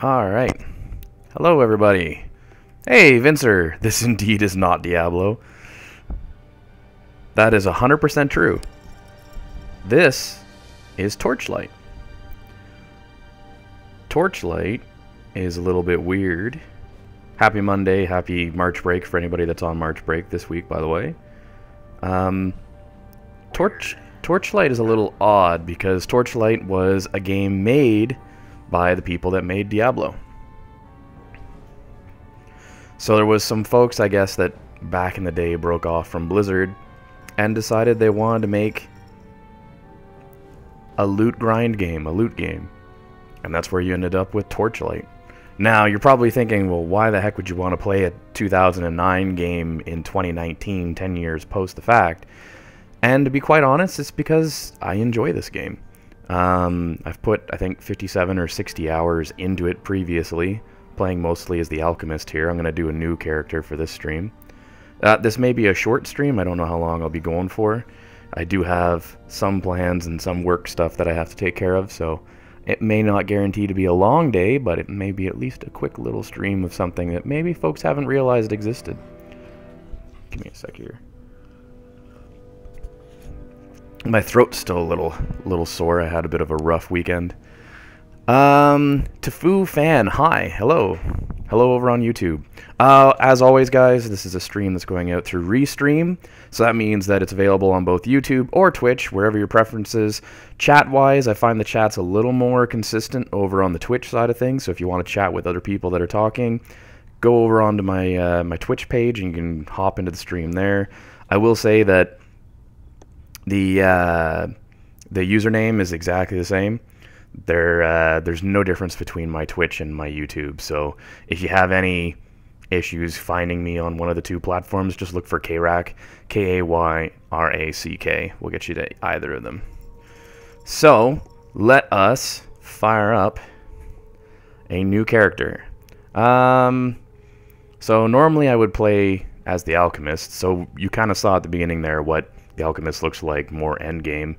Alright. Hello, everybody. Hey, Vincer. This indeed is not Diablo. That is 100% true. This is Torchlight. Torchlight is a little bit weird. Happy Monday, happy March break for anybody that's on March break this week, by the way. Torchlight is a little odd because Torchlight was a game made by the people that made Diablo. So there was some folks, I guess, that back in the day broke off from Blizzard and decided they wanted to make a loot grind game, a loot game. And that's where you ended up with Torchlight. Now, you're probably thinking, well, why the heck would you want to play a 2009 game in 2019, 10 years post the fact? And to be quite honest, it's because I enjoy this game. I've put, I think, 57 or 60 hours into it previously, playing mostly as the Alchemist here. I'm going to do a new character for this stream. This may be a short stream. I don't know how long I'll be going for. I do have some plans and some work stuff that I have to take care of, so it may not guarantee to be a long day, but it may be at least a quick little stream of something that maybe folks haven't realized existed. Give me a sec here. My throat's still a little sore. I had a bit of a rough weekend. Tfu Fan, hi, hello. Hello over on YouTube. As always, guys, this is a stream that's going out through Restream, so that means that it's available on both YouTube or Twitch, wherever your preference is. Chat-wise, I find the chat's a little more consistent over on the Twitch side of things, so if you want to chat with other people that are talking, go over onto my my Twitch page and you can hop into the stream there. I will say that the username is exactly the same. There's no difference between my Twitch and my YouTube, so if you have any issues finding me on one of the two platforms, just look for Kayrack, K-A-Y-R-A-C-K. We'll get you to either of them. So, let us fire up a new character. So normally I would play as the Alchemist, so you kind of saw at the beginning there what the Alchemist looks like, more endgame.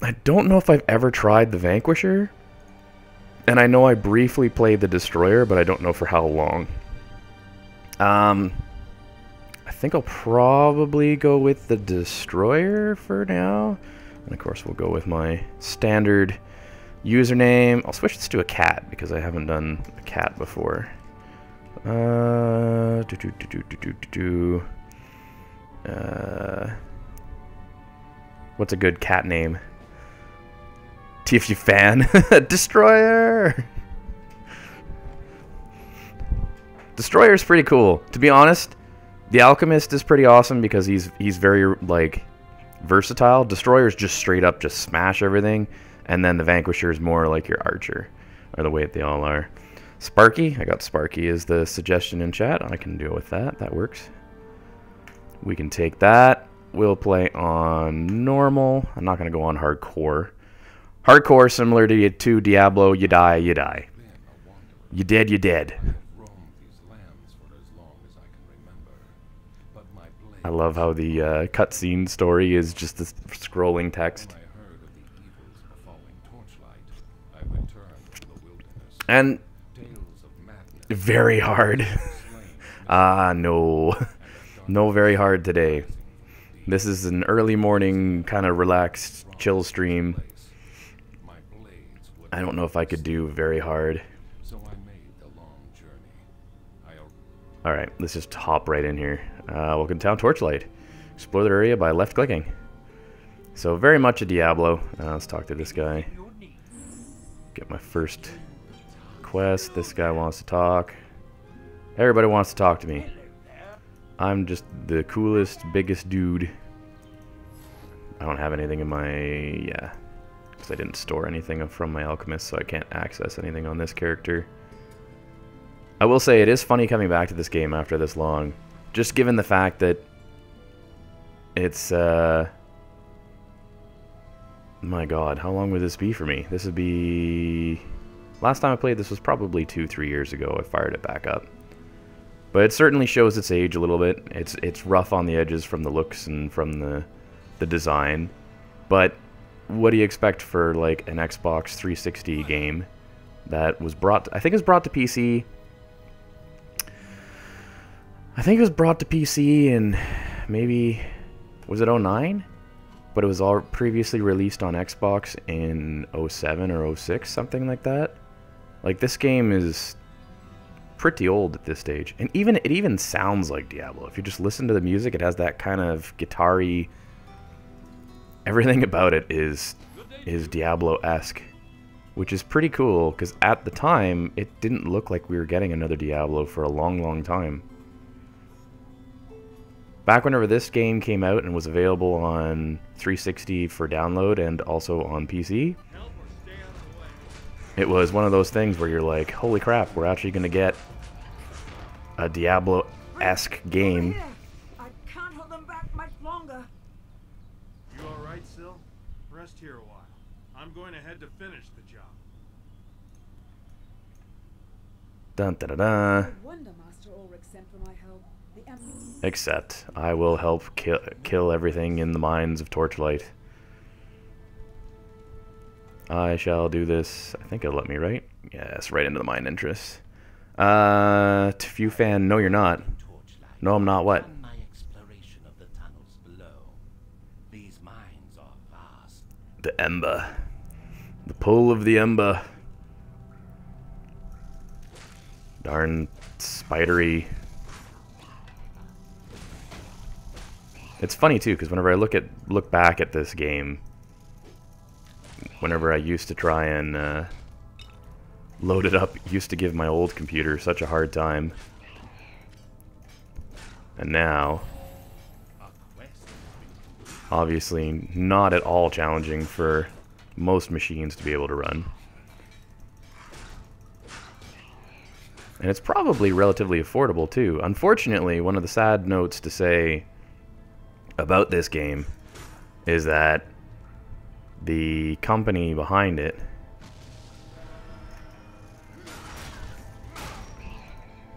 I don't know if I've ever tried the Vanquisher, and I know I briefly played the Destroyer, but I don't know for how long. I think I'll probably go with the Destroyer for now, and of course we'll go with my standard username. I'll switch this to a cat because I haven't done a cat before. What's a good cat name? TFU Fan. Destroyer! Destroyer's pretty cool. To be honest, the Alchemist is pretty awesome because he's very, like, versatile. Destroyer's just straight up just smash everything, and then the Vanquisher is more like your Archer, or the way they all are. Sparky, I got Sparky as the suggestion in chat. I can deal with that. That works. We can take that. We'll play on normal. I'm not going to go on hardcore. Hardcore, similar to Diablo, you die, you die. You dead, you dead. I love how the cutscene story is just this scrolling text. And very hard. No. No very hard today. This is an early morning kind of relaxed chill stream. I don't know if I could do very hard. Alright, let's just hop right in here. Welcome to Town Torchlight. Explore the area by left clicking. So very much a Diablo. Let's talk to this guy. Get my first quest. This guy wants to talk. Everybody wants to talk to me. I'm just the coolest, biggest dude. I don't have anything in my... yeah. Because I didn't store anything from my Alchemist, so I can't access anything on this character. I will say it is funny coming back to this game after this long. Just given the fact that it's... my god, how long would this be for me? This would be... last time I played this was probably 2-3 years ago. I fired it back up. But it certainly shows its age a little bit. It's rough on the edges from the looks and from the design. But what do you expect for like an Xbox 360 game? that was brought, I think it was brought to PC. I think it was brought to PC in maybe, was it 09? But it was all previously released on Xbox in 07 or 06, something like that. Like, this game is pretty old at this stage. And it even sounds like Diablo. If you just listen to the music, it has that kind of guitar-y... Everything about it is Diablo-esque. Which is pretty cool, because at the time, it didn't look like we were getting another Diablo for a long, long time. Back whenever this game came out and was available on 360 for download and also on PC, it was one of those things where you're like, holy crap, we're actually going to get a Diablo-esque game. I can't hold them back much longer. You all right, Sil? Rest here a while. I'm going ahead to finish the job. Dun da da da. No wonder Master Ulrich sent for my help. Except, I will help kill everything in the mines of Torchlight. I shall do this. I think it'll let me, right? Yes, right into the mine entrance. Few fan, no you're not. No, I'm not, what? My exploration of the tunnels below. These mines are vast. The Ember. The pull of the Ember. Darn spidery. It's funny too, because whenever I look back at this game, whenever I used to try and load it up, it used to give my old computer such a hard time. And now, obviously not at all challenging for most machines to be able to run. And it's probably relatively affordable too. Unfortunately, one of the sad notes to say about this game is that the company behind it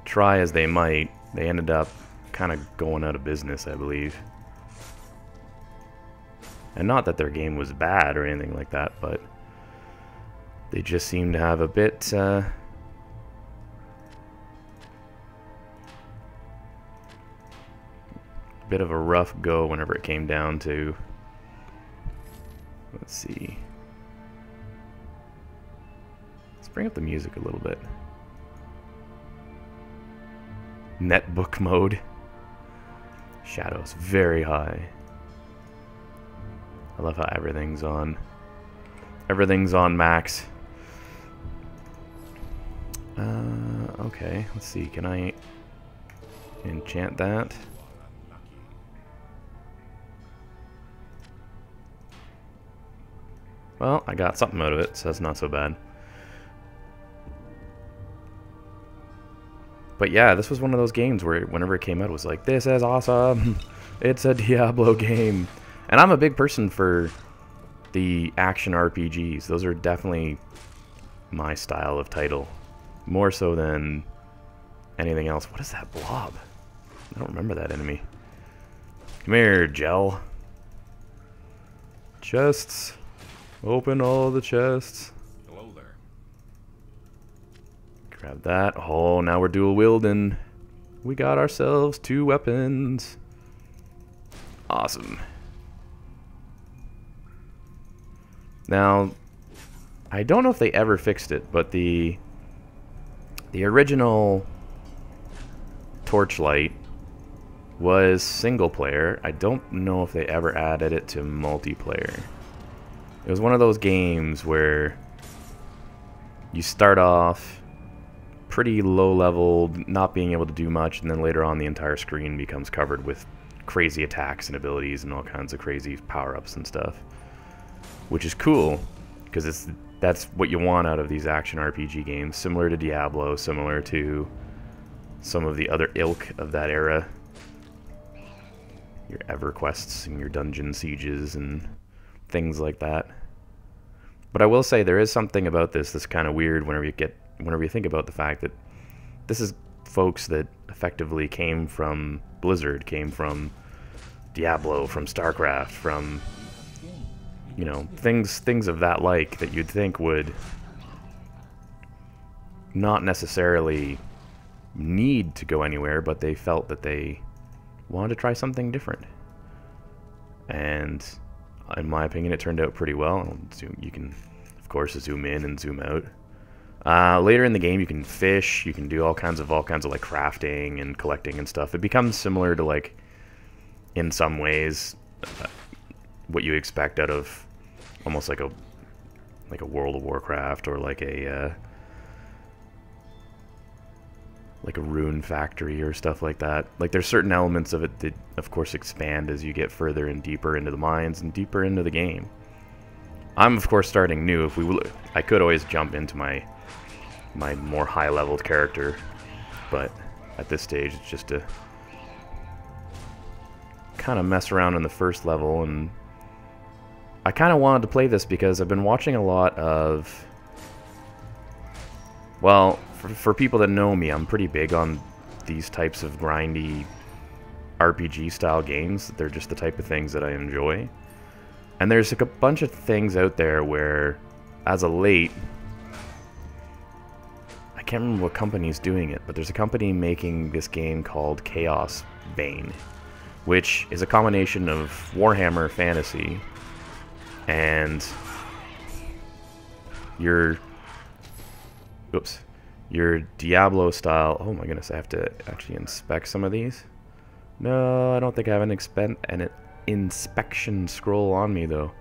try as they might, they ended up kind of going out of business, I believe. And not that their game was bad or anything like that, but they just seem to have a bit of a rough go whenever it came down to, let's see, let's bring up the music a little bit. Netbook mode, shadows very high. I love how everything's on max. Okay, let's see, can I enchant that? Well, I got something out of it, so that's not so bad. But yeah, this was one of those games where whenever it came out, it was like, this is awesome! It's a Diablo game! And I'm a big person for the action RPGs. Those are definitely my style of title. More so than anything else. What is that blob? I don't remember that enemy. Come here, Gel. Chests. Open all the chests. Hello there. Grab that. Oh, now we're dual wielding. We got ourselves 2 weapons. Awesome. Now, I don't know if they ever fixed it, but the original Torchlight was single player. I don't know if they ever added it to multiplayer. It was one of those games where you start off pretty low level, not being able to do much, and then later on the entire screen becomes covered with crazy attacks and abilities and all kinds of crazy power-ups and stuff. Which is cool, because that's what you want out of these action RPG games, similar to Diablo, similar to some of the other ilk of that era. Your EverQuests and your dungeon sieges and things like that. But I will say there is something about this that's kind of weird whenever you think about the fact that this is folks that effectively came from Blizzard, came from Diablo, from StarCraft, from, you know, things of that like that you'd think would not necessarily need to go anywhere, but they felt that they wanted to try something different. And in my opinion, it turned out pretty well. You can, of course, zoom in and zoom out. Later in the game, you can fish. You can do all kinds of like crafting and collecting and stuff. It becomes similar to, like, in some ways, what you expect out of almost like a World of Warcraft, or like a rune factory or stuff like that. Like, there's certain elements of it that, of course, expand as you get further and deeper into the mines and deeper into the game. I'm, of course, starting new. I could always jump into my more high-leveled character, but at this stage, it's just to kind of mess around in the first level. And I kind of wanted to play this because I've been watching a lot of, well, for people that know me, I'm pretty big on these types of grindy RPG style games. They're just the type of things that I enjoy. And there's like a bunch of things out there where, as of late, I can't remember what company's doing it, but there's a company making this game called Chaos Bane, which is a combination of Warhammer Fantasy and your Diablo style. Oh my goodness, I have to actually inspect some of these. No, I don't think I have an inspection scroll on me, though.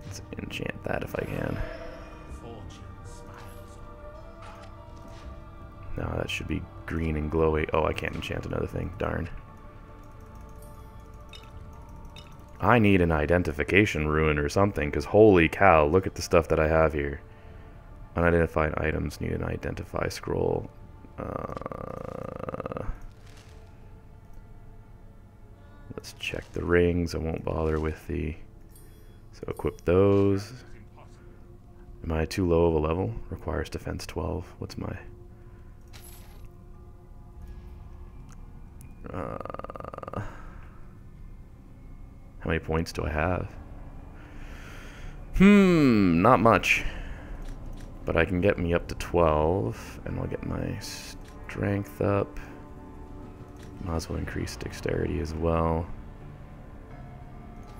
Let's enchant that if I can. No, that should be green and glowy. Oh, I can't enchant another thing. Darn. I need an identification rune or something, because holy cow, look at the stuff that I have here. Unidentified items need an identify scroll. Let's check the rings. I won't bother with the... So equip those. Am I too low of a level? Requires defense 12. What's my... how many points do I have? Not much. But I can get me up to 12, and I'll get my strength up. Might as well increase dexterity as well.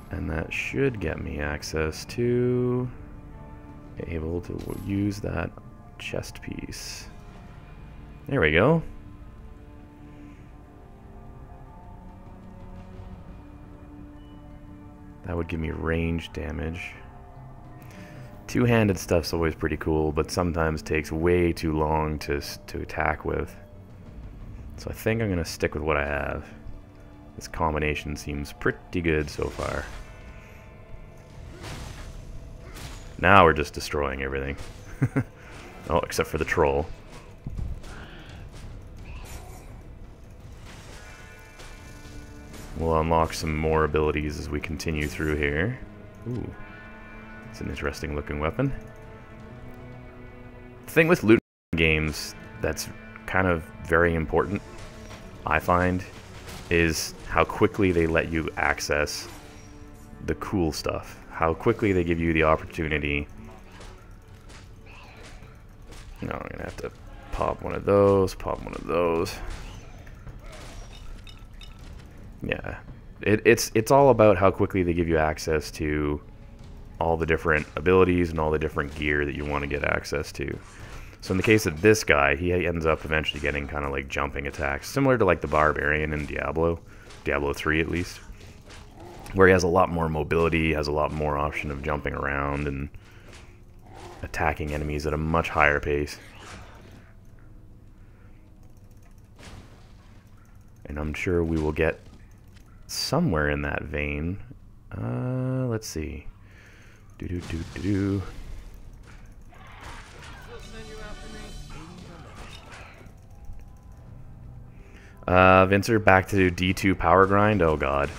And that should get me access to... able to use that chest piece. There we go. That would give me range damage. Two-handed stuff's always pretty cool, but sometimes takes way too long to attack with. So I think I'm going to stick with what I have. This combination seems pretty good so far. Now we're just destroying everything. Oh, except for the troll. We'll unlock some more abilities as we continue through here. Ooh. It's an interesting looking weapon. The thing with loot games that's kind of very important, I find, is how quickly they let you access the cool stuff. How quickly they give you the opportunity. No, I'm gonna have to pop one of those, pop one of those. Yeah. It's all about how quickly they give you access to all the different abilities and all the different gear that you want to get access to. So in the case of this guy, he ends up eventually getting kind of like jumping attacks, similar to like the Barbarian in Diablo 3 at least, where he has a lot more mobility, has a lot more option of jumping around and attacking enemies at a much higher pace. And I'm sure we will get somewhere in that vein. Let's see. Vincer, back to D2 power grind. Oh god.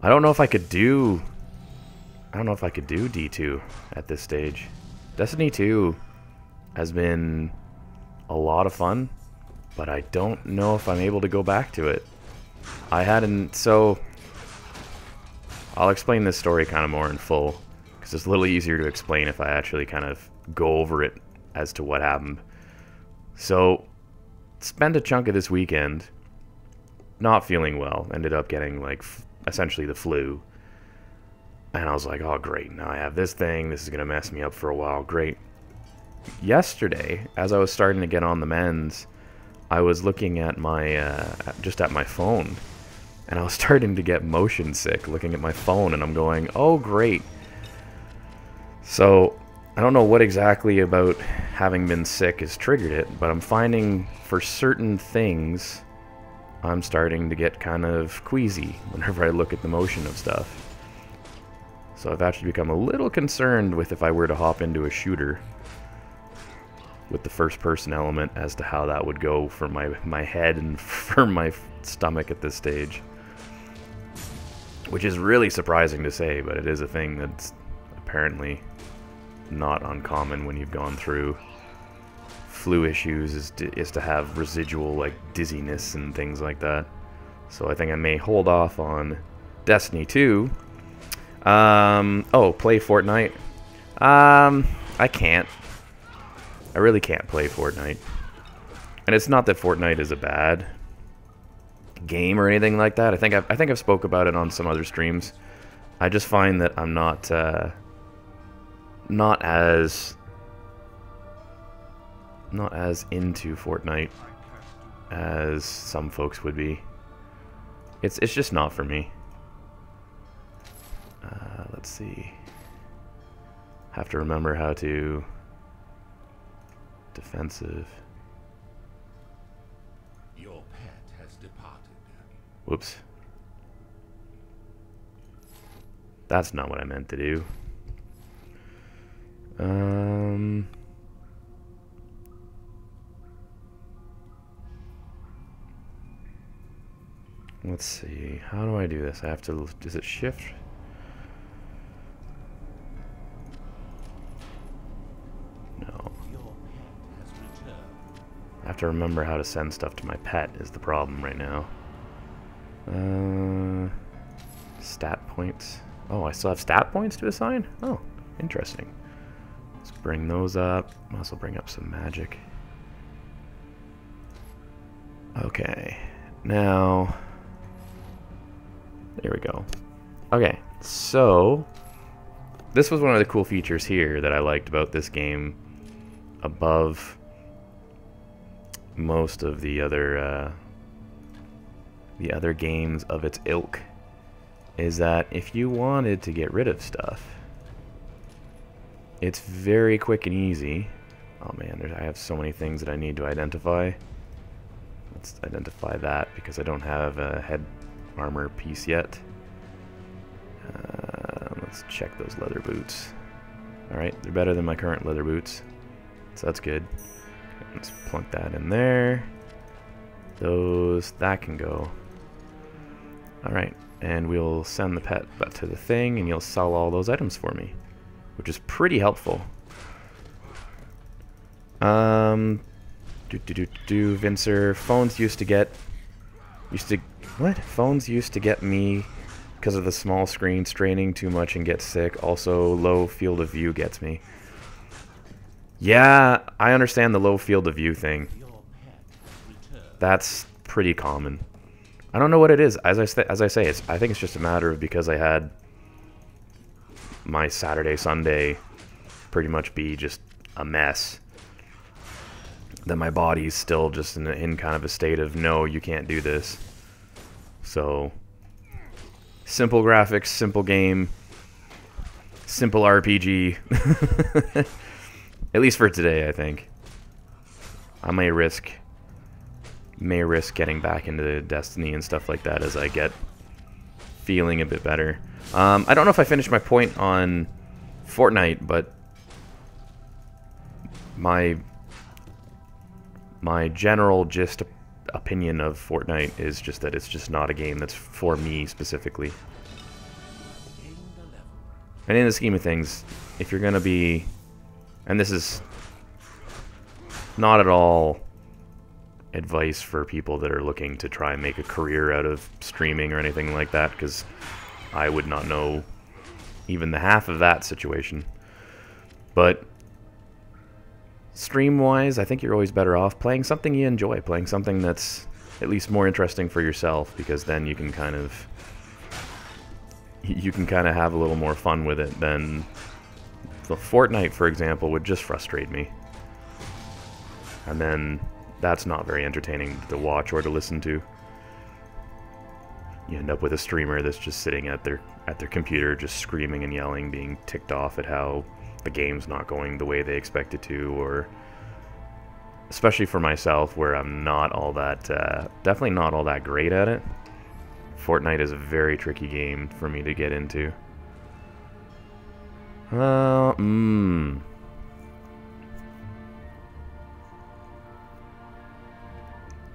I don't know if I could do D2 at this stage. Destiny 2 has been a lot of fun, but I don't know if I'm able to go back to it. So I'll explain this story kind of more in full, because it's a little easier to explain if I actually kind of go over it as to what happened. So, spent a chunk of this weekend not feeling well. Ended up getting, like, essentially the flu. And I was like, oh, great, now I have this thing. This is going to mess me up for a while. Great. Yesterday, as I was starting to get on the mends, I was looking at my, just at my phone. And I was starting to get motion sick looking at my phone. And I'm going, oh, great. So, I don't know what exactly about having been sick has triggered it, but I'm finding for certain things, I'm starting to get kind of queasy whenever I look at the motion of stuff. So I've actually become a little concerned with if I were to hop into a shooter with the first person element as to how that would go for my head and for my stomach at this stage. Which is really surprising to say, but it is a thing that's apparently not uncommon when you've gone through flu issues, is to have residual, like, dizziness and things like that. So I think I may hold off on Destiny 2. Oh, play Fortnite. I can't. I really can't play Fortnite. And it's not that Fortnite is a bad game or anything like that. I think I've spoke about it on some other streams. I just find that I'm not as into Fortnite as some folks would be. It's just not for me. Let's see. Have to remember how to defensive. Your pet has departed. Whoops. That's not what I meant to do. Let's see. How do I do this? I have to. Is it shift? No. I have to remember how to send stuff to my pet is the problem right now. Stat points. Oh, I still have stat points to assign? Oh, interesting. Let's bring those up. I'll also bring up some magic. Okay. Now, there we go. Okay, so this was one of the cool features here that I liked about this game above most of the other games of its ilk, is that if you wanted to get rid of stuff, it's very quick and easy. Oh man, I have so many things that I need to identify. Let's identify that because I don't have a head armor piece yet. Let's check those leather boots. Alright, they're better than my current leather boots, so that's good. Let's plunk that in there. That can go. Alright, and we'll send the pet back to the thing, and you'll sell all those items for me, which is pretty helpful. Vincer, phones used to get me because of the small screen, straining too much and get sick. Also, low field of view gets me. Yeah, I understand the low field of view thing. That's pretty common. I don't know what it is. As I say, I think it's just a matter of because I had my Saturday, Sunday pretty much be just a mess. That my body's still just in kind of a state of, no, you can't do this. So, simple graphics, simple game, simple RPG. At least for today, I think. I may risk getting back into Destiny and stuff like that as I get feeling a bit better. I don't know if I finished my point on Fortnite, but my general opinion of Fortnite is just that it's just not a game that's for me specifically. And in the scheme of things, if you're gonna be, and this is not at all advice for people that are looking to try and make a career out of streaming or anything like that, because I would not know even the half of that situation. But stream-wise, I think you're always better off playing something you enjoy, playing something that's at least more interesting for yourself, because then you can kind of have a little more fun with it than the Fortnite, for example, would just frustrate me. And then that's not very entertaining to watch or to listen to. You end up with a streamer that's just sitting at their computer, just screaming and yelling, being ticked off at how the game's not going the way they expect it to, or especially for myself, where I'm not all that, definitely not all that great at it. Fortnite is a very tricky game for me to get into.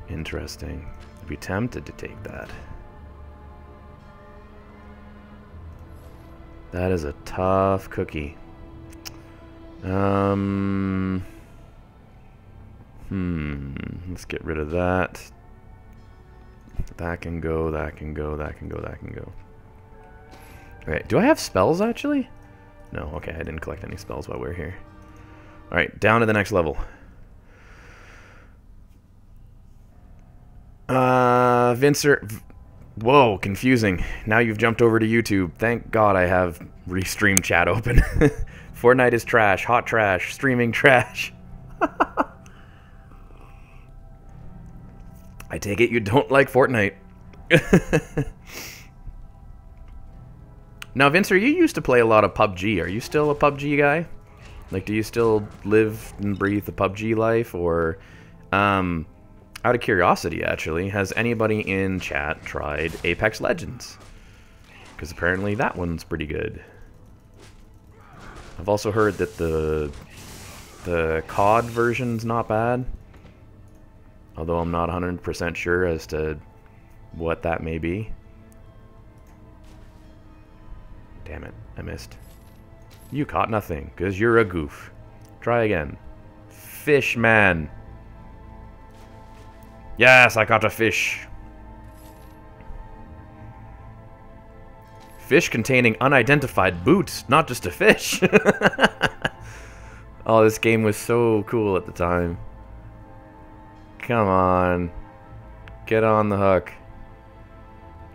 Interesting. I'd be tempted to take that. That is a tough cookie. Let's get rid of that. That can go, that can go, that can go, that can go. Okay, do I have spells actually? No, okay, I didn't collect any spells while we were here. Alright, down to the next level. Vincer... Whoa, confusing. Now you've jumped over to YouTube. Thank God I have Restream chat open. Fortnite is trash, hot trash, streaming trash. I take it you don't like Fortnite. Now, Vincer, you used to play a lot of PUBG. Are you still a PUBG guy? Like, do you still live and breathe the PUBG life? Or, out of curiosity, actually, has anybody in chat tried Apex Legends? Because apparently that one's pretty good. I've also heard that the COD version's not bad. Although I'm not 100% sure as to what that may be. Damn it, I missed. You caught nothing, because you're a goof. Try again. Fish man. Yes, I caught a fish. Fish containing unidentified boots, not just a fish. Oh, this game was so cool at the time. Come on. Get on the hook.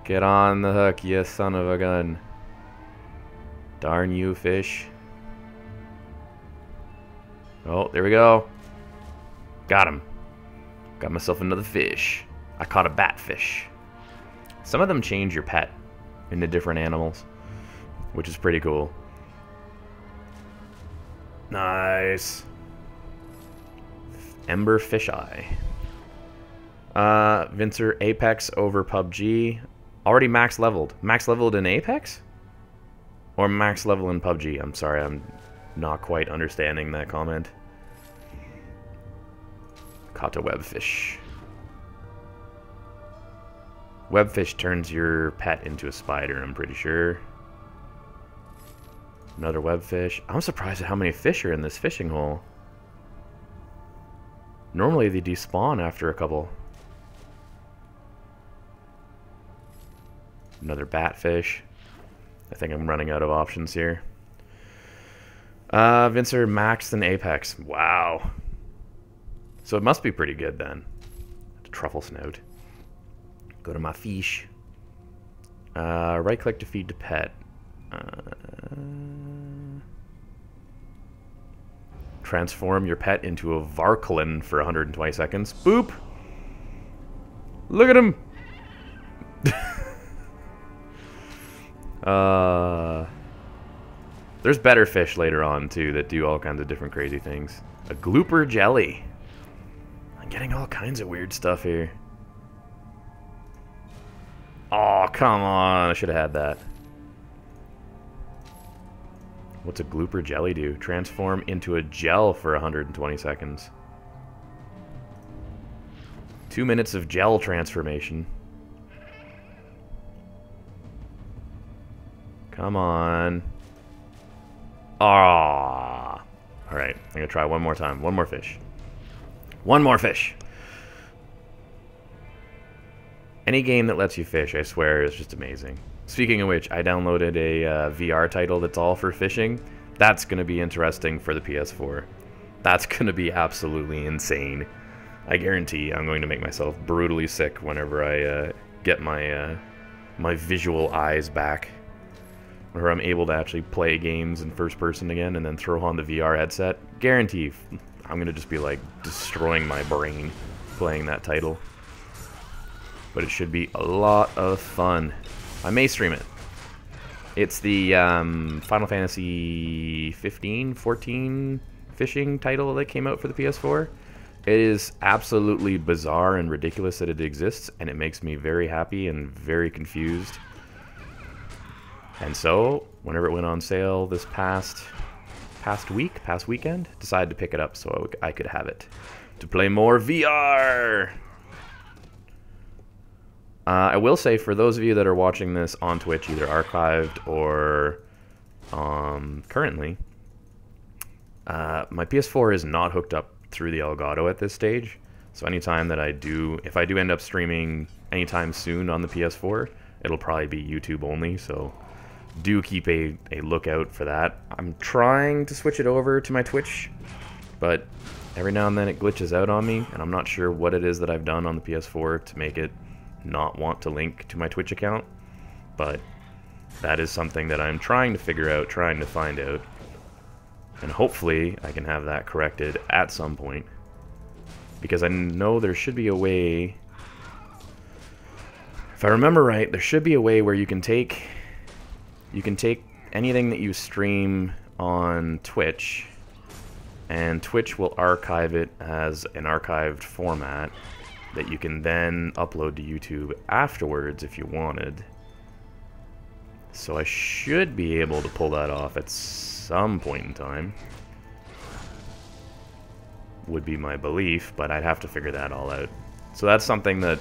Get on the hook, you son of a gun. Darn you, fish. Oh, there we go. Got him. Got myself another fish. I caught a batfish. Some of them change your pet into different animals, which is pretty cool. Nice. Ember fisheye. Vincer, Apex over PUBG. Already max leveled. Max leveled in Apex? Or max level in PUBG? I'm sorry, I'm not quite understanding that comment. Caught a webfish. Webfish turns your pet into a spider, I'm pretty sure. Another webfish. I'm surprised at how many fish are in this fishing hole. Normally they despawn after a couple. Another batfish. I think I'm running out of options here. Vincer, max and Apex. Wow. So it must be pretty good then. Truffle snout. Go to my fish. Right click to feed to pet. Transform your pet into a Varklin for 120 seconds. Boop! Look at him! There's better fish later on too that do all kinds of different crazy things. A glooper jelly. I'm getting all kinds of weird stuff here. Oh, come on. I should have had that. What's a glooper jelly do? Transform into a gel for 120 seconds. 2 minutes of gel transformation. Come on. Ah. Alright, I'm gonna try one more time. One more fish. One more fish. Any game that lets you fish, I swear, is just amazing. Speaking of which, I downloaded a VR title that's all for fishing. That's going to be interesting for the PS4. That's going to be absolutely insane. I guarantee I'm going to make myself brutally sick whenever I get my my visual eyes back. Where I'm able to actually play games in first person again and then throw on the VR headset. Guarantee I'm going to just be like destroying my brain playing that title. But it should be a lot of fun. I may stream it. It's the Final Fantasy 15, 14 fishing title that came out for the PS4. It is absolutely bizarre and ridiculous that it exists, and it makes me very happy and very confused. And so, whenever it went on sale this past weekend, decided to pick it up so I could have it to play more VR. I will say, for those of you that are watching this on Twitch, either archived or currently, my PS4 is not hooked up through the Elgato at this stage. So anytime that if I do end up streaming anytime soon on the PS4, it'll probably be YouTube only. So do keep a lookout for that. I'm trying to switch it over to my Twitch, but every now and then it glitches out on me, and I'm not sure what it is that I've done on the PS4 to make it not want to link to my Twitch account, but that is something that I'm trying to figure out, trying to find out, and hopefully I can have that corrected at some point, because I know there should be a way, if I remember right, there should be a way where you can take anything that you stream on Twitch, and Twitch will archive it as an archived format that you can then upload to YouTube afterwards if you wanted. So I should be able to pull that off at some point in time. Would be my belief, but I'd have to figure that all out. So that's something that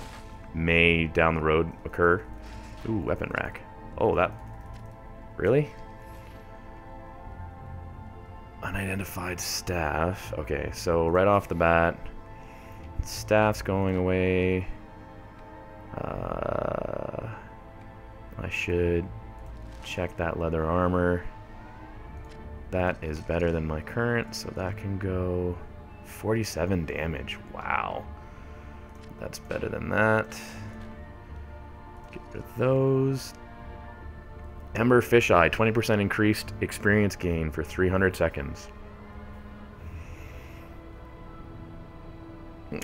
may down the road occur. Ooh, weapon rack. Oh, that... Really? Unidentified staff. Okay, so right off the bat, staff's going away. I should check that leather armor. That is better than my current, so that can go. 47 damage. Wow. That's better than that. Get rid of those. Ember Fisheye, 20% increased experience gain for 300 seconds.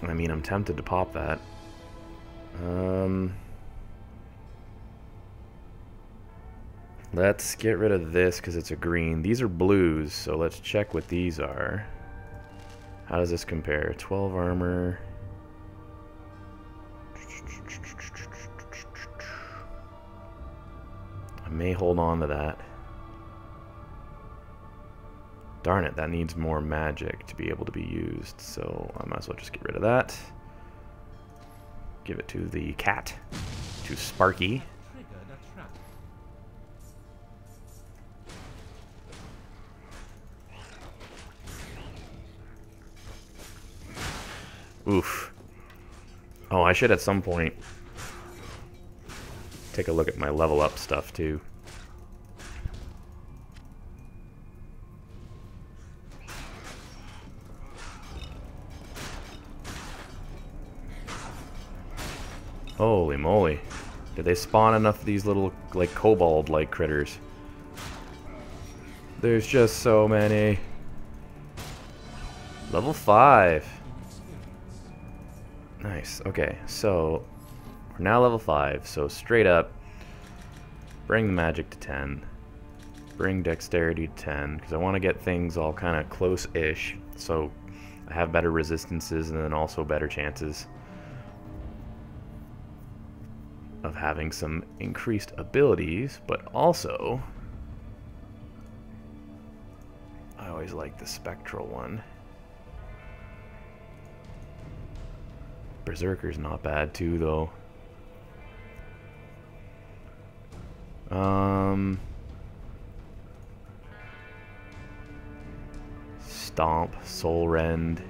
I mean, I'm tempted to pop that. Let's get rid of this because it's a green. These are blues, so let's check what these are. How does this compare? 12 armor. I may hold on to that. Darn it, that needs more magic to be able to be used, so I might as well just get rid of that. Give it to the cat, to Sparky. Oof. Oh, I should at some point take a look at my level up stuff too. Holy moly. Did they spawn enough of these little, like, kobold-like critters? There's just so many. Level 5. Nice. Okay, so we're now level 5, so straight up, bring the magic to 10. Bring dexterity to 10, because I want to get things all kind of close-ish, so I have better resistances and then also better chances of having some increased abilities, but also I always like the spectral one. Berserker's not bad too, though. Stomp, Soul Rend.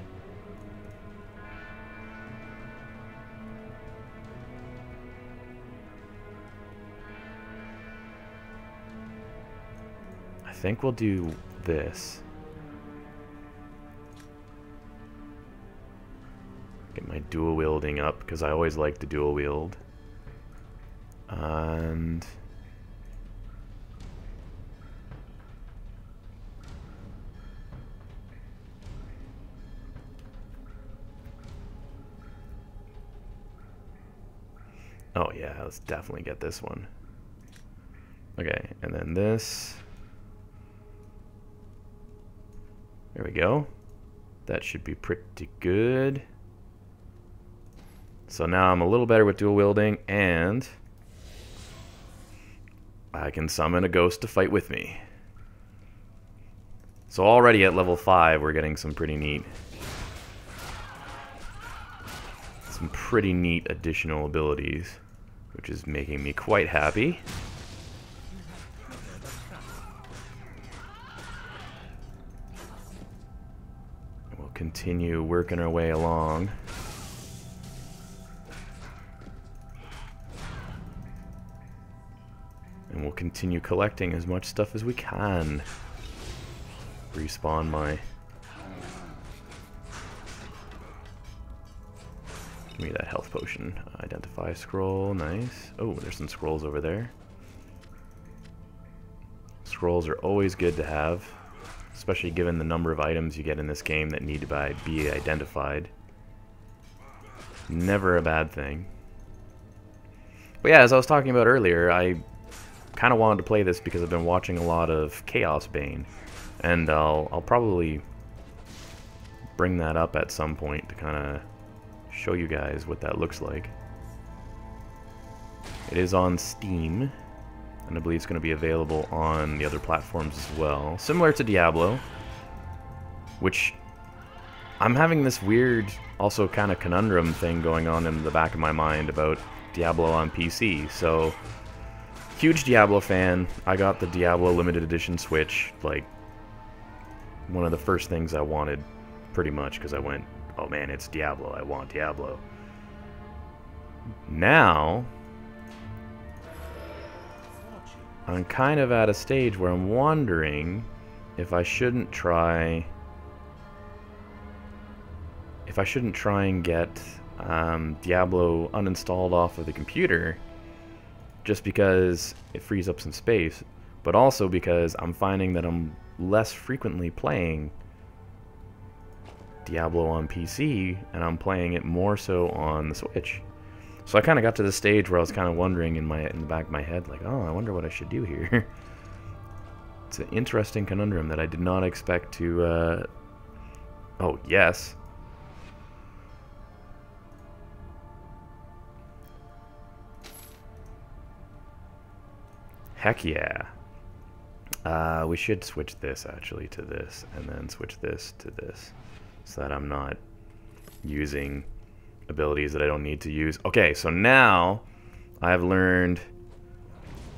think we'll do this. Get my dual wielding up, because I always like to dual wield. And... oh yeah, let's definitely get this one. Okay, and then this. There we go. That should be pretty good. So now I'm a little better with dual wielding, and I can summon a ghost to fight with me. So already at level 5, we're getting some pretty neat additional abilities, which is making me quite happy. We'll continue working our way along. And we'll continue collecting as much stuff as we can. Respawn my... give me that health potion. Identify scroll, nice. Oh, there's some scrolls over there. Scrolls are always good to have, especially given the number of items you get in this game that need to be identified. Never a bad thing. But yeah, as I was talking about earlier, I kind of wanted to play this because I've been watching a lot of Chaos Bane, and I'll probably bring that up at some point to kind of show you guys what that looks like. It is on Steam, and I believe it's going to be available on the other platforms as well. Similar to Diablo, which I'm having this weird, also kind of conundrum thing going on in the back of my mind about Diablo on PC. So, huge Diablo fan. I got the Diablo limited edition Switch, like, one of the first things I wanted, pretty much, because I went, oh man, it's Diablo, I want Diablo. Now, I'm kind of at a stage where I'm wondering if I shouldn't try and get Diablo uninstalled off of the computer, just because it frees up some space, but also because I'm finding that I'm less frequently playing Diablo on PC, and I'm playing it more so on the Switch. So I kind of got to the stage where I was kind of wondering in the back of my head, like, oh, I wonder what I should do here. It's an interesting conundrum that I did not expect to... oh, yes. Heck yeah. We should switch this, actually, to this, and then switch this to this, so that I'm not using abilities that I don't need to use. Okay, so now I've learned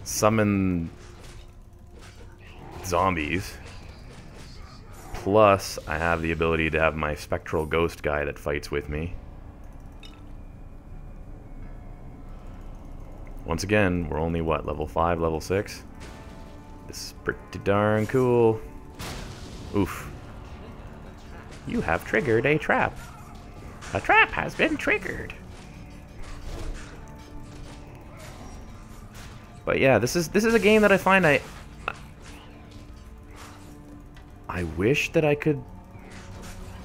summon zombies, plus I have the ability to have my spectral ghost guy that fights with me. Once again, we're only, what, level 5, level 6? This is pretty darn cool. Oof. You have triggered a trap. A trap has been triggered. But yeah, this is a game that I find I wish that I could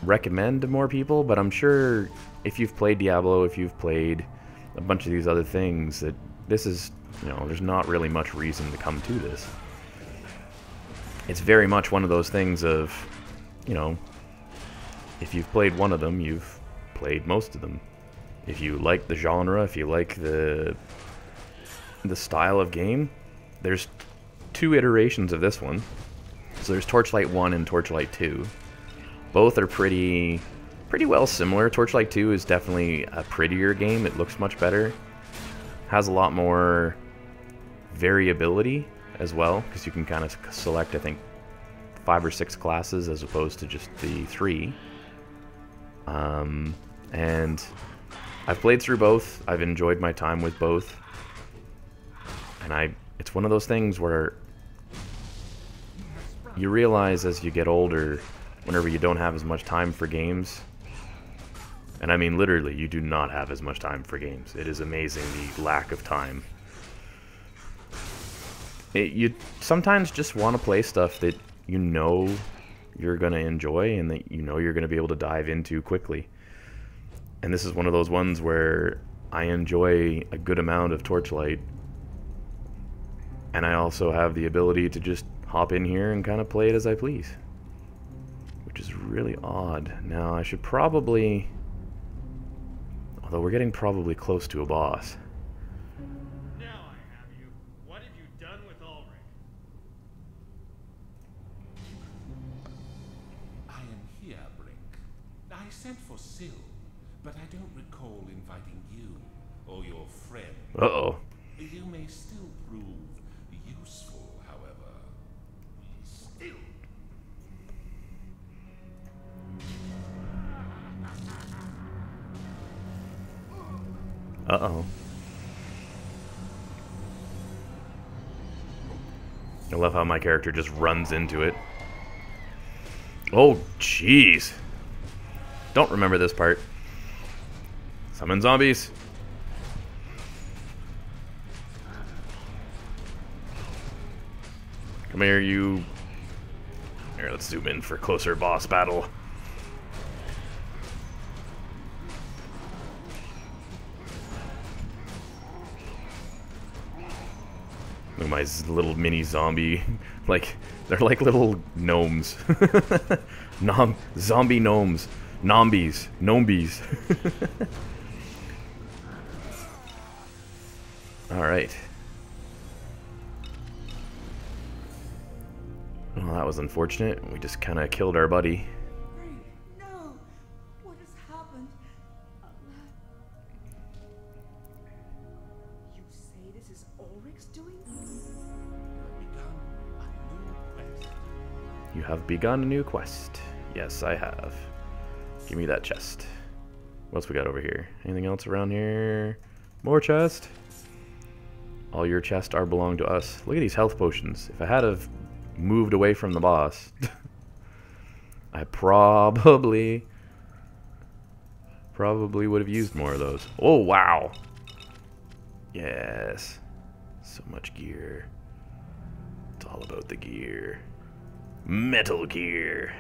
recommend to more people, but I'm sure if you've played Diablo, if you've played a bunch of these other things, that this is, you know, there's not really much reason to come to this. It's very much one of those things of, you know, if you've played one of them, you've played most of them. If you like the genre, if you like the style of game, there's 2 iterations of this one. So there's Torchlight 1 and Torchlight 2. Both are pretty well similar. Torchlight 2 is definitely a prettier game. It looks much better. Has a lot more variability as well, because you can kind of select, I think, 5 or 6 classes as opposed to just the 3. And I've played through both. I've enjoyed my time with both. And it's one of those things where you realize as you get older, whenever you don't have as much time for games, and I mean literally, you do not have as much time for games. It is amazing the lack of time. You sometimes just want to play stuff that you know you're going to enjoy and that you know you're going to be able to dive into quickly. And this is one of those ones where I enjoy a good amount of Torchlight, and I also have the ability to just hop in here and kind of play it as I please, which is really odd. Now I should probably, although we're getting probably close to a boss. Now I have you. What have you done with Ulrich? I am here, Brink. I sent for Syl, but I don't recall inviting you or your friend. Uh-oh. You may still prove useful, however. Still. Uh-oh. I love how my character just runs into it. Oh, jeez. Don't remember this part. Summon zombies. Come here, you. Here, let's zoom in for closer boss battle. Look at my little mini zombie. Like, they're like little gnomes. Zombie gnomes. Nombies. Gnomebies. Alright. Well, that was unfortunate. We just kind of killed our buddy. Frank, no! What has happened? You say this is Ulrich's doing? You have begun a new quest. Yes, I have. Give me that chest. What else we got over here? Anything else around here? More chest? All your chests are belong to us. Look at these health potions. If I had have moved away from the boss, I probably would have used more of those. Oh, wow. Yes. So much gear. It's all about the gear. Metal Gear.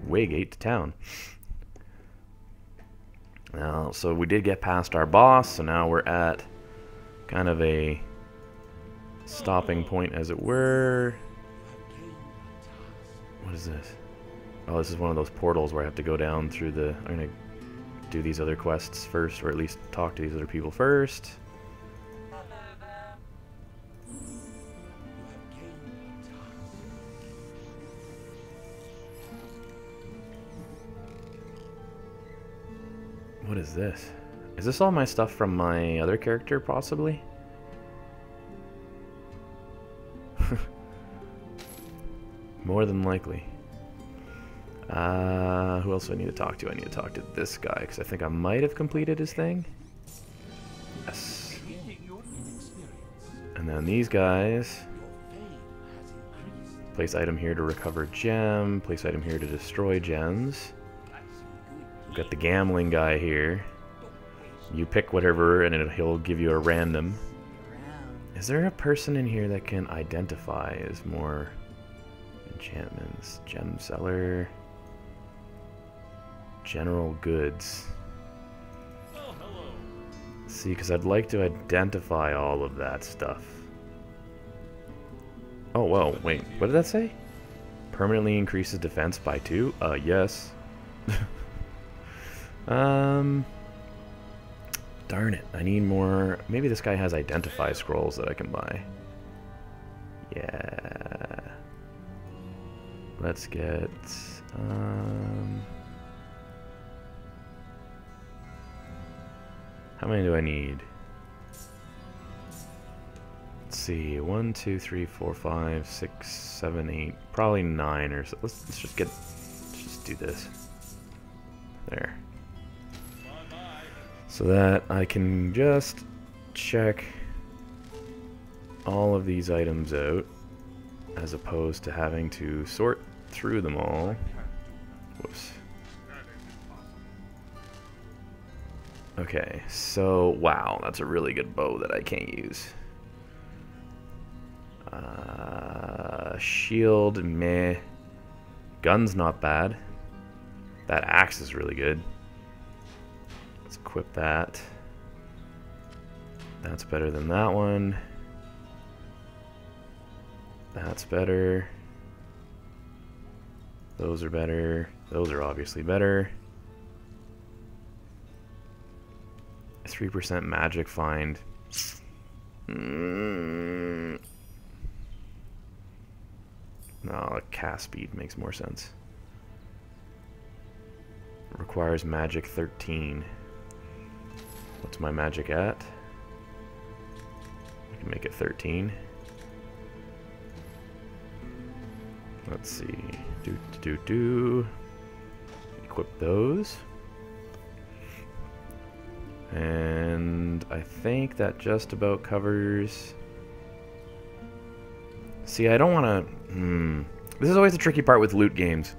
Waygate to town. Now, so we did get past our boss, so now we're at kind of a stopping point, as it were. What is this? Oh, this is one of those portals where I have to go down through the... I'm going to do these other quests first, or at least talk to these other people first. What is this? Is this all my stuff from my other character, possibly? More than likely. Who else do I need to talk to? I need to talk to this guy, because I think I might have completed his thing. Yes. And then these guys. Place item here to recover gem. Place item here to destroy gems. We've got the gambling guy here. You pick whatever and he'll give you a random. Is there a person in here that can identify as more enchantments? Gem seller. General goods. See, because I'd like to identify all of that stuff. Oh, whoa, wait, what did that say? Permanently increases defense by 2? Yes. Darn it, I need more. Maybe this guy has identify scrolls that I can buy. Yeah. Let's get, how many do I need? Let's see, 1, 2, 3, 4, 5, 6, 7, 8, probably 9 or so. Let's just do this. There. So that I can just check all of these items out. as opposed to having to sort through them all. Whoops. Okay, so wow, that's a really good bow that I can't use. Shield, meh. Gun's not bad. That axe is really good. Let's equip that. That's better than that one. That's better. Those are better. Those are obviously better. 3% magic find. No, cast speed makes more sense. Requires magic 13. What's my magic at? I can make it 13. Let's see. Equip those. And I think that just about covers... See, I don't want to... This is always the tricky part with loot games.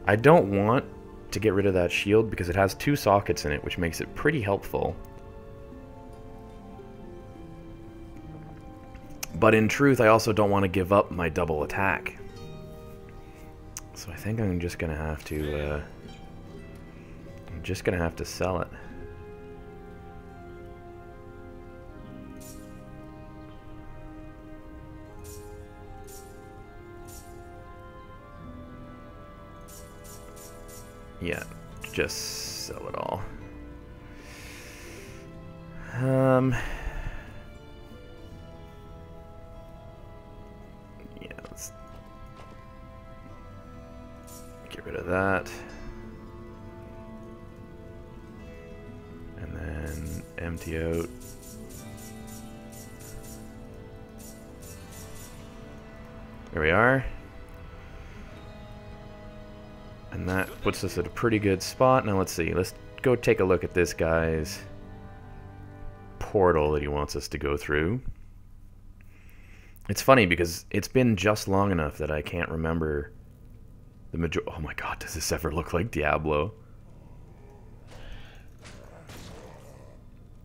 I don't want to get rid of that shield because it has 2 sockets in it, which makes it pretty helpful. But in truth, I also don't want to give up my double attack. So I think I'm just gonna have to... sell it. Yeah, just sell it all. Yeah, let's get rid of that. And then empty out. There we are. And that puts us at a pretty good spot. Now let's see. Let's go take a look at this guy's portal that he wants us to go through. It's funny because it's been just long enough that I can't remember the majority. Oh my god, does this ever look like Diablo?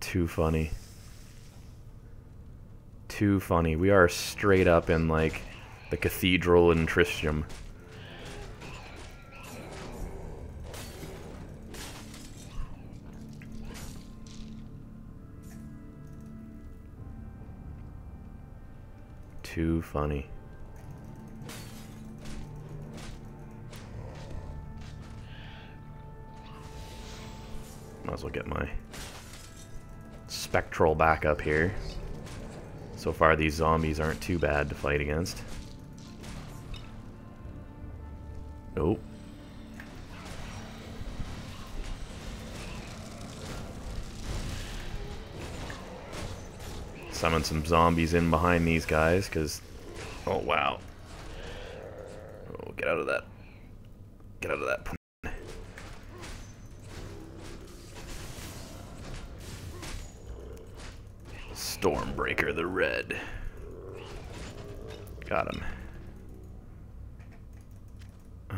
Too funny. Too funny. We are straight up in like the cathedral in Tristram. Too funny. Might as well get my spectral back up here. So far these zombies aren't too bad to fight against. Nope. Summon some zombies in behind these guys, because... Oh, wow. Oh, get out of that. Get out of that. Stormbreaker the Red. Got him.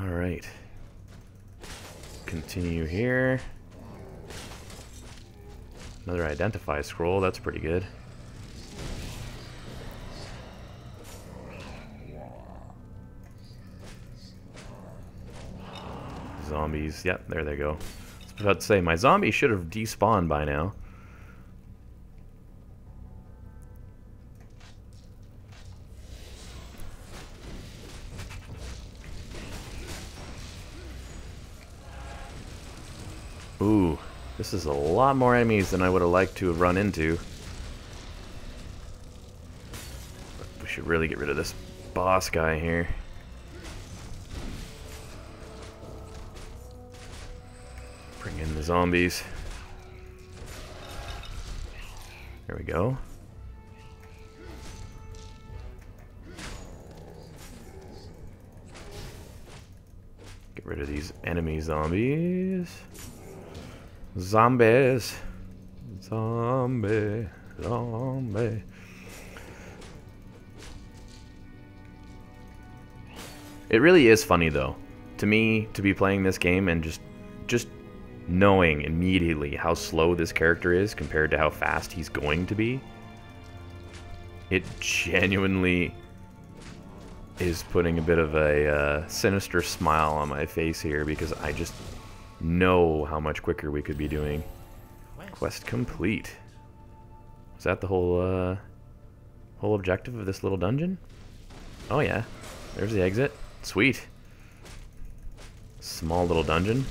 Alright. Continue here. Another identify scroll, that's pretty good. Zombies. Yep, there they go. I was about to say, my zombies should have despawned by now. Ooh, this is a lot more enemies than I would have liked to have run into. We should really get rid of this boss guy here. Bring in the zombies. There we go. Get rid of these enemy zombies. Zombies. Zombie. Zombie. It really is funny though, to me, to be playing this game and just knowing immediately how slow this character is compared to how fast he's going to be. It genuinely is putting a bit of a sinister smile on my face here because I just know how much quicker we could be doing. Quest complete. Is that the whole objective of this little dungeon? Oh yeah, there's the exit. Sweet. Small little dungeon.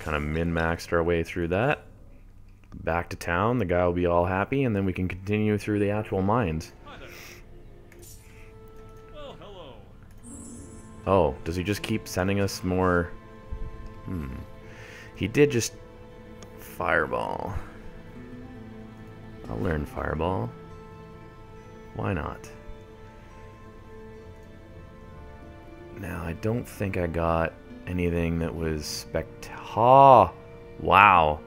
Kind of min-maxed our way through that. Back to town, the guy will be all happy, and then we can continue through the actual mines. Well, hello. Oh, does he just keep sending us more? He did just... Fireball. I'll learn Fireball. Why not? Now, I don't think I got anything that was Oh, wow.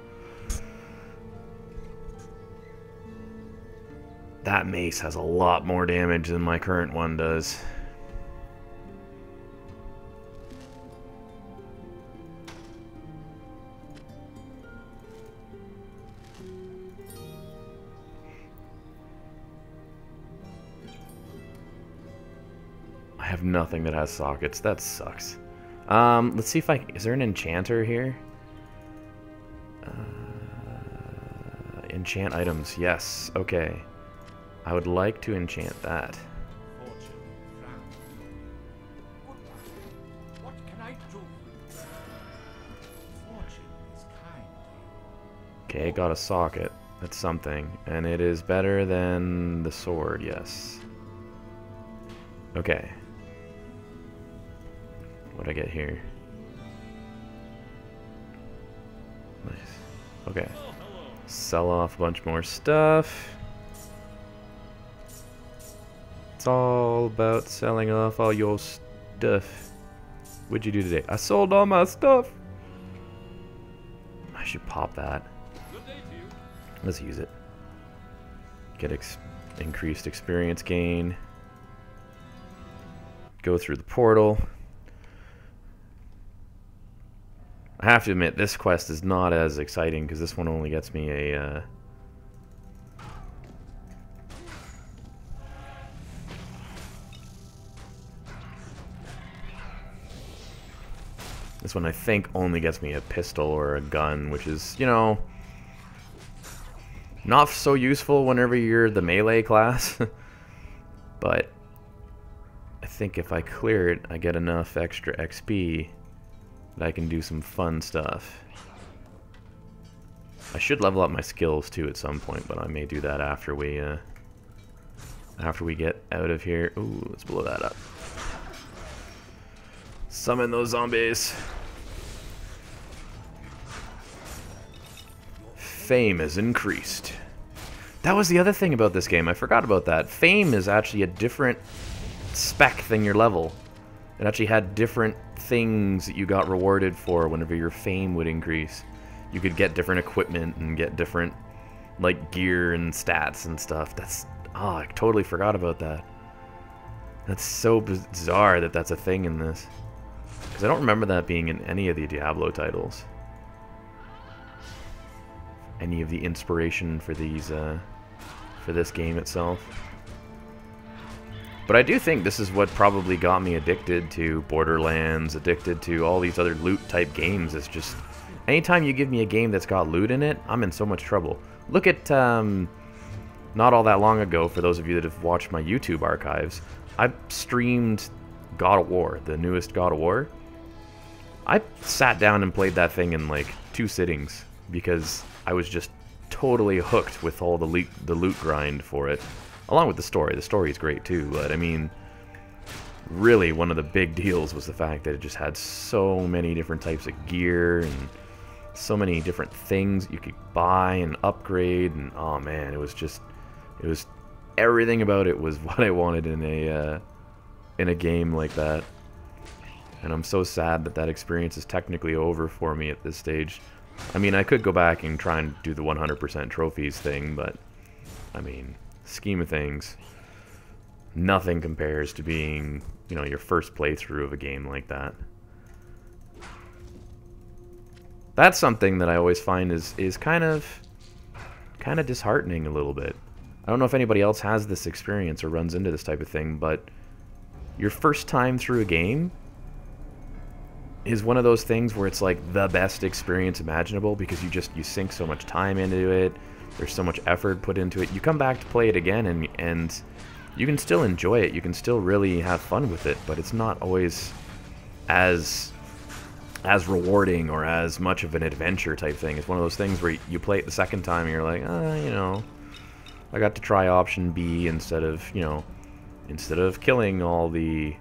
That mace has a lot more damage than my current one does. I have nothing that has sockets. That sucks. Let's see if is there an enchanter here? Enchant items. Yes. Okay. I would like to enchant that. What can I do? Fortune is kind. Okay, got a socket. That's something. And it is better than the sword, yes. Okay. What'd I get here? Nice. Okay. Sell off a bunch more stuff. It's all about selling off all your stuff. What'd you do today? I sold all my stuff. I should pop that. Let's use it. Get increased experience gain. Go through the portal. I have to admit, this quest is not as exciting because this one only gets me a... This one, I think, only gets me a pistol or a gun, which is, you know, not so useful whenever you're the melee class. But I think if I clear it, I get enough extra XP that I can do some fun stuff. I should level up my skills too at some point, but I may do that after we get out of here. Ooh, let's blow that up. Summon those zombies. Fame is increased. That was the other thing about this game. I forgot about that. Fame is actually a different spec than your level. It actually had different things that you got rewarded for whenever your fame would increase. You could get different equipment and get different, like, gear and stats and stuff. That's... Oh, I totally forgot about that. That's so bizarre that that's a thing in this. Because I don't remember that being in any of the Diablo titles. Any of the inspiration for these, for this game itself. But I do think this is what probably got me addicted to Borderlands, addicted to all these other loot-type games. It's just, anytime you give me a game that's got loot in it, I'm in so much trouble. Look at, not all that long ago, for those of you that have watched my YouTube archives, I streamed God of War, the newest God of War. I sat down and played that thing in like 2 sittings because I was just totally hooked with all the loot grind for it. Along with the story. The story is great too, but I mean, really one of the big deals was the fact that it just had so many different types of gear and so many different things you could buy and upgrade, and oh man, it was everything about it was what I wanted in a game like that. And I'm so sad that that experience is technically over for me at this stage. I mean, I could go back and try and do the 100% trophies thing, but I mean, scheme of things, nothing compares to being, you know, your first playthrough of a game like that. That's something that I always find is kind of disheartening a little bit. I don't know if anybody else has this experience or runs into this type of thing, but your first time through a game is one of those things where it's like the best experience imaginable because you sink so much time into it. There's so much effort put into it. You come back to play it again and you can still enjoy it. You can still really have fun with it, but it's not always as rewarding or as much of an adventure type thing. It's one of those things where you play it the second time and you're like, you know, I got to try option B instead of, you know, instead of killing all the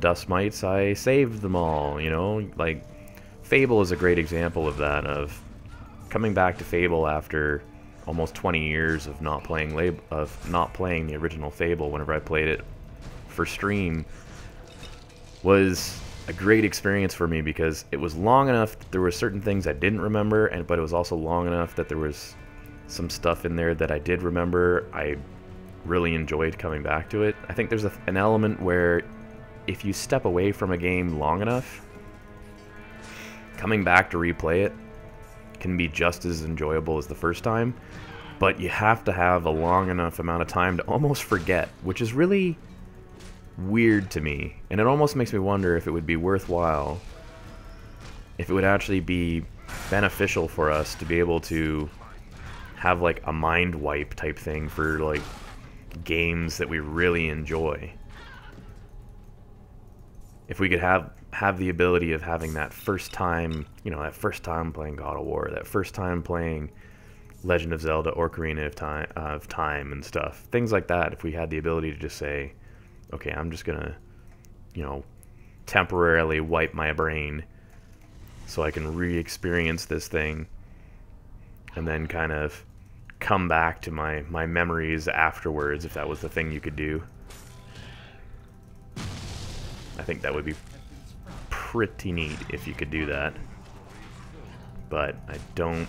dust mites, I saved them all, you know? Like, Fable is a great example of that, of coming back to Fable after almost 20 years of not playing the original Fable. Whenever I played it for stream, was a great experience for me because it was long enough that there were certain things I didn't remember, but it was also long enough that there was some stuff in there that I did remember. I really enjoyed coming back to it. I think there's an element where if you step away from a game long enough, coming back to replay it can be just as enjoyable as the first time, but you have to have a long enough amount of time to almost forget, which is really weird to me, and it almost makes me wonder if it would be worthwhile, if it would actually be beneficial for us to be able to have like a mind wipe type thing for like games that we really enjoy. If we could have the ability of having that first time, you know, that first time playing God of War, that first time playing Legend of Zelda, Ocarina of Time and stuff, things like that. If we had the ability to just say, okay, I'm just gonna, you know, temporarily wipe my brain so I can re-experience this thing and then kind of come back to my memories afterwards, if that was the thing you could do. I think that would be pretty neat if you could do that. But I don't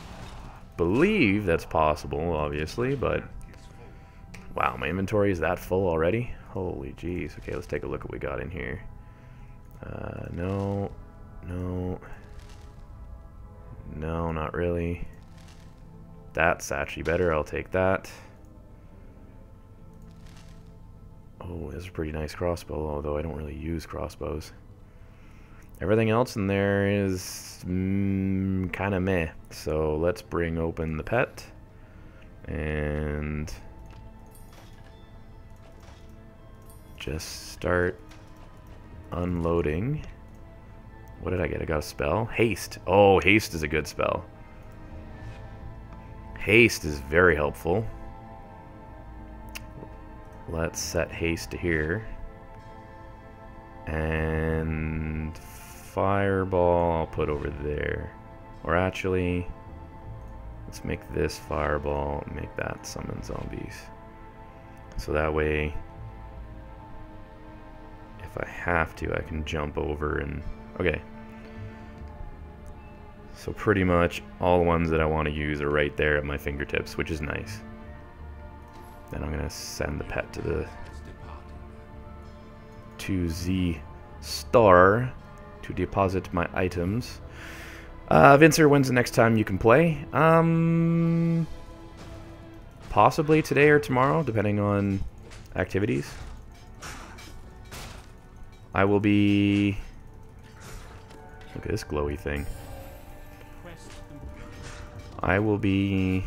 believe that's possible, obviously, but wow, my inventory is that full already? Holy jeez. Okay, let's take a look at what we got in here. No, not really. That's actually better, I'll take that. Oh, this is a pretty nice crossbow, although I don't really use crossbows. Everything else in there is kind of meh. So let's bring open the pet and just start unloading. What did I get? I got a spell. Haste. Oh, haste is a good spell. Haste is very helpful. Let's set haste to here. And fireball I'll put over there. Or actually, let's make this fireball, make that summon zombies. So that way, if I have to, I can jump over and... Okay. So pretty much all the ones that I want to use are right there at my fingertips, which is nice. Then I'm gonna send the pet to the star to deposit my items. Vincer, when's the next time you can play? Possibly today or tomorrow, depending on activities. I will be... Look at this glowy thing. I will be...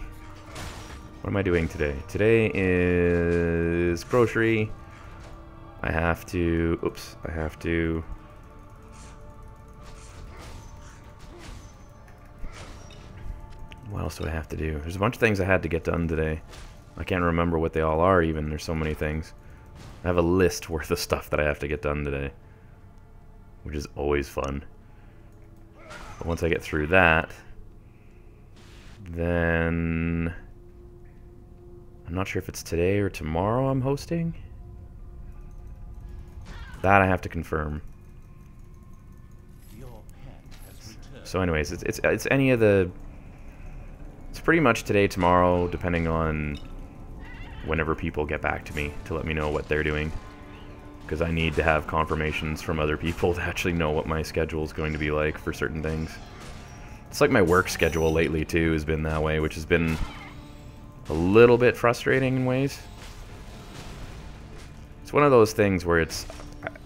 What am I doing today? Today is grocery. I have to... Oops. I have to... What else do I have to do? There's a bunch of things I had to get done today. I can't remember what they all are even. There's so many things. I have a list worth of stuff that I have to get done today, which is always fun. But once I get through that, then I'm not sure if it's today or tomorrow I'm hosting. That I have to confirm. So anyways, it's any of the... It's pretty much today, tomorrow, depending on whenever people get back to me to let me know what they're doing. Because I need to have confirmations from other people to actually know what my schedule is going to be like for certain things. It's like my work schedule lately, too, has been that way, which has been a little bit frustrating in ways. It's one of those things where it's,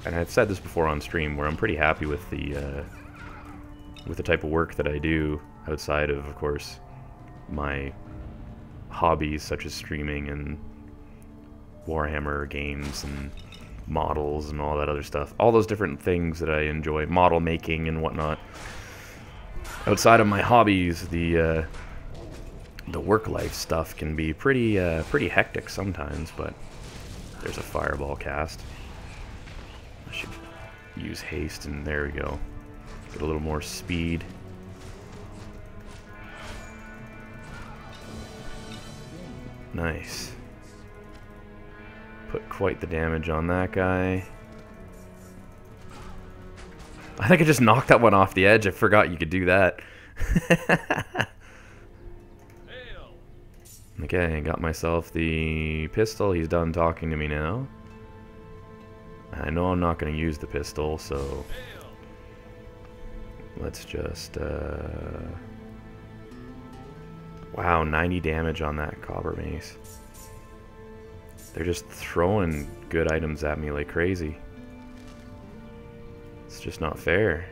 and I've said this before on stream, where I'm pretty happy with the type of work that I do outside of course, my hobbies such as streaming and Warhammer games and models and all that other stuff. All those different things that I enjoy, model making and whatnot. Outside of my hobbies, the work-life stuff can be pretty hectic sometimes, but there's a fireball cast. I should use haste, and there we go. Get a little more speed. Nice. Put quite the damage on that guy. I think I just knocked that one off the edge. I forgot you could do that. Okay, got myself the pistol. He's done talking to me now. I know I'm not going to use the pistol, so let's just... Wow, 90 damage on that copper mace. They're just throwing good items at me like crazy. It's just not fair.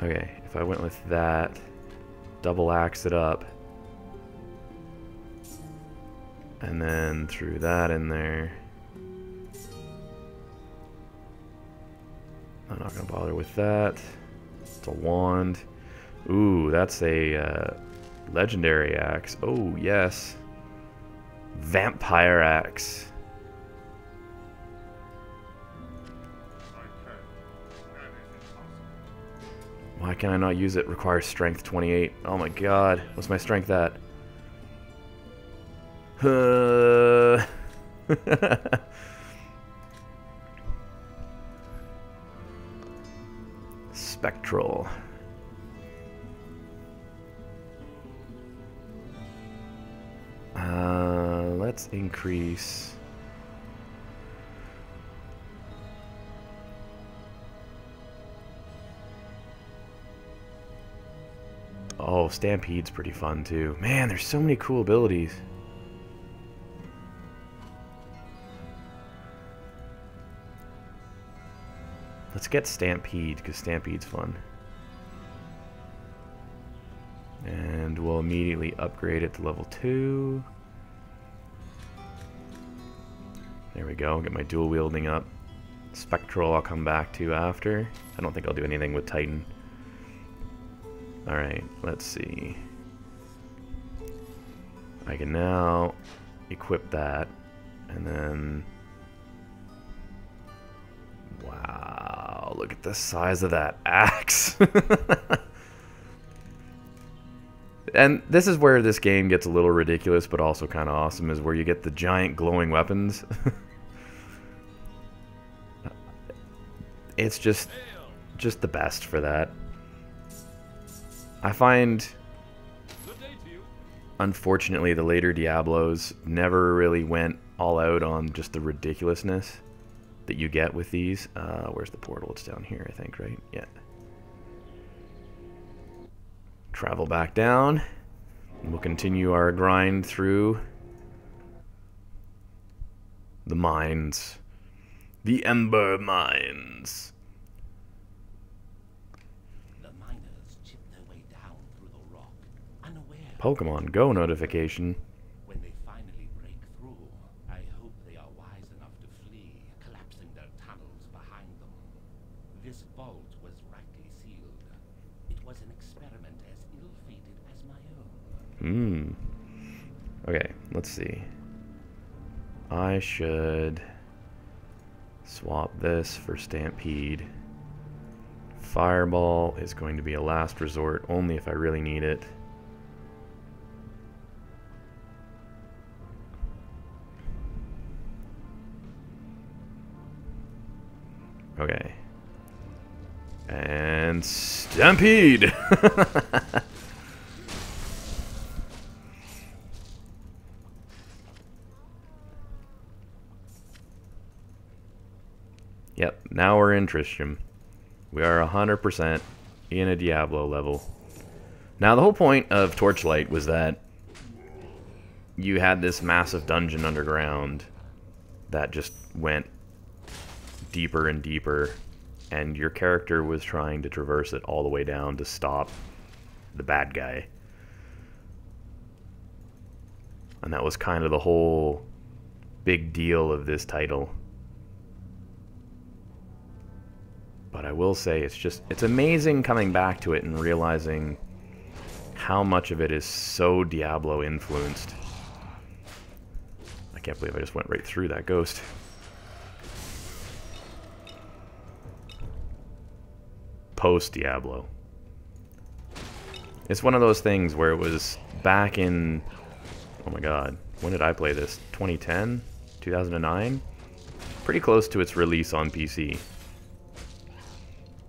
Okay, if I went with that, double axe it up, and then threw that in there. I'm not going to bother with that. It's a wand. Ooh, that's a legendary axe. Oh, yes. Vampire axe. Why can I not use it? Requires strength 28. Oh my god. What's my strength at? Spectral. Let's increase. Oh, Stampede's pretty fun too. Man, there's so many cool abilities. Let's get Stampede, because Stampede's fun. And we'll immediately upgrade it to level 2. There we go, get my dual wielding up. Spectral I'll come back to after. I don't think I'll do anything with Titan. Alright, let's see. I can now equip that, and then... Wow, look at the size of that axe! And this is where this game gets a little ridiculous, but also kind of awesome, is where you get the giant glowing weapons. It's just the best for that. I find, unfortunately, the later Diablos never really went all out on just the ridiculousness that you get with these. Where's the portal? It's down here, I think, right? Yeah. Travel back down, and we'll continue our grind through the mines. The Ember Mines. The miners chip their way down through the rock, unaware. Pokemon Go notification. When they finally break through, I hope they are wise enough to flee, collapsing their tunnels behind them. This vault was rightly sealed. It was an experiment as ill-fated as my own. Okay, let's see. I should swap this for Stampede. Fireball is going to be a last resort, only if I really need it. Okay. And Stampede! Yep, now we're in Tristram. We are 100% in a Diablo level. Now, the whole point of Torchlight was that you had this massive dungeon underground that just went deeper and deeper, and your character was trying to traverse it all the way down to stop the bad guy. And that was kind of the whole big deal of this title. But I will say, it's amazing coming back to it and realizing how much of it is so Diablo influenced. I can't believe I just went right through that ghost. Post-Diablo. It's one of those things where it was back in... Oh my god. When did I play this? 2010? 2009? Pretty close to its release on PC.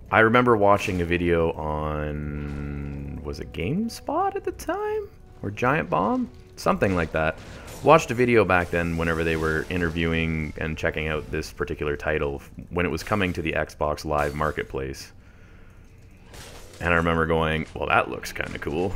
I remember watching a video on... Was it GameSpot at the time? Or Giant Bomb? Something like that. Watched a video back then whenever they were interviewing and checking out this particular title when it was coming to the Xbox Live Marketplace. And I remember going, well, that looks kind of cool.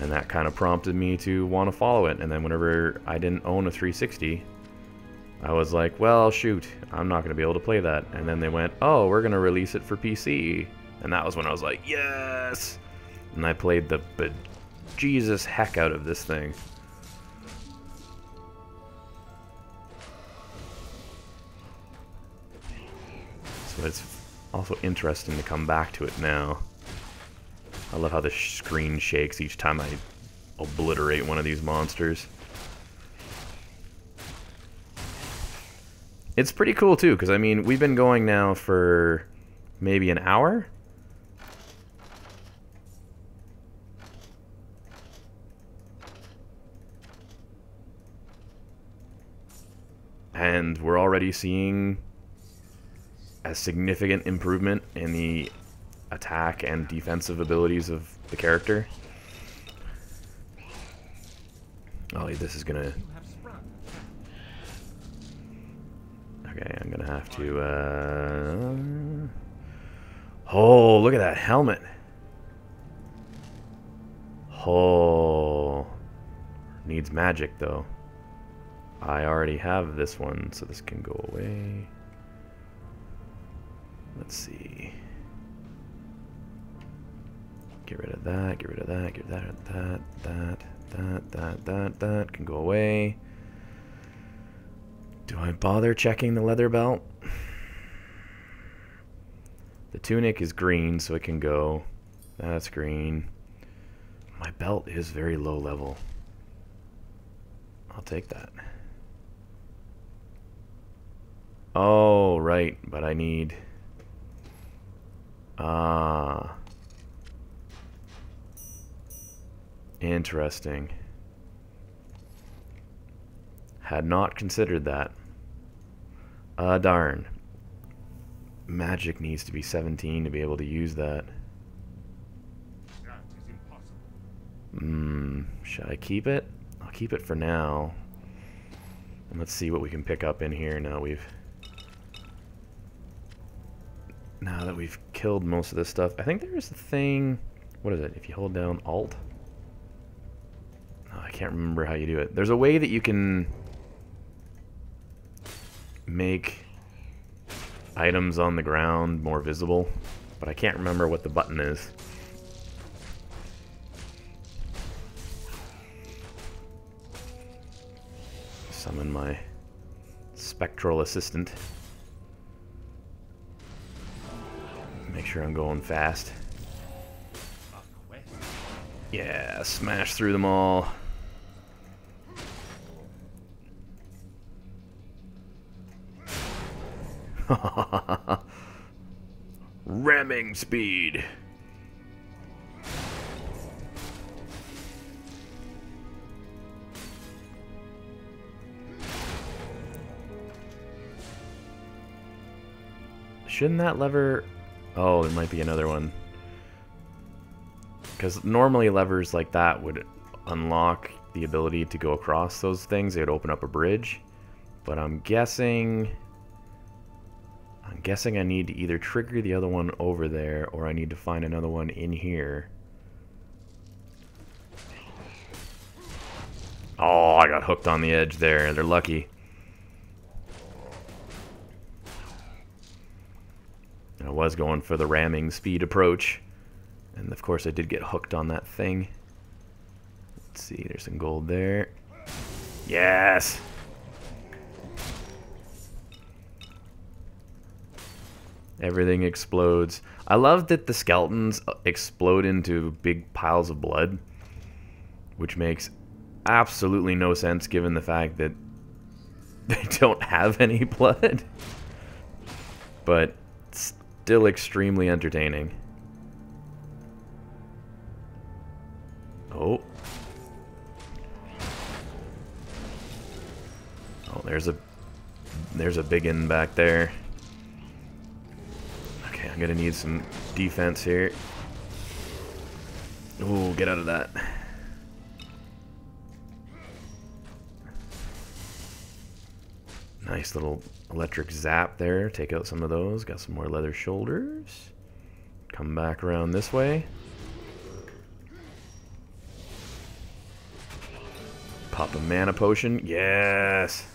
And that kind of prompted me to want to follow it. And then whenever I didn't own a 360, I was like, well, shoot, I'm not going to be able to play that. And then they went, oh, we're going to release it for PC. And that was when I was like, yes! And I played the bejesus heck out of this thing. So it's also interesting to come back to it now. I love how the screen shakes each time I obliterate one of these monsters. It's pretty cool too, because I mean, we've been going now for maybe an hour. And we're already seeing a significant improvement in the attack and defensive abilities of the character. Oh, this is gonna... Okay, I'm gonna have to, Oh, look at that helmet! Oh... Needs magic, though. I already have this one, so this can go away. Let's see... Get rid of that, get rid of that, get rid of that can go away. Do I bother checking the leather belt? The tunic is green, so it can go. That's green. My belt is very low level. I'll take that. Oh, right, but I need... Interesting. Had not considered that. Darn. Magic needs to be 17 to be able to use that. That is impossible. Should I keep it? I'll keep it for now. And let's see what we can pick up in here now now that we've killed most of this stuff. I think there's a thing... What is it? If you hold down Alt? I can't remember how you do it. There's a way that you can make items on the ground more visible, but I can't remember what the button is. Summon my spectral assistant. Make sure I'm going fast. Yeah, smash through them all. Ramming speed. Shouldn't that lever... Oh, there might be another one. Because normally levers like that would unlock the ability to go across those things. They would open up a bridge. But I'm guessing I need to either trigger the other one over there, or I need to find another one in here. Oh, I got hooked on the edge there. They're lucky. I was going for the ramming speed approach. And of course I did get hooked on that thing. Let's see, there's some gold there. Yes! Everything explodes. I love that the skeletons explode into big piles of blood, which makes absolutely no sense given the fact that they don't have any blood. But still extremely entertaining. Oh. Oh, there's a big one back there. Okay, I'm gonna need some defense here. Oh, get out of that. Nice little electric zap there. Take out some of those. Got some more leather shoulders. Come back around this way. Pop a mana potion. Yes!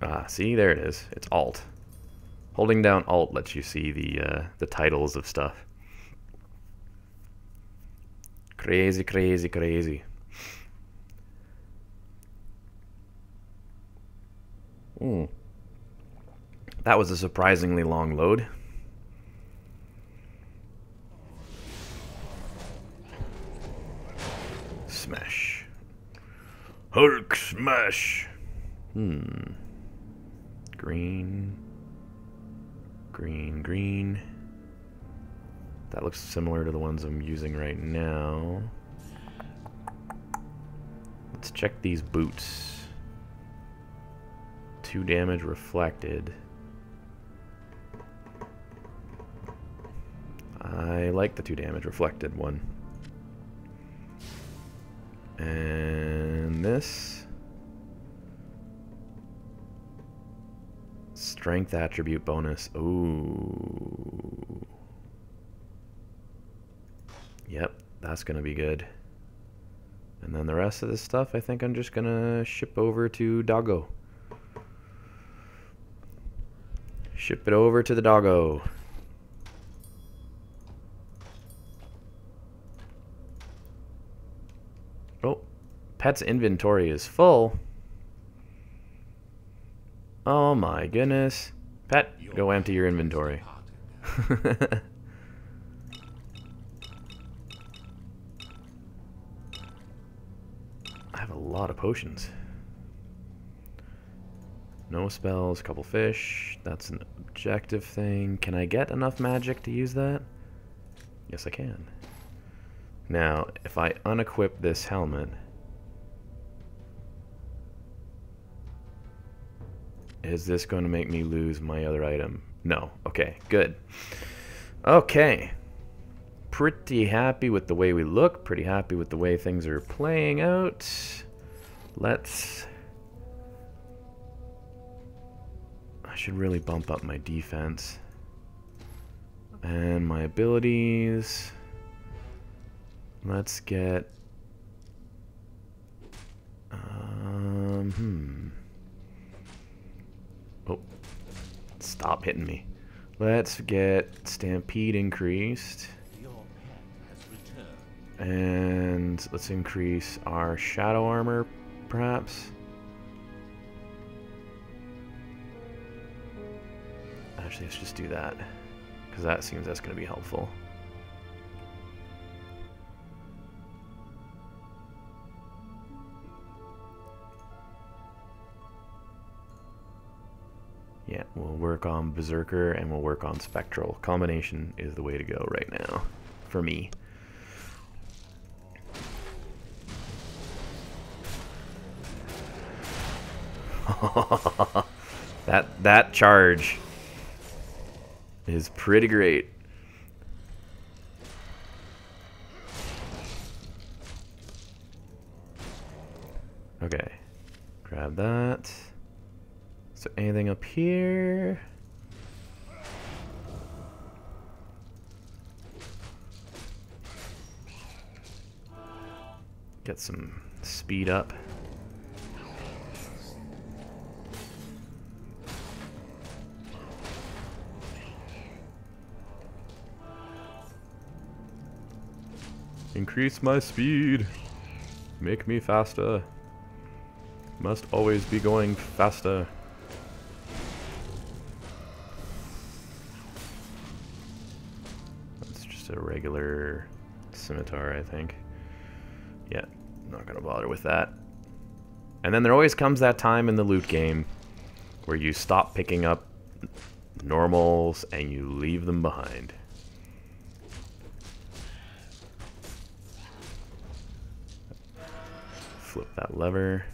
Ah, see? There it is. It's Alt. Holding down Alt lets you see the titles of stuff. Crazy, crazy, crazy. That was a surprisingly long load. Smash. Hulk smash. Green. Green, green. That looks similar to the ones I'm using right now. Let's check these boots. 2 damage reflected. I like the 2 damage reflected one. And this strength attribute bonus. Ooh. Yep, that's gonna be good. And then the rest of this stuff I think I'm just gonna ship over to Doggo. Ship it over to the Doggo. Oh, Pet's inventory is full. Oh my goodness. Pet, go empty your inventory. I have a lot of potions. No spells, couple fish. That's an objective thing. Can I get enough magic to use that? Yes, I can. Now, if I unequip this helmet, is this going to make me lose my other item? No. Okay, good. Okay. Pretty happy with the way we look. Pretty happy with the way things are playing out. Let's... I should really bump up my defense. And my abilities. Let's get... Oh. Stop hitting me. Let's get Stampede increased. And let's increase our Shadow Armor, perhaps. Actually, let's just do that, because that seems that's going to be helpful. Yeah, we'll work on Berserker and we'll work on Spectral. Combination is the way to go right now, for me. That charge is pretty great. Okay, grab that. Is there anything up here? Get some speed up. Increase my speed. Make me faster. Must always be going faster. That's just a regular scimitar, I think. Yeah, not gonna bother with that. And then there always comes that time in the loot game where you stop picking up normals and you leave them behind. Flip that lever.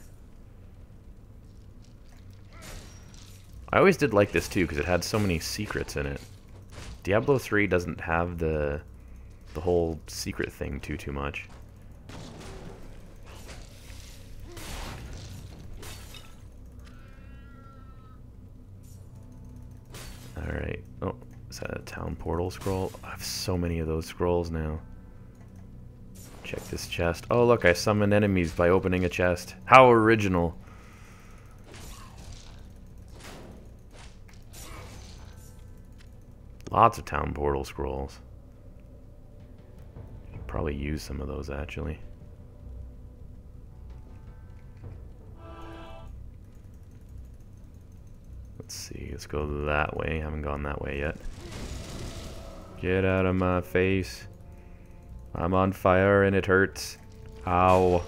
I always did like this too because it had so many secrets in it. Diablo 3 doesn't have the whole secret thing too much. Alright. Oh, is that a town portal scroll? I have so many of those scrolls now. Check this chest. Oh, look, I summoned enemies by opening a chest. How original. Lots of town portal scrolls. Should probably use some of those, actually. Let's see, let's go that way. Haven't gone that way yet. Get out of my face. I'm on fire and it hurts. Ow.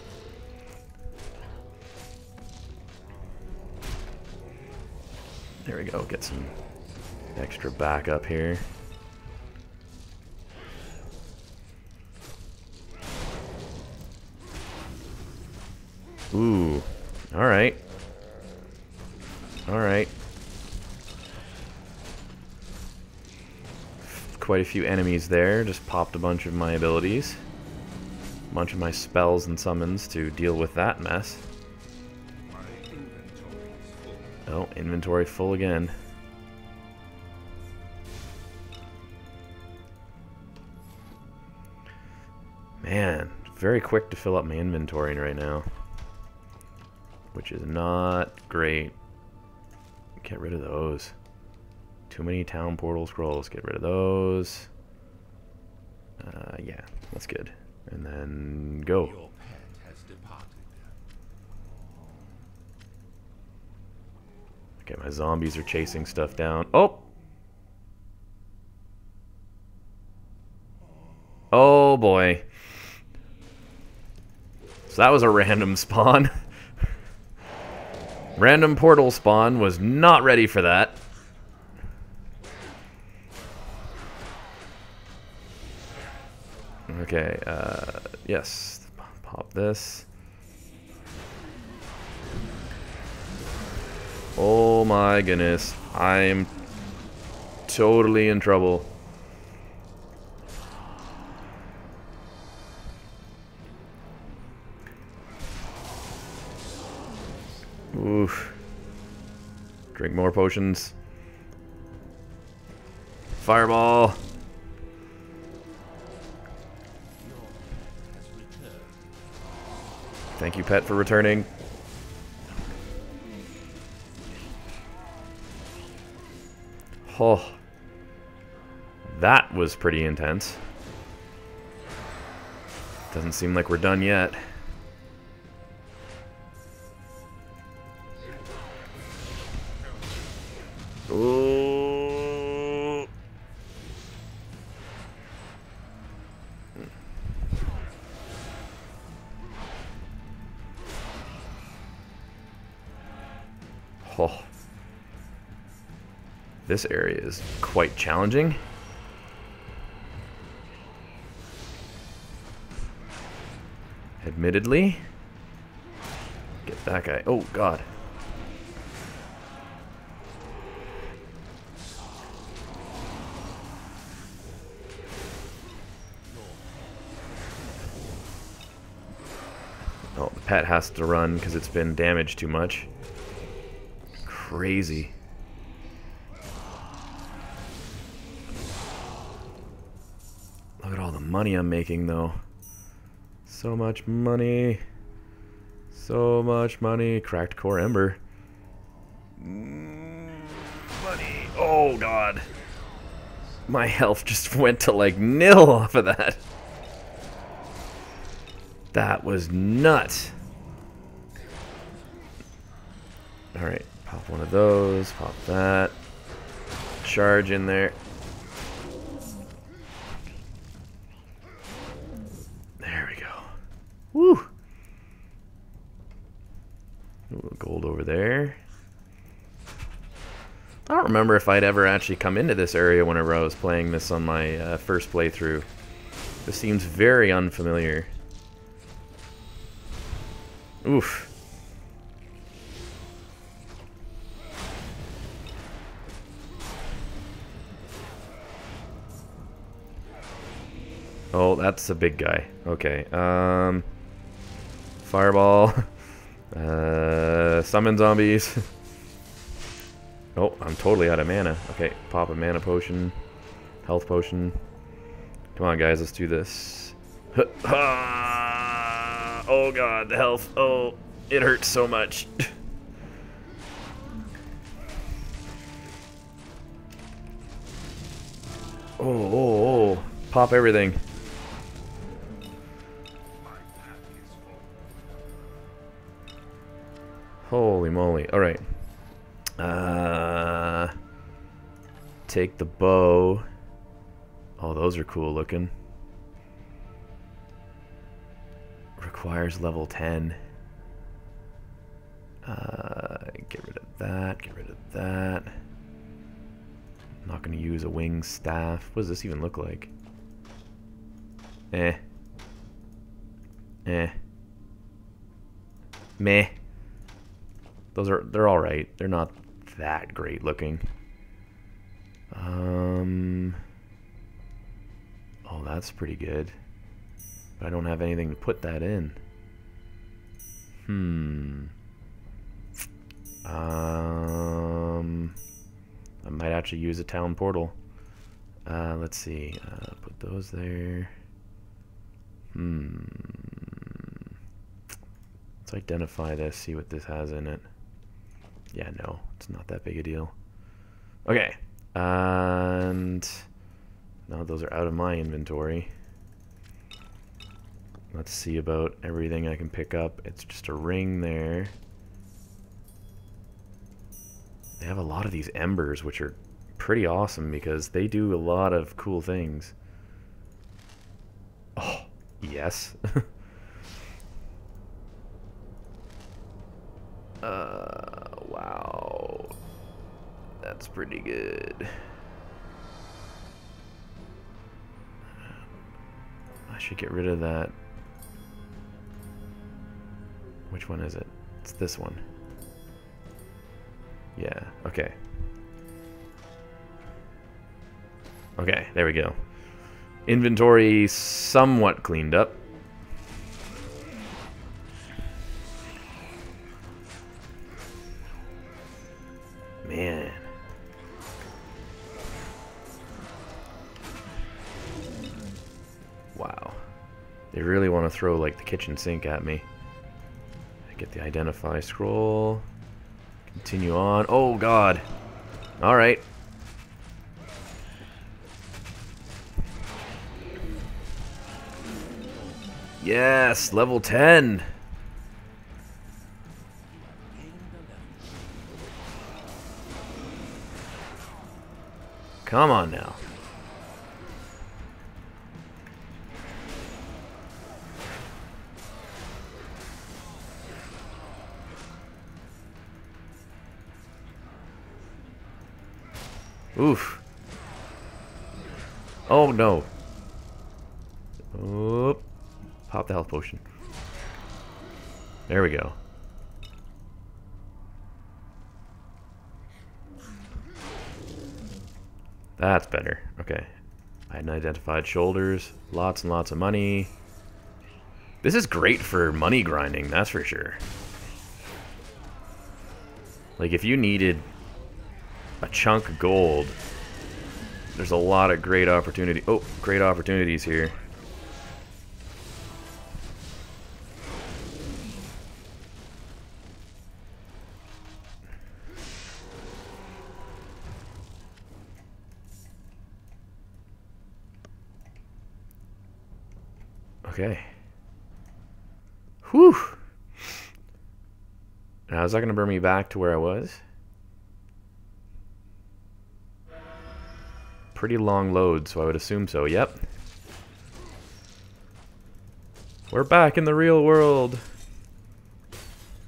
There we go, get some extra backup here. Ooh, alright. Alright. Quite a few enemies there. Just popped a bunch of my abilities. A bunch of my spells and summons to deal with that mess. Oh, inventory full again. Man, very quick to fill up my inventory right now. Which is not great. Get rid of those. Too many town portal scrolls. Get rid of those. Yeah, that's good. And then go. Your pet has departed. Okay, my zombies are chasing stuff down. Oh! Oh boy. So that was a random spawn. Random portal spawn, was not ready for that. Okay, yes. Pop this. Oh my goodness. I'm totally in trouble. Oof. Drink more potions. Fireball. Thank you, pet, for returning. Oh. That was pretty intense. Doesn't seem like we're done yet. Ooh. Oh. This area is quite challenging. Admittedly. Get that guy. Oh, God. pet has to run because it's been damaged too much. Crazy. Look at all the money I'm making, though. So much money. So much money. Cracked core ember. Money. Oh, God. My health just went to, like, nil off of that. That was nuts. Alright, pop one of those. Pop that. Charge in there. There we go. Woo! Ooh, gold over there. I don't remember if I'd ever actually come into this area whenever I was playing this on my first playthrough. This seems very unfamiliar. Oof. Oh, that's a big guy. Okay. Fireball. Summon zombies. Oh, I'm totally out of mana. Okay, pop a mana potion. Health potion. Come on, guys, let's do this. Oh, God, the health. Oh, it hurts so much. Oh. Pop everything. Holy moly. Alright. Take the bow. Oh, those are cool looking. Requires level 10. Get rid of that. Get rid of that. I'm not going to use a wing staff. What does this even look like? Eh. Meh. They're alright. They're not that great looking. Oh, that's pretty good. But I don't have anything to put that in. I might actually use a town portal. Let's see. Put those there. Let's identify this, see what this has in it. Yeah, no, it's not that big a deal. Okay, and now those are out of my inventory. Let's see about everything I can pick up. It's just a ring there. They have a lot of these embers, which are pretty awesome because they do a lot of cool things. Oh, yes. Wow. That's pretty good. I should get rid of that. Which one is it? It's this one. Yeah, okay. Okay, there we go. Inventory somewhat cleaned up. Man. Wow. They really want to throw like the kitchen sink at me. I get the identify scroll. Continue on. Oh God. All right. Yes, level 10. Come on now. Oof. Oh no. Oop. Pop the health potion. There we go. That's better. Okay. I hadn't identified shoulders. Lots and lots of money. This is great for money grinding, that's for sure. Like, if you needed a chunk of gold, there's a lot of great opportunity. Oh, great opportunities here. Okay. Whew. Now, is that going to bring me back to where I was? Pretty long load, so I would assume so. Yep. We're back in the real world.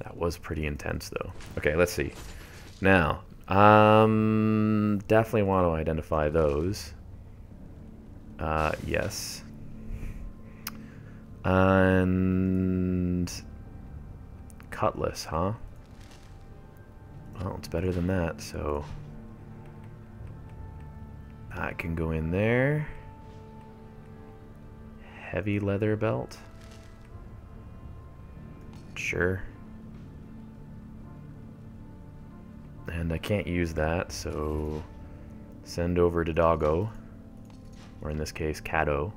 That was pretty intense, though. Okay, let's see. Now, definitely want to identify those. Yes. And cutlass, huh? Well, it's better than that, so that can go in there. Heavy leather belt. Sure. And I can't use that, so send over to Doggo, or in this case, Cato.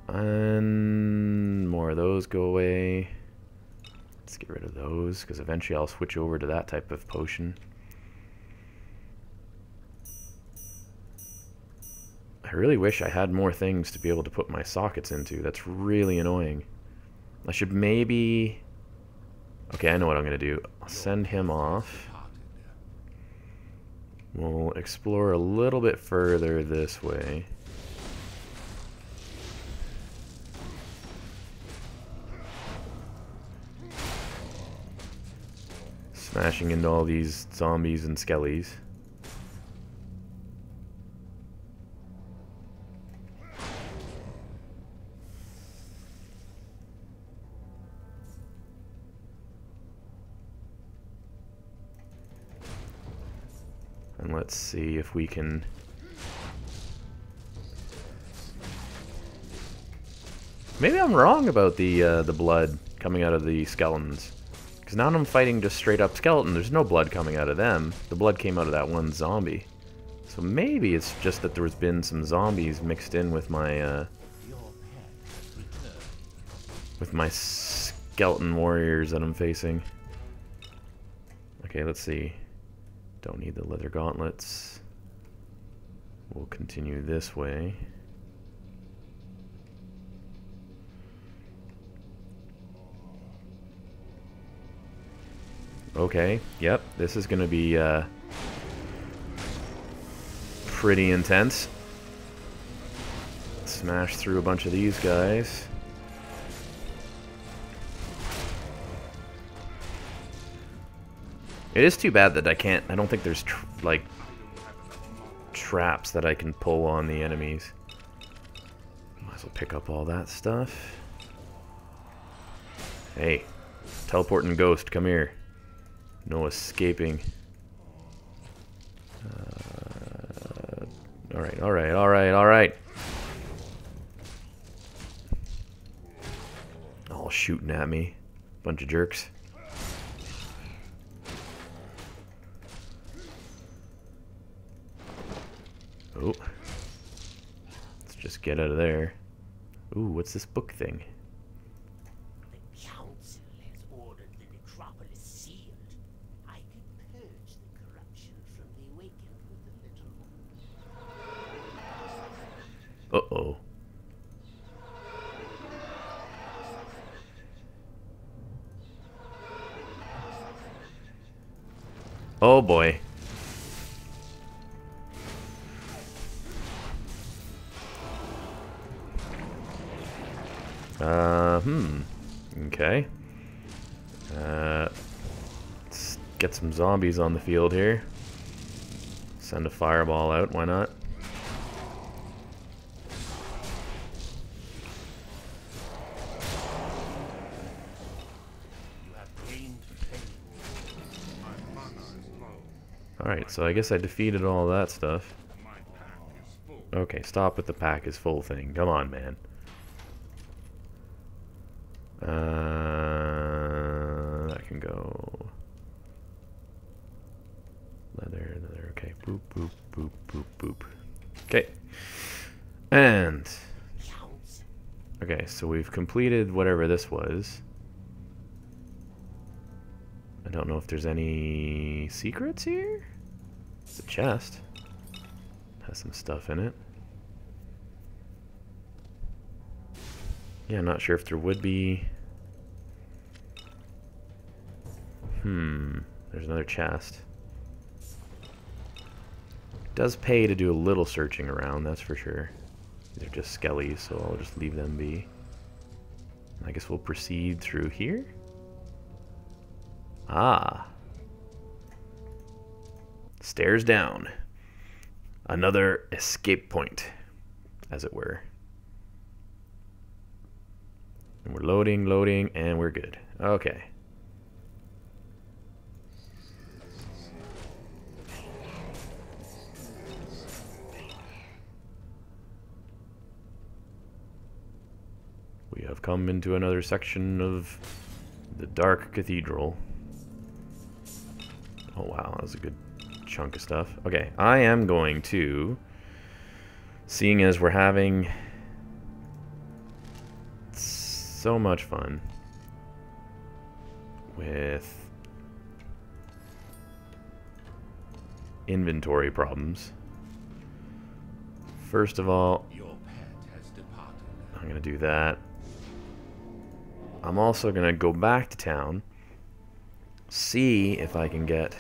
And more of those go away. Let's get rid of those, because eventually I'll switch over to that type of potion. I really wish I had more things to be able to put my sockets into. That's really annoying. I should maybe... Okay, I know what I'm going to do. I'll send him off. We'll explore a little bit further this way. Smashing into all these zombies and skellies. And let's see if we can... Maybe I'm wrong about the blood coming out of the skeletons. Because now I'm fighting just straight up skeleton. There's no blood coming out of them. The blood came out of that one zombie. So maybe it's just that there's been some zombies mixed in with my skeleton warriors that I'm facing. Okay, let's see. Don't need the leather gauntlets. We'll continue this way. Okay, yep, this is going to be pretty intense. Smash through a bunch of these guys. It is too bad that I don't think there's like traps that I can pull on the enemies. Might as well pick up all that stuff. Hey, teleporting ghost, come here. No escaping. Alright, alright, alright, alright. All shooting at me. Bunch of jerks. Oh. Let's just get out of there. Ooh, what's this book thing? The council has ordered the necropolis sealed. I can purge the corruption from the awakened with a little. Uh-oh. Oh boy. Okay. Let's get some zombies on the field here. Send a fireball out, why not? Alright, so I guess I defeated all that stuff. Okay, stop with the pack is full thing. Come on, man. That can go. Leather, okay. Boop, boop, boop, boop, boop. Okay. And... okay, so we've completed whatever this was. I don't know if there's any secrets here? It's a chest. Has some stuff in it. Yeah, I'm not sure if there would be... there's another chest. Does pay to do a little searching around, that's for sure. These are just skellies, so I'll just leave them be. I guess we'll proceed through here. Ah. Stairs down. Another escape point, as it were. And we're loading, and we're good. Okay. We have come into another section of the Dark Cathedral. Oh wow, that was a good chunk of stuff. Okay, I am going to, seeing as we're having so much fun with inventory problems, first of all, Your pet has departed. I'm going to do that. I'm also going to go back to town, see if I can get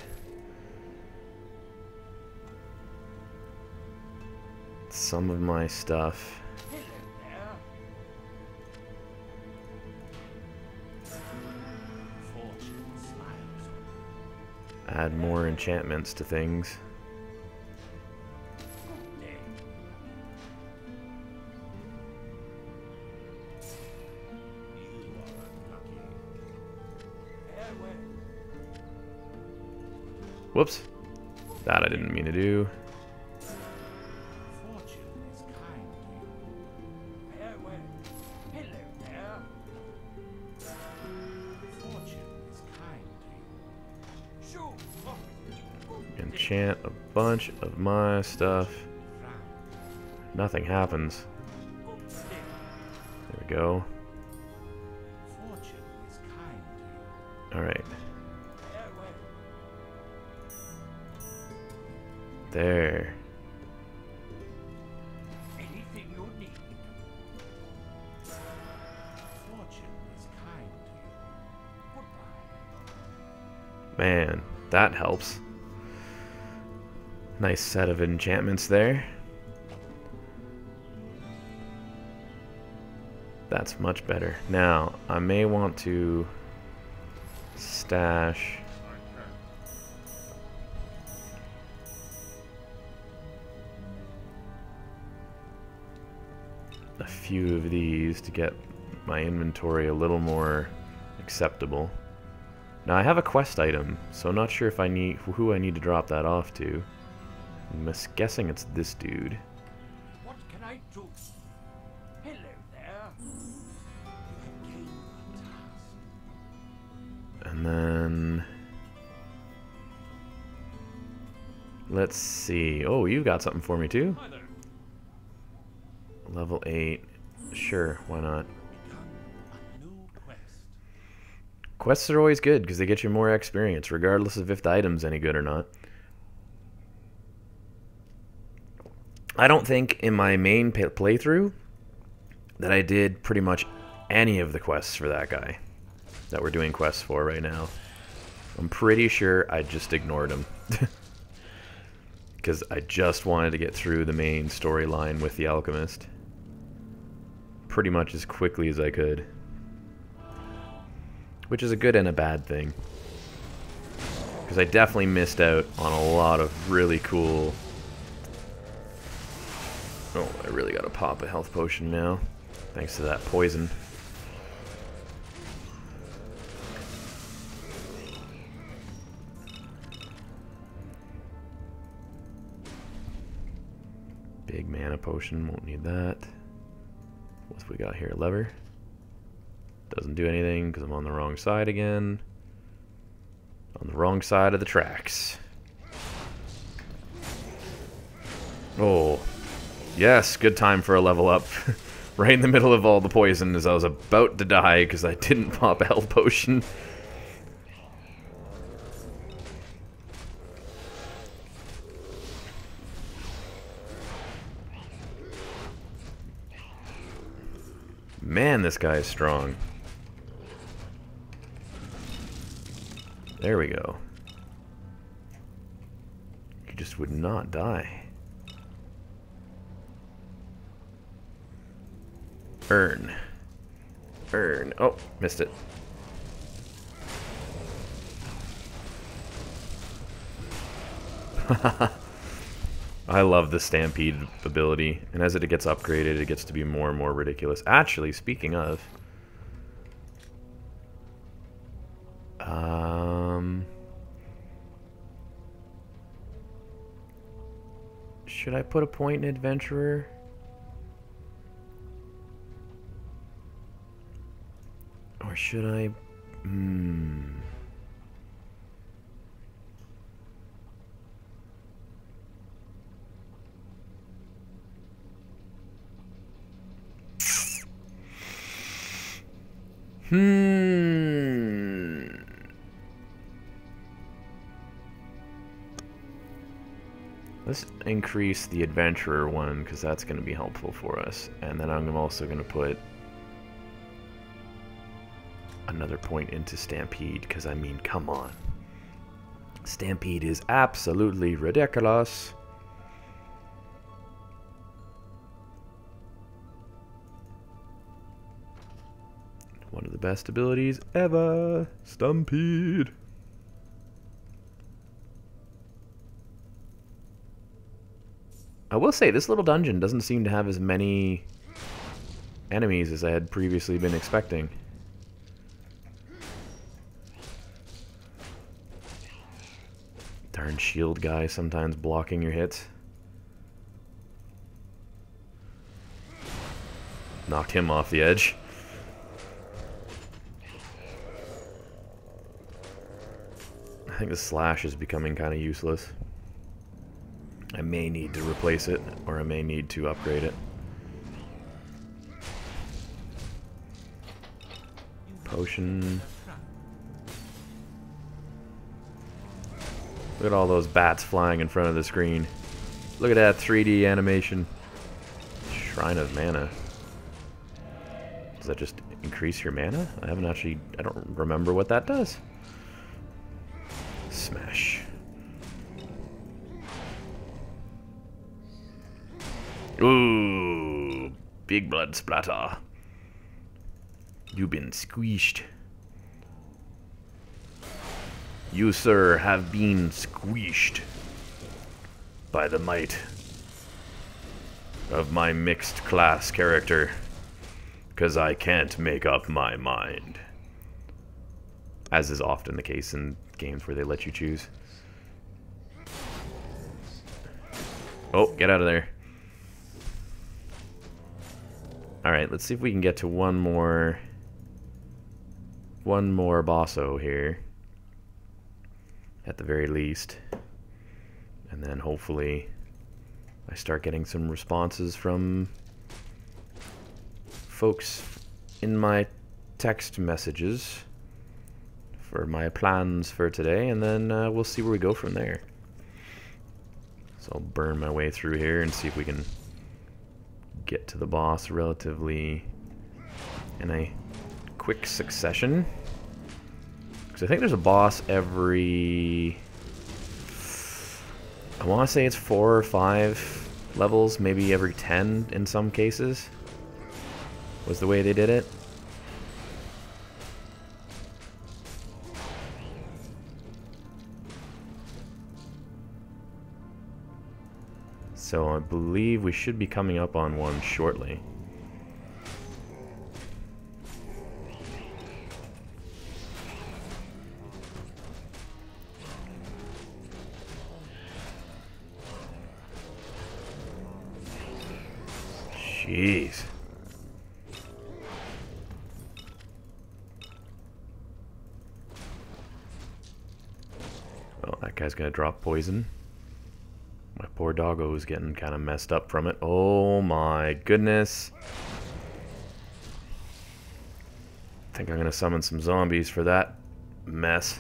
some of my stuff. Fortune smiles. Add more enchantments to things. Whoops. That I didn't mean to do. Fortune is kind to you. Farewell. Hello there. Fortune is kind to you. Sure. Enchant a bunch of my stuff. Nothing happens. There we go. Fortune is kind to you. Alright. Farewell. There. Anything you need. Fortune is kind to you. Goodbye. Man, that helps. Nice set of enchantments there. That's much better. Now, I may want to stash a few of these to get my inventory a little more acceptable. Now I have a quest item, so I'm not sure if I need who I need to drop that off to. I'm guessing it's this dude. What can I do? Hello there. You have gained a task. And then let's see. Oh, you got something for me too? Hi there. Level 8. Sure, why not? Begun a new quest. Quests are always good because they get you more experience, regardless of if the item's any good or not. I don't think in my main playthrough that I did pretty much any of the quests for that guy that we're doing quests for right now. I'm pretty sure I just ignored him. Because I just wanted to get through the main storyline with the alchemist pretty much as quickly as I could. Which is a good and a bad thing. Because I definitely missed out on a lot of really cool... Oh, I really gotta pop a health potion now. Thanks to that poison. Big mana potion, won't need that. What's we got here? Lever? Doesn't do anything because I'm on the wrong side again. On the wrong side of the tracks. Oh, yes, good time for a level up. Right in the middle of all the poison as I was about to die because I didn't pop a health potion. Man, this guy is strong. There we go. He just would not die. Earn. Earn. Oh, missed it. I love the Stampede ability, and as it gets upgraded, it gets to be more and more ridiculous. Actually, speaking of... should I put a point in Adventurer? Or should I... Let's increase the Adventurer one, because that's going to be helpful for us. And then I'm also going to put another point into Stampede, because I mean, come on. Stampede is absolutely ridiculous. One of the best abilities ever. Stampede. I will say, this little dungeon doesn't seem to have as many enemies as I had previously been expecting. Darn shield guy sometimes blocking your hits. Knocked him off the edge. I think the slash is becoming kind of useless. I may need to replace it, or I may need to upgrade it. Potion. Look at all those bats flying in front of the screen. Look at that 3D animation. Shrine of Mana. Does that just increase your mana? I don't remember what that does. Smash. Ooh, big blood splatter. You've been squeezed. You, sir, have been squeezed by the might of my mixed class character, 'cause I can't make up my mind. As is often the case in games where they let you choose. Oh, get out of there. Alright, let's see if we can get to one more bosso here. At the very least. And then hopefully I start getting some responses from folks in my text messages for my plans for today, and then we'll see where we go from there. So I'll burn my way through here and see if we can get to the boss relatively in a quick succession. Because I think there's a boss every... I want to say it's 4 or 5 levels, maybe every 10 in some cases, was the way they did it. So I believe we should be coming up on one shortly. Jeez. Well, that guy's gonna drop poison. My poor doggo is getting kind of messed up from it. Oh my goodness. I think I'm gonna summon some zombies for that mess.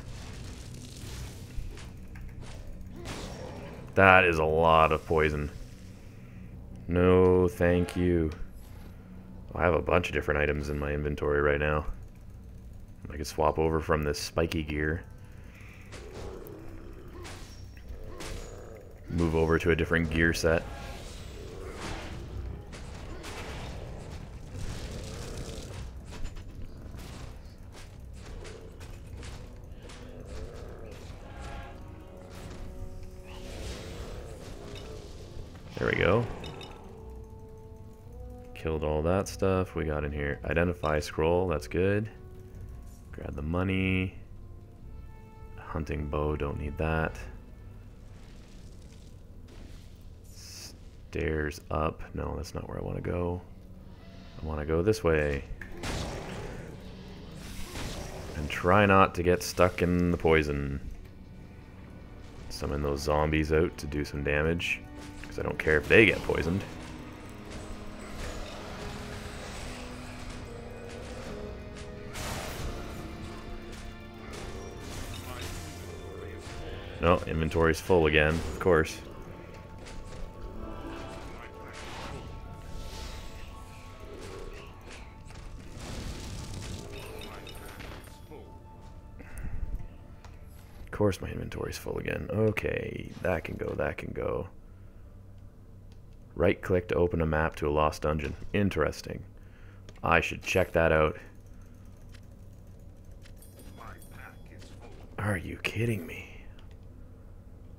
That is a lot of poison. No, thank you. I have a bunch of different items in my inventory right now. I could swap over from this spiky gear. Move over to a different gear set. There we go. Killed all that stuff. We got in here. Identify scroll, that's good. Grab the money. Hunting bow, don't need that. Stairs up. No, that's not where I want to go. I want to go this way. And try not to get stuck in the poison. Summon those zombies out to do some damage. Because I don't care if they get poisoned. No, inventory's full again, of course. Of course my inventory's full again. Okay, that can go, that can go. Right click to open a map to a lost dungeon. Interesting. I should check that out. Are you kidding me?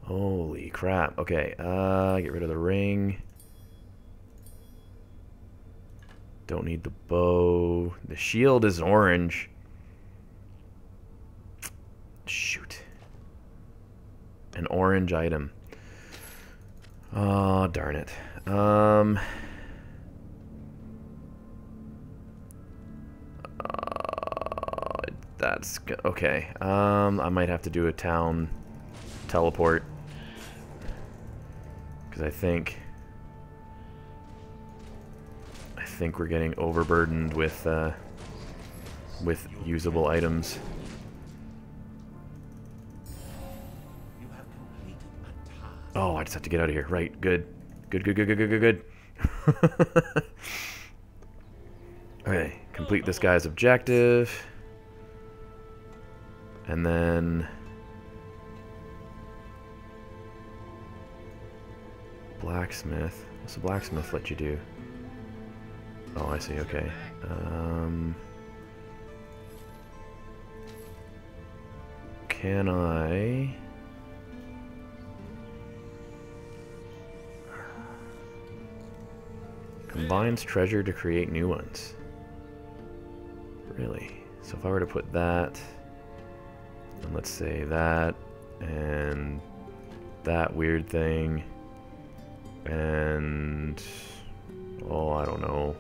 Holy crap. Okay, get rid of the ring. Don't need the bow. The shield is orange. Shoot. An orange item. Oh, darn it. That's okay. I might have to do a town teleport. Because I think we're getting overburdened with usable items. Oh, I just have to get out of here. Right, good. Good. Okay, complete this guy's objective. And then blacksmith. What's the blacksmith let you do? Oh, I see, okay. Can I... Combines treasure to create new ones. Really? So if I were to put that, and let's say that, and that weird thing, and oh, I don't know,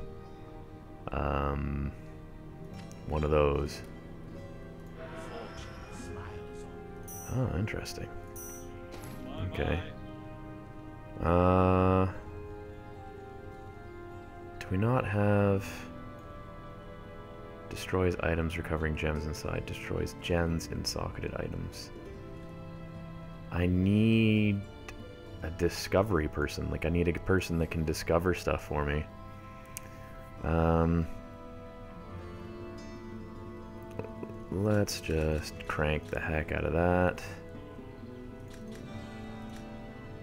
one of those. Oh, interesting. Okay. Do we not have... Destroys items recovering gems inside. Destroys gems in socketed items. I need a discovery person. Like, I need a person that can discover stuff for me. Let's just crank the heck out of that.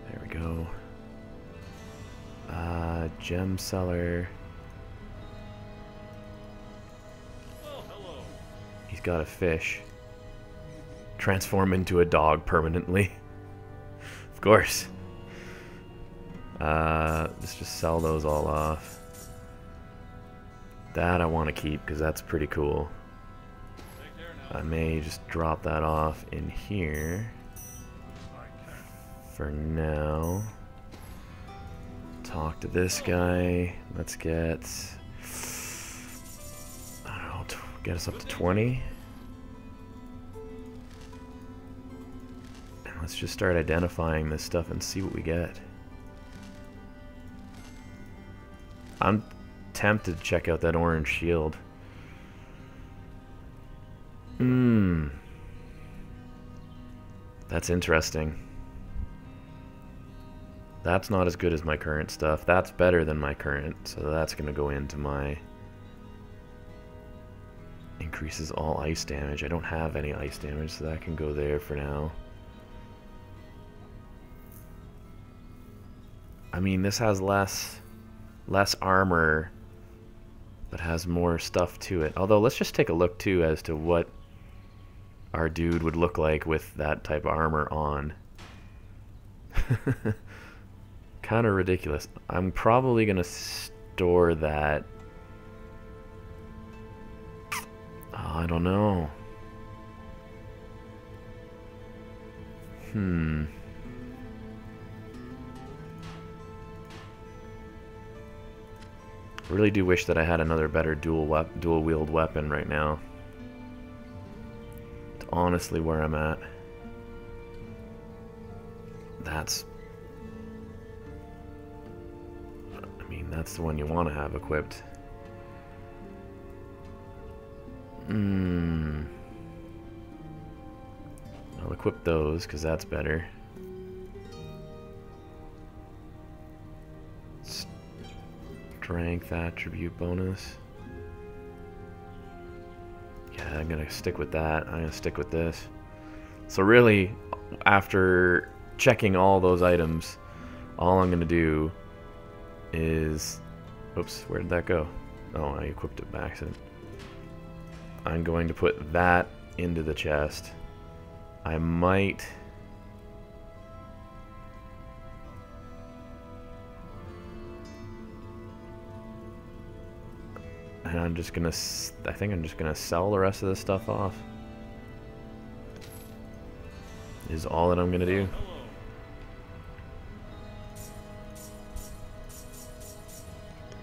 There we go. Gem seller. He's got a fish. Transform into a dog permanently. Of course. Let's just sell those all off. That I want to keep because that's pretty cool. I may just drop that off in here for now. Talk to this guy. Let's get, I don't know, get us up to 20. And Let's just start identifying this stuff and see what we get. I'm tempted to check out that orange shield. That's interesting. That's not as good as my current stuff. That's better than my current, so that's going to go into my... Increases all ice damage. I don't have any ice damage, so that can go there for now. I mean, this has less armor, but has more stuff to it. Although, let's just take a look, too, as to what our dude would look like with that type of armor on. Kind of ridiculous. I'm probably going to store that. Oh, I don't know. Really do wish that I had another better dual wield weapon right now. It's honestly where I'm at. That's... I mean, that's the one you want to have equipped. I'll equip those, because that's better. Strength attribute bonus. Yeah, I'm gonna stick with that. I'm gonna stick with this. So really, after checking all those items, all I'm gonna do is... Oops, where did that go? Oh, I equipped it by accident. I'm going to put that into the chest. I might... And I'm just gonna... I think I'm just gonna sell the rest of this stuff off. Is all that I'm gonna do.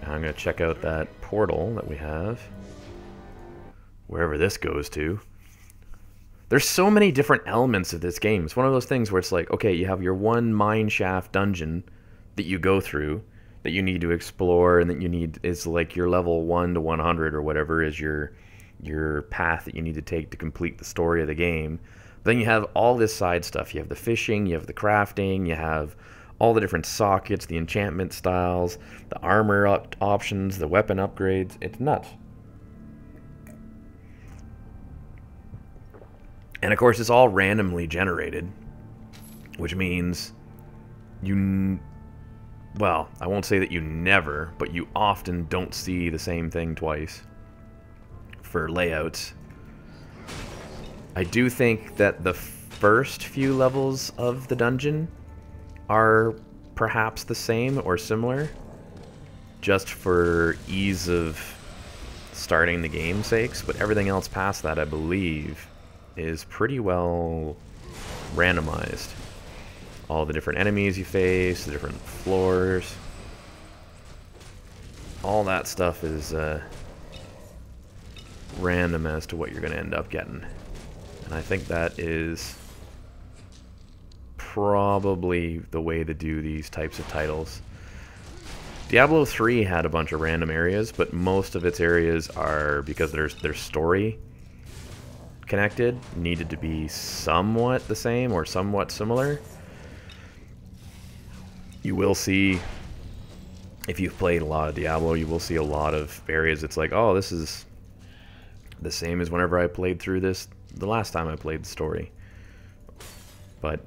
And I'm gonna check out that portal that we have. Wherever this goes to. There's so many different elements of this game. It's one of those things where it's like, okay, you have your one mine shaft dungeon that you go through, that you need to explore, and that you need is like your level 1 to 100 or whatever is your path that you need to take to complete the story of the game. But then you have all this side stuff. You have the fishing, you have the crafting, you have all the different sockets, the enchantment styles, the armor options, the weapon upgrades. It's nuts. And of course, it's all randomly generated, which means you, well, I won't say that you never, but you often don't see the same thing twice for layouts. I do think that the first few levels of the dungeon are perhaps the same or similar, just for ease of starting the game's sakes, but everything else past that, I believe, is pretty well randomized. All the different enemies you face, the different floors, all that stuff is random as to what you're going to end up getting. And I think that is probably the way to do these types of titles. Diablo 3 had a bunch of random areas, but most of its areas are, because there's story connected, needed to be somewhat the same or somewhat similar. You will see, if you've played a lot of Diablo, you will see a lot of areas it's like, oh, this is the same as whenever I played through this the last time I played the story. But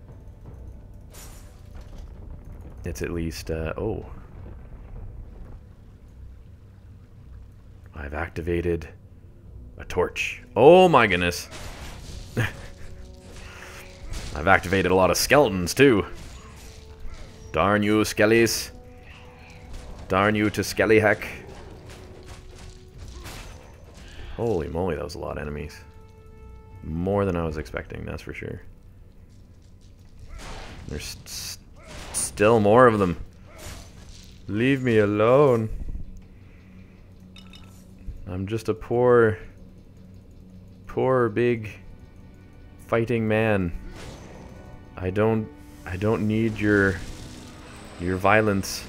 it's at least, oh. I've activated a torch. Oh my goodness. I've activated a lot of skeletons too. Darn you, skellies. Darn you to skelly heck. Holy moly, that was a lot of enemies. More than I was expecting, that's for sure. There's still more of them. Leave me alone. I'm just a poor big fighting man. I don't need your violence.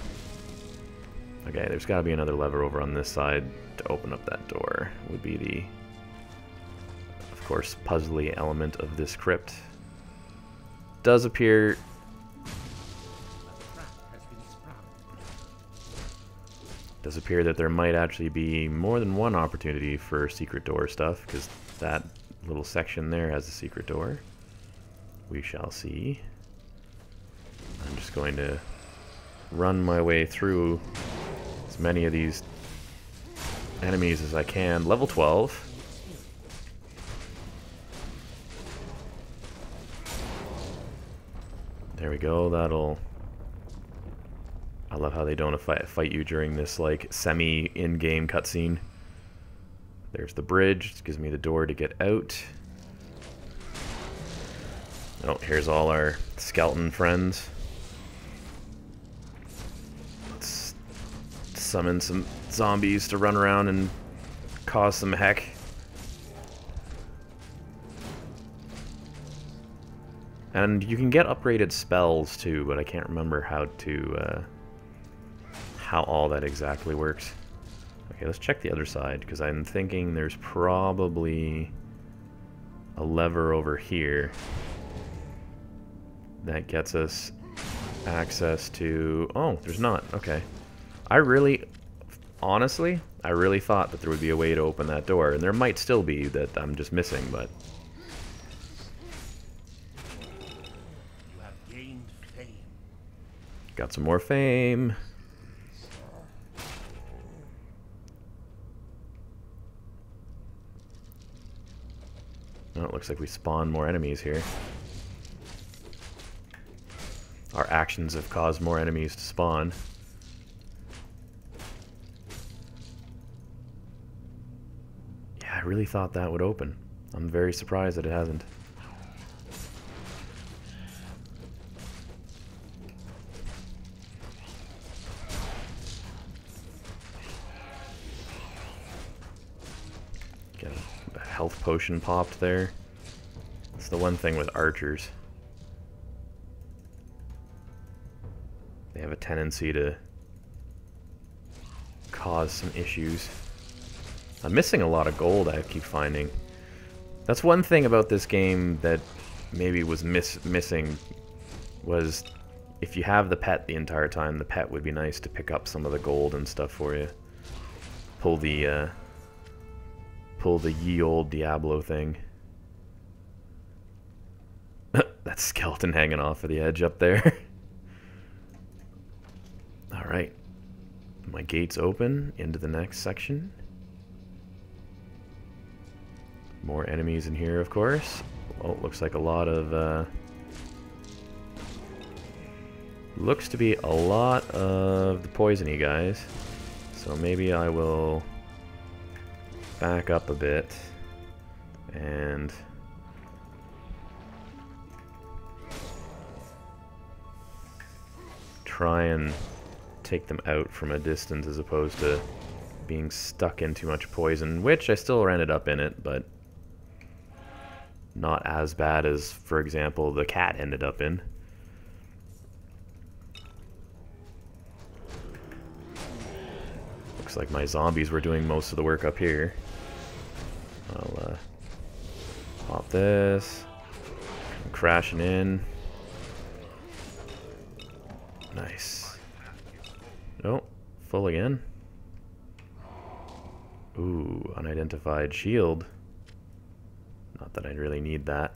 Okay, there's got to be another lever over on this side to open up that door. Would be the, of course, puzzly element of this crypt. Does appear. Does appear that there might actually be more than one opportunity for secret door stuff, because that little section there has a secret door. We shall see. I'm just going to run my way through as many of these enemies as I can. Level 12. There we go, that'll... I love how they don't fight you during this, like, semi-in-game cutscene. There's the bridge, it gives me the door to get out. Oh, here's all our skeleton friends. Let's summon some zombies to run around and cause some heck. And you can get upgraded spells too, but I can't remember how all that exactly works. Okay, let's check the other side, because I'm thinking there's probably a lever over here that gets us access to... Oh, there's not. Okay. Honestly, I really thought that there would be a way to open that door, and there might still be that I'm just missing, but... You have gained fame. Got some more fame. Oh, it looks like we spawn more enemies here. Our actions have caused more enemies to spawn. Yeah, I really thought that would open. I'm very surprised that it hasn't. Get a health potion popped there. That's the one thing with archers. They have a tendency to cause some issues. I'm missing a lot of gold, I keep finding. That's one thing about this game that maybe was missing, was if you have the pet the entire time, the pet would be nice to pick up some of the gold and stuff for you. Pull the ye old Diablo thing. That skeleton hanging off of the edge up there. Alright. My gate's open into the next section. More enemies in here, of course. Oh, looks like a lot of... looks to be a lot of the poisony guys. So maybe I will back up a bit and try and take them out from a distance as opposed to being stuck in too much poison, which I still ended up in it, but not as bad as, for example, the cat ended up in. Looks like my zombies were doing most of the work up here. I'll pop this. I'm crashing in. Nice. Oh, full again. Ooh, unidentified shield. Not that I really need that.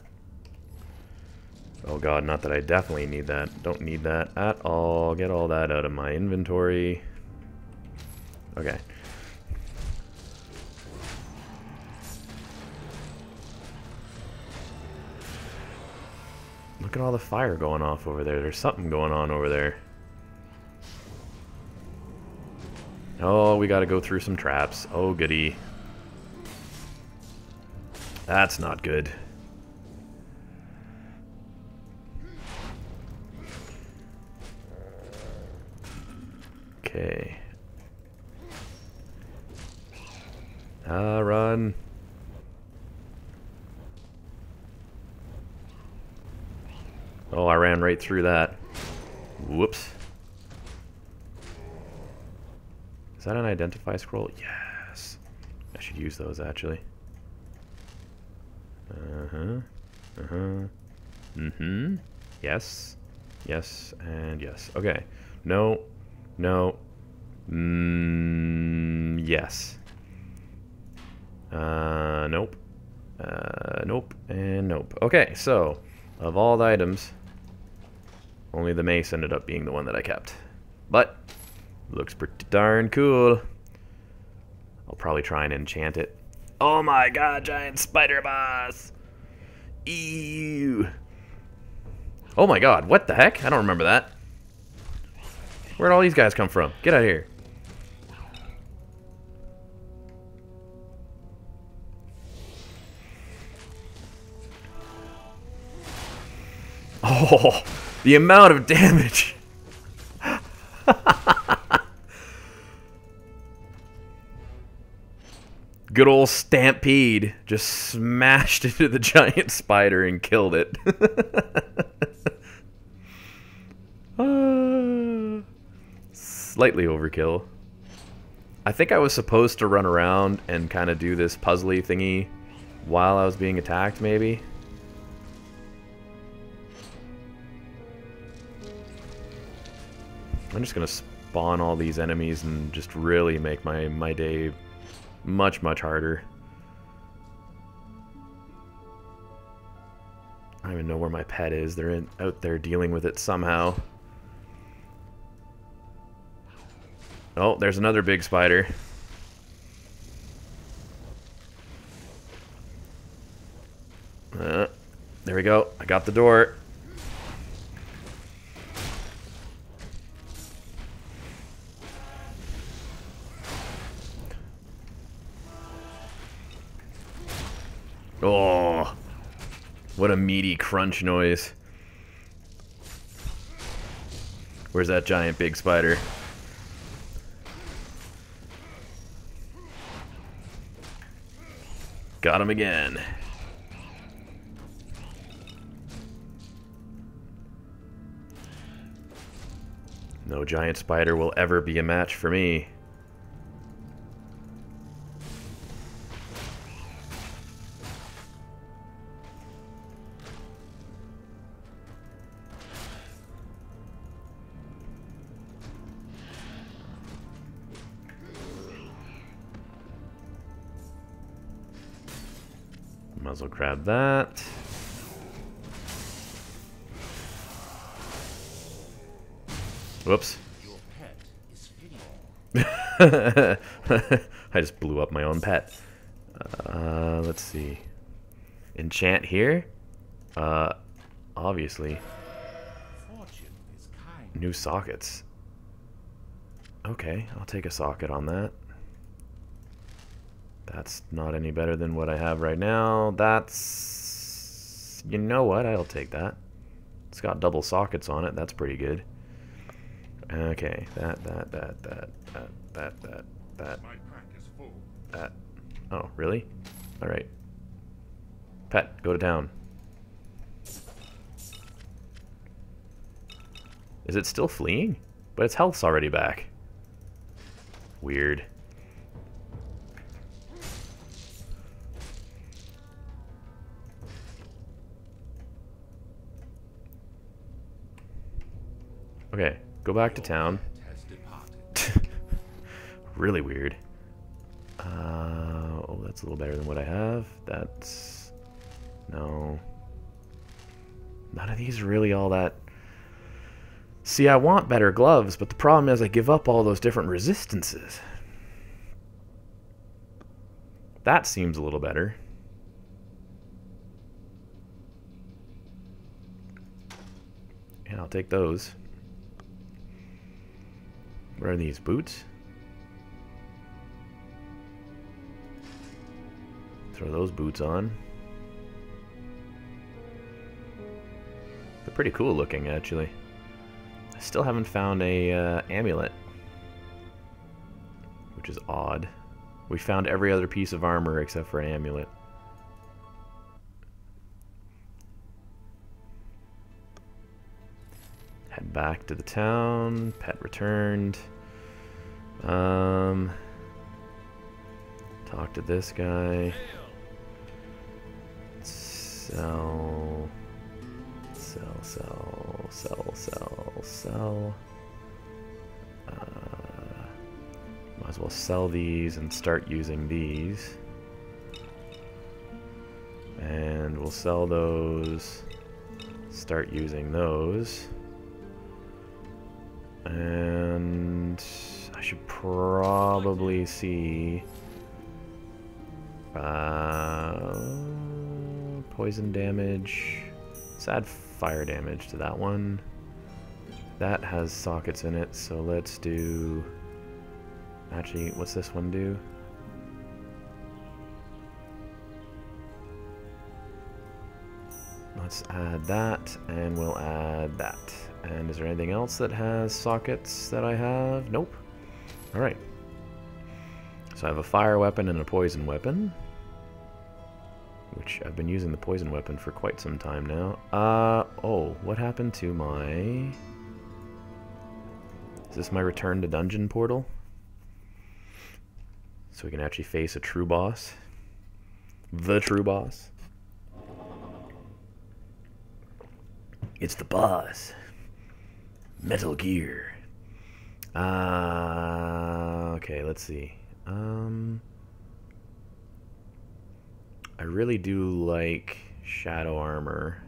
Oh god, not that I definitely need that. Don't need that at all. Get all that out of my inventory. Okay. Look at all the fire going off over there. There's something going on over there. Oh, we gotta go through some traps. Oh, goody. That's not good. Okay. Run. Oh, I ran right through that. Whoops. Is that an identify scroll? Yes. I should use those, actually. Yes. Yes, and yes. Okay. No. No. Yes. Nope. Nope, and nope. Okay, so, of all the items, only the mace ended up being the one that I kept. But, looks pretty darn cool. I'll probably try and enchant it. Oh my god, giant spider boss! Ew! Oh my god, what the heck? I don't remember that. Where'd all these guys come from? Get out of here. Oh, the amount of damage. Good old Stampede just smashed into the giant spider and killed it. Slightly overkill. I think I was supposed to run around and kind of do this puzzly thingy while I was being attacked, maybe. I'm just gonna spawn all these enemies and just really make my day much harder. I don't even know where my pet is. They're out there dealing with it somehow. Oh, there's another big spider. There we go. I got the door. Oh, what a meaty crunch noise. Where's that giant big spider? Got him again. No giant spider will ever be a match for me. Might as well grab that. Whoops. Your pet is fitting. I just blew up my own pet. Let's see. Enchant here? Obviously. Fortune is kind. New sockets. Okay, I'll take a socket on that. That's not any better than what I have right now. That's... You know what? I'll take that. It's got double sockets on it. That's pretty good. Okay. That. My pack is full. That. Oh, really? Alright. Pet, go to town. Is it still fleeing? But its health's already back. Weird. Okay, go back to town. Has departed. Really weird. Oh, that's a little better than what I have. That's... No. None of these are really all that... See, I want better gloves, but the problem is I give up all those different resistances. That seems a little better. Yeah, I'll take those. Where are these? Boots? Throw those boots on. They're pretty cool looking, actually. I still haven't found a amulet, which is odd. We found every other piece of armor except for an amulet. Head back to the town. Pet returned. Talk to this guy. Sell. Might as well sell these and start using these. And we'll sell those. Start using those. And I should probably see poison damage. Let's add fire damage to that one. That has sockets in it, so let's do... Actually, what's this one do? Let's add that, and we'll add that. And is there anything else that has sockets that I have? Nope. Alright. So I have a fire weapon and a poison weapon. Which I've been using the poison weapon for quite some time now. Oh, what happened to my... Is this my return to dungeon portal? So we can actually face a true boss. The true boss. It's the boss. Metal Gear. Okay, let's see. I really do like Shadow Armor.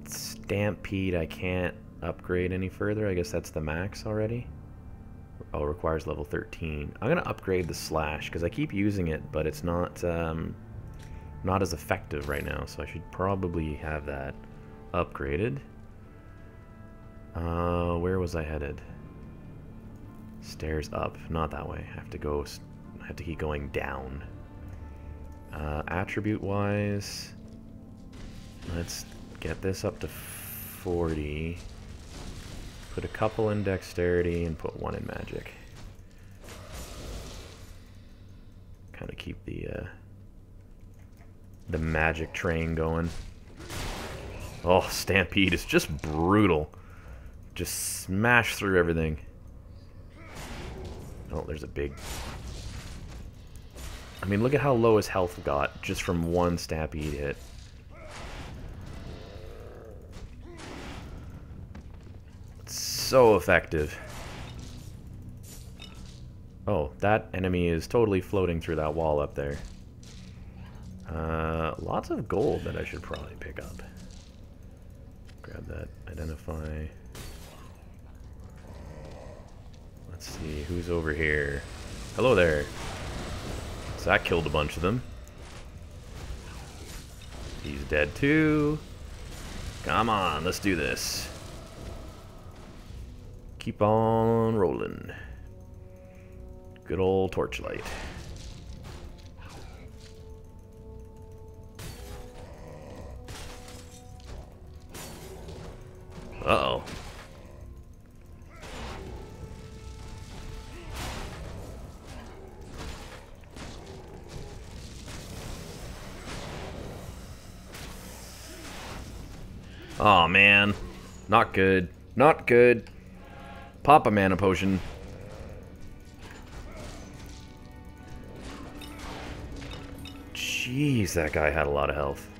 Stampede I can't upgrade any further. I guess that's the max already. Oh, requires level 13. I'm gonna upgrade the Slash because I keep using it, but it's not as effective right now. So I should probably have that upgraded. Where was I headed? Stairs up, not that way. I have to keep going down. Attribute wise, let's get this up to 40. Put a couple in dexterity and put one in magic. Kind of keep the magic train going. Oh, Stampede is just brutal. Just smash through everything. Oh, there's a big... I mean, look at how low his health got just from one Stampede hit. It's so effective. Oh, that enemy is totally floating through that wall up there. Lots of gold that I should probably pick up. Grab that, identify. Let's see, who's over here? Hello there. So that killed a bunch of them. He's dead too. Come on, let's do this. Keep on rolling. Good old Torchlight. Uh-oh. Oh man, not good, not good. Pop a mana potion. Jeez, that guy had a lot of health.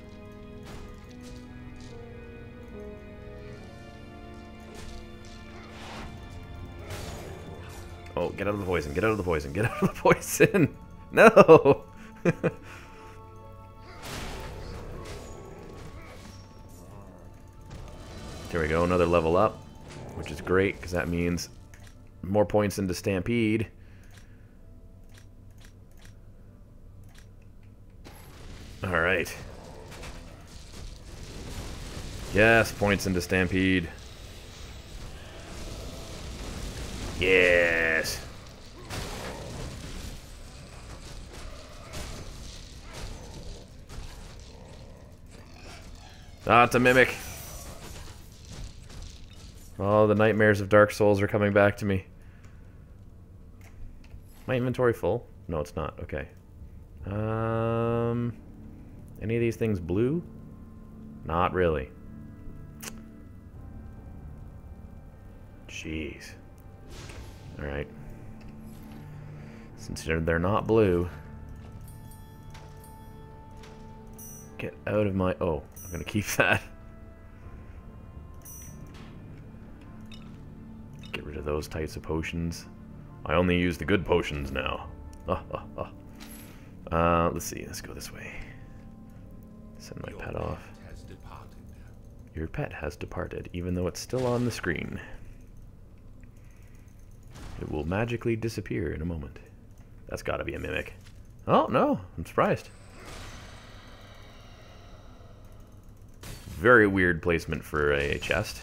Oh, get out of the poison, get out of the poison, get out of the poison. No. There we go, another level up, which is great because that means more points into Stampede. All right. Yes, points into Stampede. Yes. Ah, it's a mimic. Oh, the nightmares of Dark Souls are coming back to me. My inventory full? No, it's not. Okay. Any of these things blue? Not really. Jeez. Alright. Since they're not blue. Get out of my... Oh, I'm gonna keep that. Get rid of those types of potions. I only use the good potions now. Let's see. Let's go this way. Send my pet off. Your pet has departed, even though it's still on the screen. It will magically disappear in a moment. That's gotta be a mimic. Oh, no. I'm surprised. Very weird placement for a chest.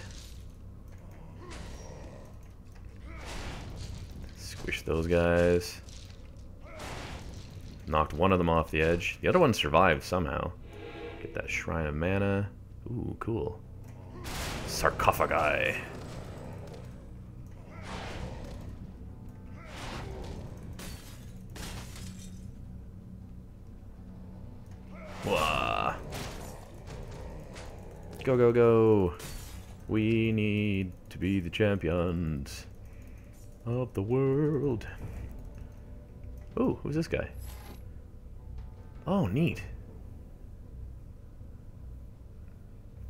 Squish those guys. Knocked one of them off the edge. The other one survived somehow. Get that Shrine of Mana. Ooh, cool. Sarcophagi. Wah. Go, go, go. We need to be the champions of the world. Ooh, who's this guy? Oh, neat.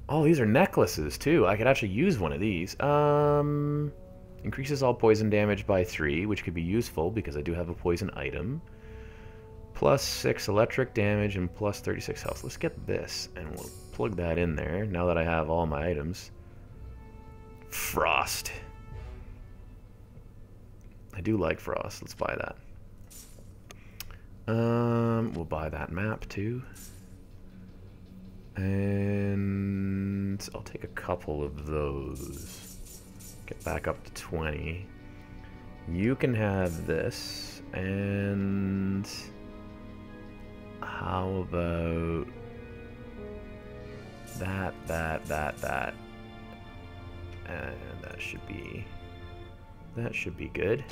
Oh, these are necklaces, too. I could actually use one of these. Increases all poison damage by 3, which could be useful because I do have a poison item. Plus 6 electric damage and plus 36 health. Let's get this, and we'll plug that in there now that I have all my items. Frost. I do like frost. Let's buy that. We'll buy that map, too. And I'll take a couple of those. Get back up to 20. You can have this. And how about that. And that should be good.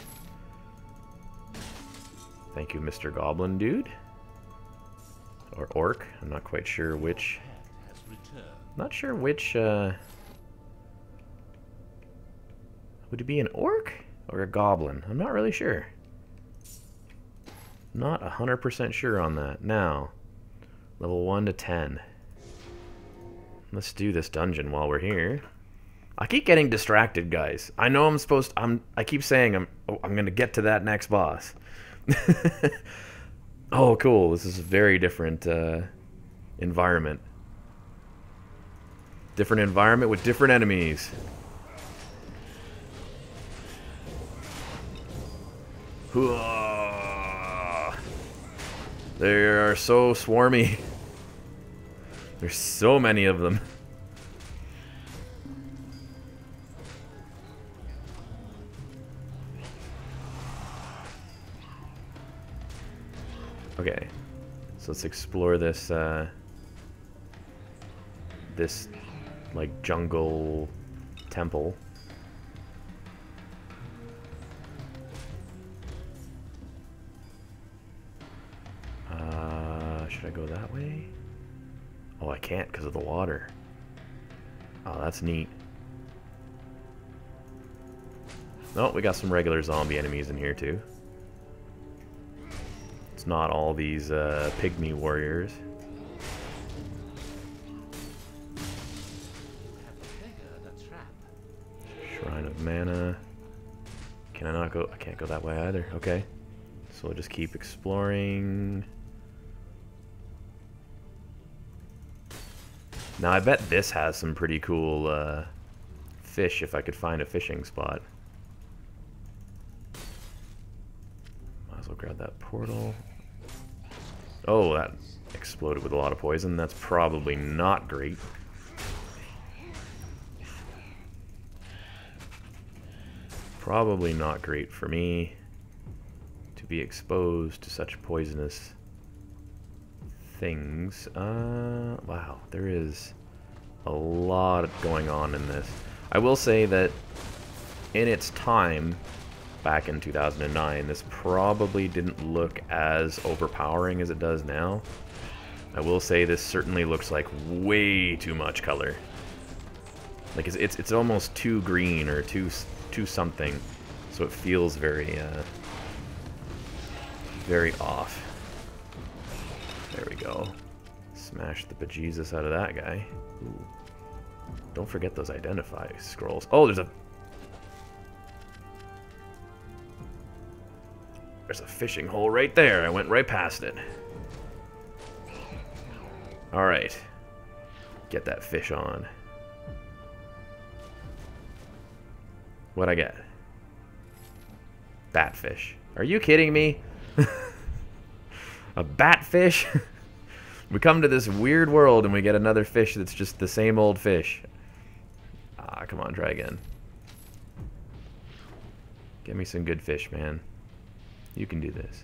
Thank you, Mr. Goblin Dude. Or Orc. I'm not quite sure which. Not sure which, would it be an orc or a goblin? I'm not really sure. Not 100% sure on that. Now, level 1 to 10. Let's do this dungeon while we're here. I keep getting distracted, guys. I know I'm supposed to, I keep saying I'm going to get to that next boss. Oh, cool. This is a very different environment. Different environment with different enemies. They are so swarmy. There's so many of them. Okay, so let's explore this this like jungle temple. Should I go that way? Oh, I can't because of the water. Oh, that's neat. Oh, we got some regular zombie enemies in here too. It's not all these pygmy warriors. Shrine of Mana. Can I not go? I can't go that way either. Okay. So we'll just keep exploring. Now I bet this has some pretty cool fish if I could find a fishing spot. Might as well grab that portal. Oh, that exploded with a lot of poison. That's probably not great. Probably not great for me to be exposed to such poisonous things. Wow, there is a lot going on in this. I will say that in its time, back in 2009, this probably didn't look as overpowering as it does now. I will say this certainly looks like way too much color. Like it's almost too green or too something, so it feels very very off. There we go. Smash the bejesus out of that guy. Ooh. Don't forget those identify scrolls. Oh, there's a fishing hole right there. I went right past it. All right. Get that fish on. What'd I get? Batfish. Are you kidding me? A batfish? We come to this weird world and we get another fish that's just the same old fish. Ah, come on, try again. Give me some good fish, man. You can do this.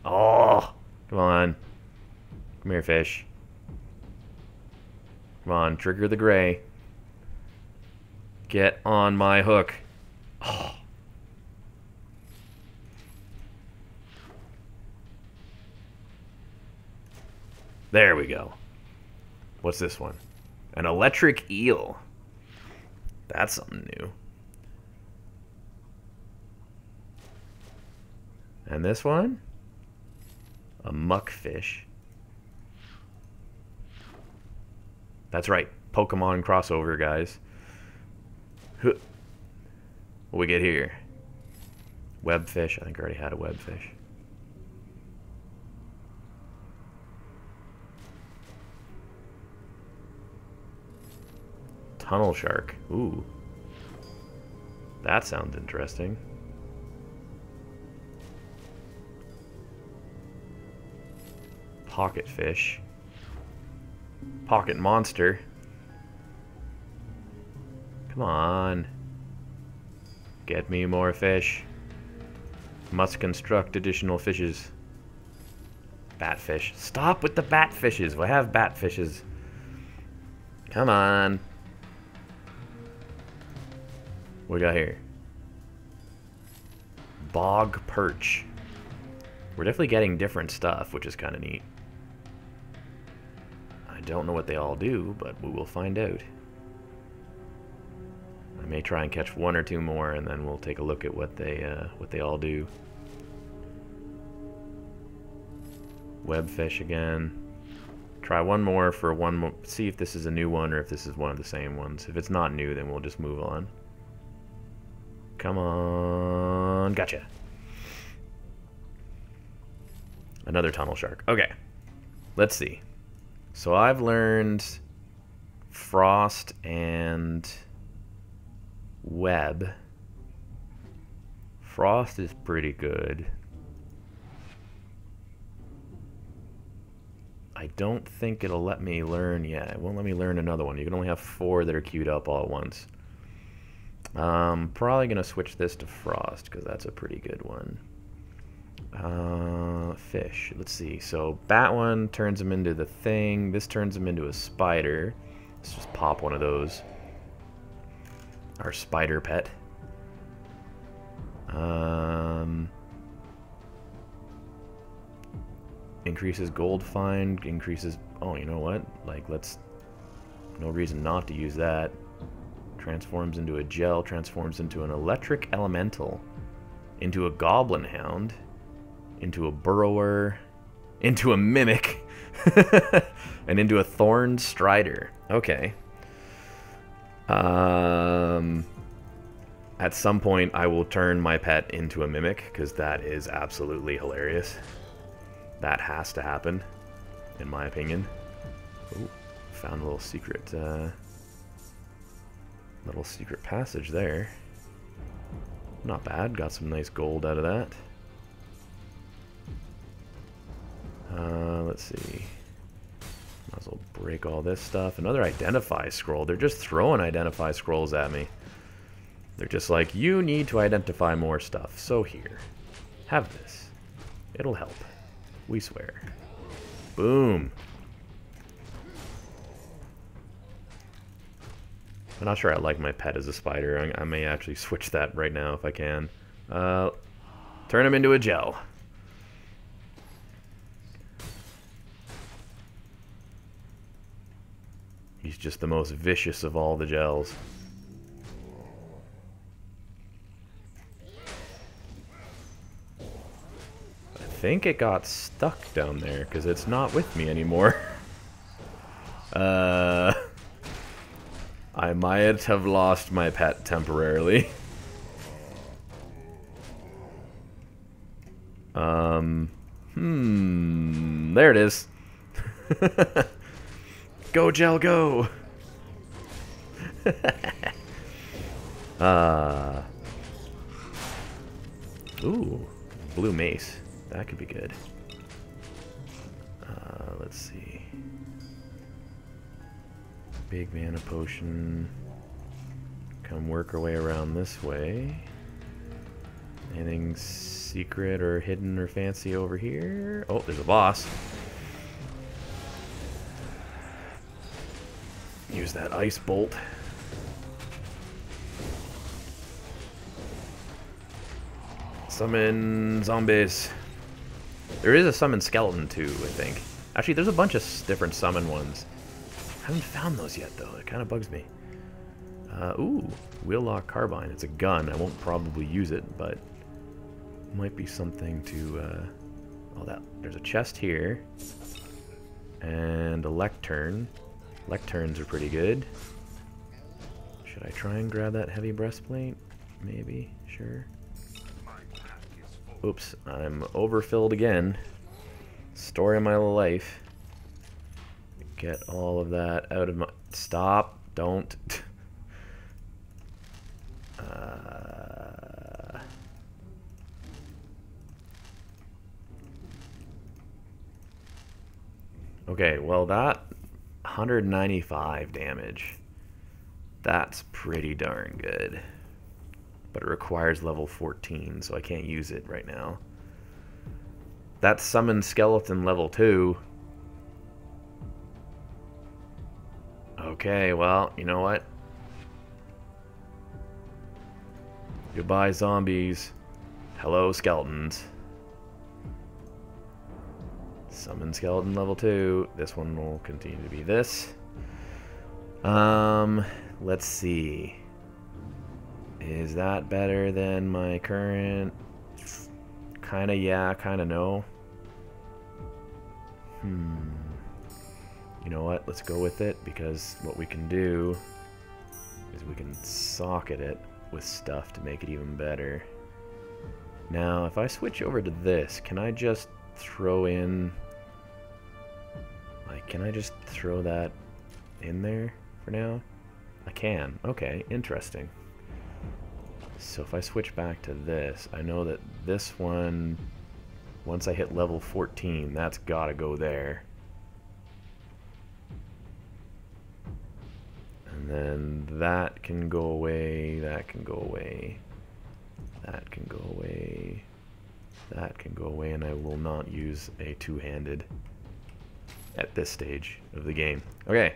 Oh! Come on. Come here, fish. Come on, trigger the gray. Get on my hook. Oh. There we go. What's this one? An electric eel. That's something new. And this one? A muckfish. That's right. Pokemon crossover, guys. What we get here? Webfish. I think I already had a webfish. Tunnel shark. Ooh. That sounds interesting. Pocket fish. Pocket monster. Come on. Get me more fish. Must construct additional fishes. Batfish. Stop with the batfishes. We have batfishes. Come on. What we got here? Bog perch. We're definitely getting different stuff, which is kind of neat. I don't know what they all do, but we will find out. I may try and catch one or two more, and then we'll take a look at what they all do. Webfish again. Try one more for one more. See if this is a new one or if this is one of the same ones. If it's not new, then we'll just move on. Come on. Gotcha. Another tunnel shark. Okay. Let's see. So I've learned frost and web. Frost is pretty good. I don't think it'll let me learn yet. It won't let me learn another one. You can only have 4 that are queued up all at once. Probably gonna switch this to frost because that's a pretty good one. Fish. Let's see. So bat one turns him into the thing. This turns him into a spider. Let's just pop one of those. Our spider pet. Increases gold find. Increases. Oh, you know what? Like, let's. No reason not to use that. Transforms into a gel. Transforms into an electric elemental. Into a goblin hound. Into a burrower. Into a mimic. And into a thorn strider. Okay. At some point, I will turn my pet into a mimic, because that is absolutely hilarious. That has to happen, in my opinion. Ooh, found a little secret passage there. Not bad. Got some nice gold out of that. Let's see. Might as well break all this stuff. Another identify scroll. They're just throwing identify scrolls at me. They're just like, you need to identify more stuff. So here. Have this. It'll help. We swear. Boom. I'm not sure I like my pet as a spider. I may actually switch that right now if I can. Turn him into a gel. He's just the most vicious of all the gels. I think it got stuck down there because it's not with me anymore. I might have lost my pet temporarily. There it is. Go, gel, go! Ooh, blue mace. That could be good. Let's see. Big mana potion. Come work our way around this way. Anything secret or hidden or fancy over here? Oh, there's a boss. Use that ice bolt. Summon zombies. There is a summon skeleton too, I think. Actually, there's a bunch of different summon ones. I haven't found those yet though. It kind of bugs me. Ooh, wheel lock carbine. It's a gun. I won't probably use it, but might be something to. Oh, there's a chest here, and a lectern. Lecterns are pretty good. Should I try and grab that heavy breastplate? Maybe. Sure. Oops, I'm overfilled again. Story of my life. Get all of that out of my... Stop. Don't. Okay, well that 195 damage. That's pretty darn good. But it requires level 14, so I can't use it right now. That's summon skeleton level 2. Okay, well, you know what? Goodbye, zombies. Hello, skeletons. Summon skeleton level 2. This one will continue to be this. Let's see. Is that better than my current? Kinda yeah, kinda no. You know what? Let's go with it, because what we can do is we can socket it with stuff to make it even better. Now, if I switch over to this, can I just throw in... Like, can I just throw that in there for now? I can. Okay, interesting. So if I switch back to this, I know that this one, once I hit level 14, that's gotta go there. And then that can go away, that can go away, that can go away, that can go away, and I will not use a two-handed at this stage of the game. Okay,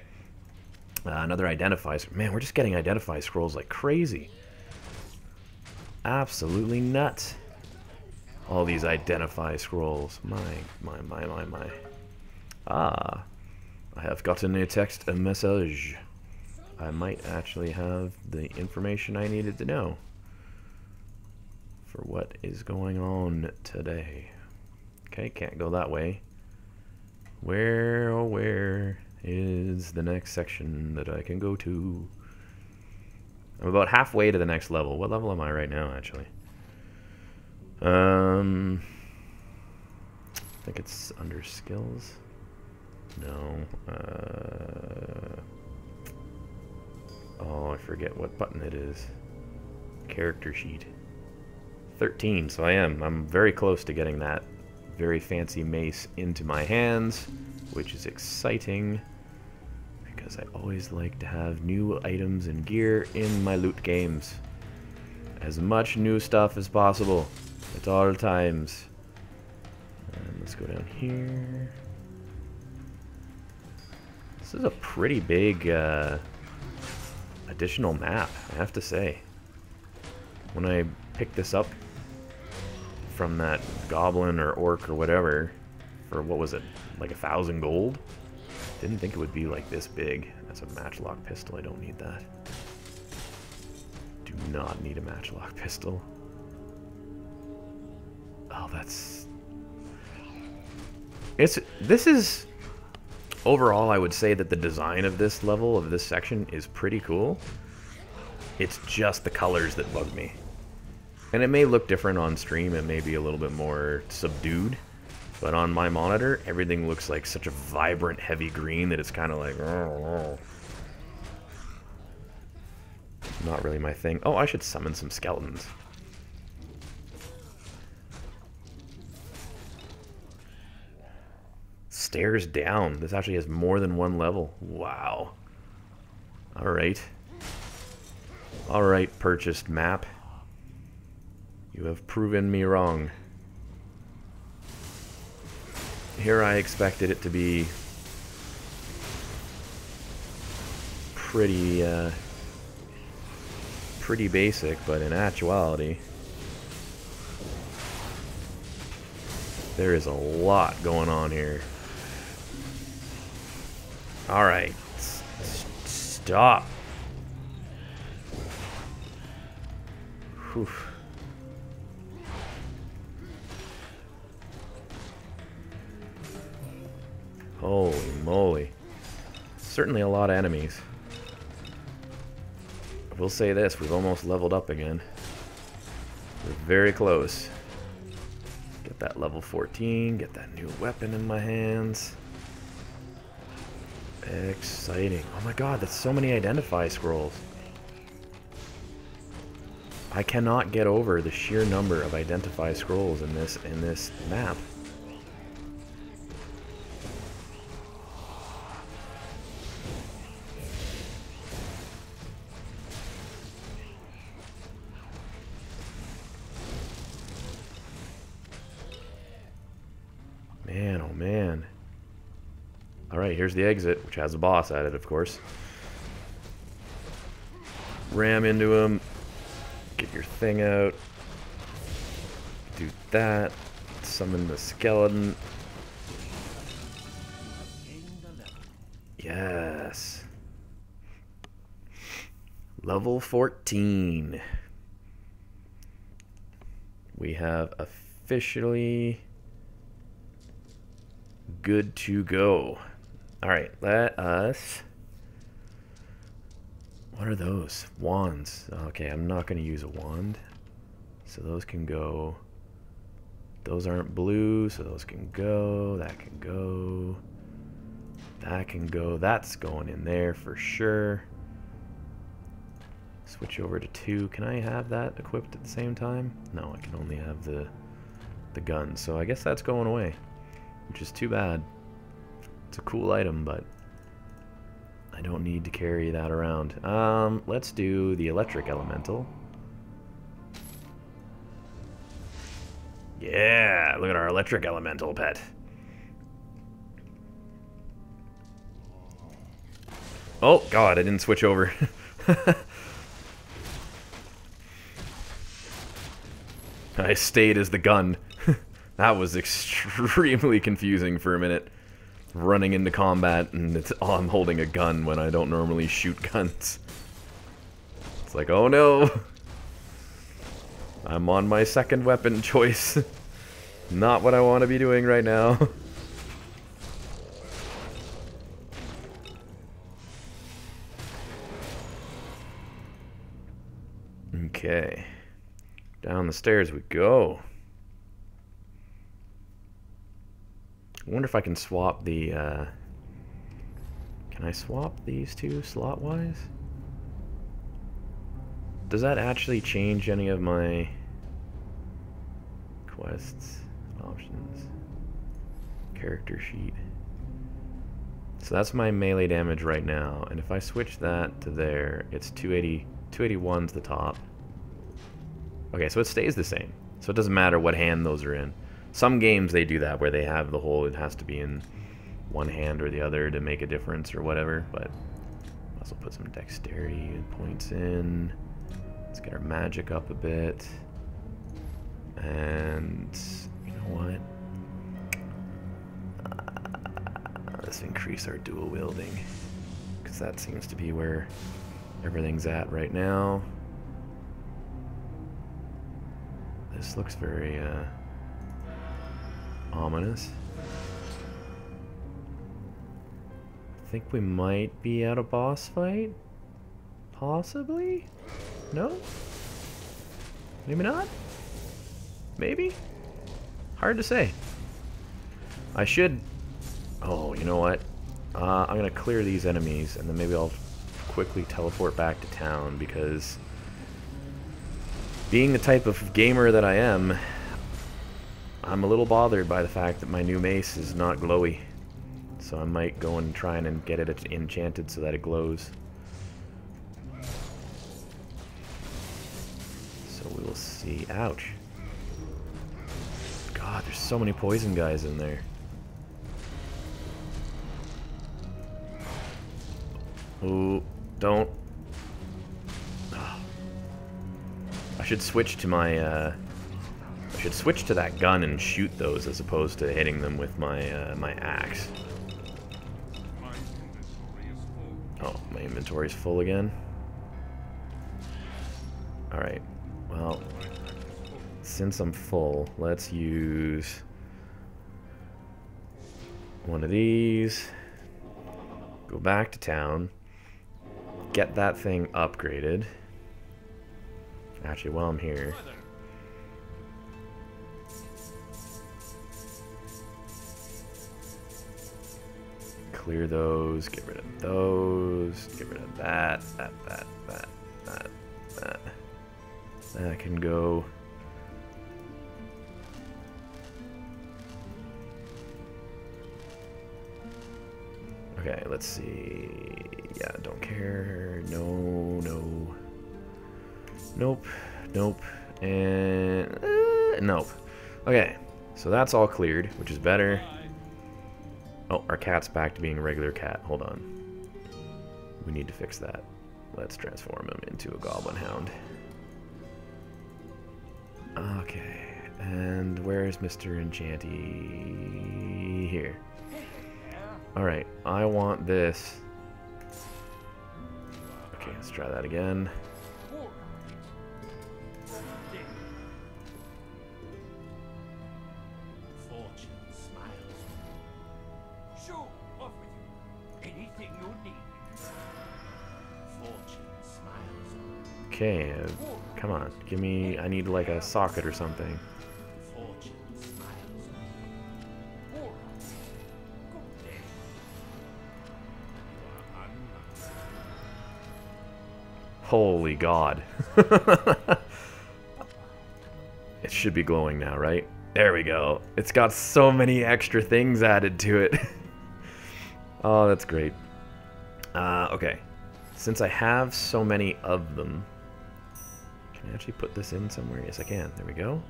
another identify. Man, we're just getting identify scrolls like crazy. Absolutely nuts. All these identify scrolls. My. Ah, I have gotten a text message. I might actually have the information I needed to know for what is going on today. Okay, can't go that way. Where, oh where is the next section that I can go to? I'm about halfway to the next level. What level am I right now, actually? I think it's under skills. No. Oh, I forget what button it is. Character sheet. 13, so I'm very close to getting that very fancy mace into my hands, which is exciting, because I always like to have new items and gear in my loot games. As much new stuff as possible at all times. And let's go down here. This is a pretty big additional map, I have to say. When I picked this up from that goblin or orc or whatever for, what was it, like 1,000 gold? Didn't think it would be like this big. That's a matchlock pistol. I don't need that. Do not need a matchlock pistol. Oh, that's... This is... Overall, I would say that the design of this level, of this section, is pretty cool. It's just the colors that bug me. And it may look different on stream, it may be a little bit more subdued, but on my monitor, everything looks like such a vibrant, heavy green that it's kind of like... Not really my thing. Oh, I should summon some skeletons. Stairs down. This actually has more than one level. Wow. Alright. Alright, purchased map. You have proven me wrong. Here I expected it to be pretty basic, but in actuality there is a lot going on here. Alright. Stop. Whew. Holy moly. Certainly a lot of enemies. I will say this, we've almost leveled up again. We're very close. Get that level 14, get that new weapon in my hands. Exciting. Oh my god, that's so many identify scrolls. I cannot get over the sheer number of identify scrolls in this map. Man, oh man. Alright, here's the exit, which has a boss at it, of course. Ram into him. Get your thing out. Do that. Summon the skeleton. Yes. Level 14. We have officially... good to go. Alright, let us... What are those? Wands. Okay, I'm not going to use a wand. So those can go... Those aren't blue, so those can go. That can go. That can go. That's going in there for sure. Switch over to 2. Can I have that equipped at the same time? No, I can only have the gun. So I guess that's going away, which is too bad. It's a cool item, but I don't need to carry that around. Let's do the electric elemental. Yeah, look at our electric elemental pet. Oh god, I didn't switch over. I stayed as the gun. That was extremely confusing for a minute. Running into combat and it's, oh, I'm holding a gun when I don't normally shoot guns. It's like, oh no. I'm on my second weapon choice. Not what I want to be doing right now. Okay. Down the stairs we go. I wonder if I can swap the, can I swap these two slot-wise? Does that actually change any of my quests, options, character sheet? So that's my melee damage right now, and if I switch that to there, it's 280, 281's the top. Okay, so it stays the same. So it doesn't matter what hand those are in. Some games they do that where they have the whole, it has to be in one hand or the other to make a difference or whatever, but also put some dexterity points in. Let's get our magic up a bit. And you know what? Let's increase our dual wielding, because because that seems to be where everything's at right now. This looks very ominous. I think we might be at a boss fight? Possibly? No? Maybe not? Maybe? Hard to say. I should... Oh, you know what? I'm gonna clear these enemies, and then maybe I'll quickly teleport back to town, because being the type of gamer that I am, I'm a little bothered by the fact that my new mace is not glowy. So I might go and try and get it enchanted so that it glows. So we will see. Ouch. God, there's so many poison guys in there. Oh, don't. Oh. I should switch to my, I should switch to that gun and shoot those as opposed to hitting them with my, my axe. Oh, my inventory's full again. Alright, well, since I'm full, let's use one of these, go back to town, get that thing upgraded. Actually, while I'm here, clear those, get rid of those, get rid of that. That can go. Okay, let's see. Yeah, don't care. No, no. Nope, nope, and nope. Okay, so that's all cleared, which is better. Oh, our cat's back to being a regular cat. Hold on. We need to fix that. Let's transform him into a goblin hound. Okay, and where's Mr. Enchanty? Here. Alright, I want this. Okay, let's try that again. Okay, come on, give me, I need like a socket or something. Holy God. It should be glowing now, right? There we go. It's got so many extra things added to it. Oh, that's great. Okay. Since I have so many of them, can I actually put this in somewhere? Yes, I can. There we go.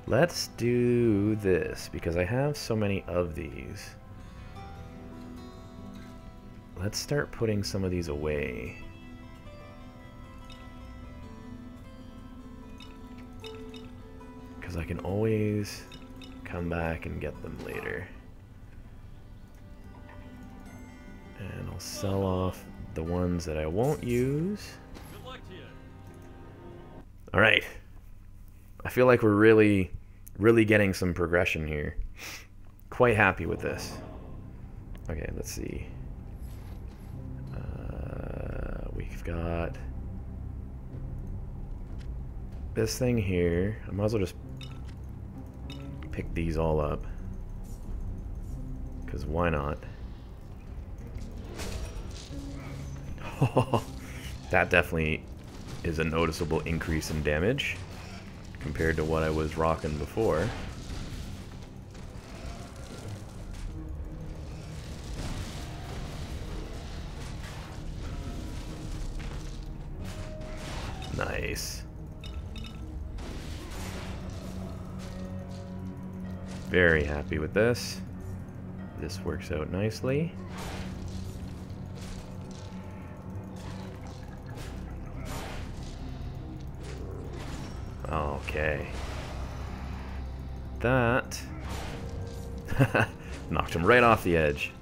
Let's do this, because I have so many of these. Let's start putting some of these away. Because I can always come back and get them later. And I'll sell off the ones that I won't use. Alright. I feel like we're really getting some progression here. Quite happy with this. Okay, let's see. We've got this thing here. I might as well just pick these all up. Because why not? That definitely is a noticeable increase in damage compared to what I was rocking before. Nice. Very happy with this. This works out nicely. Okay. That knocked him right off the edge.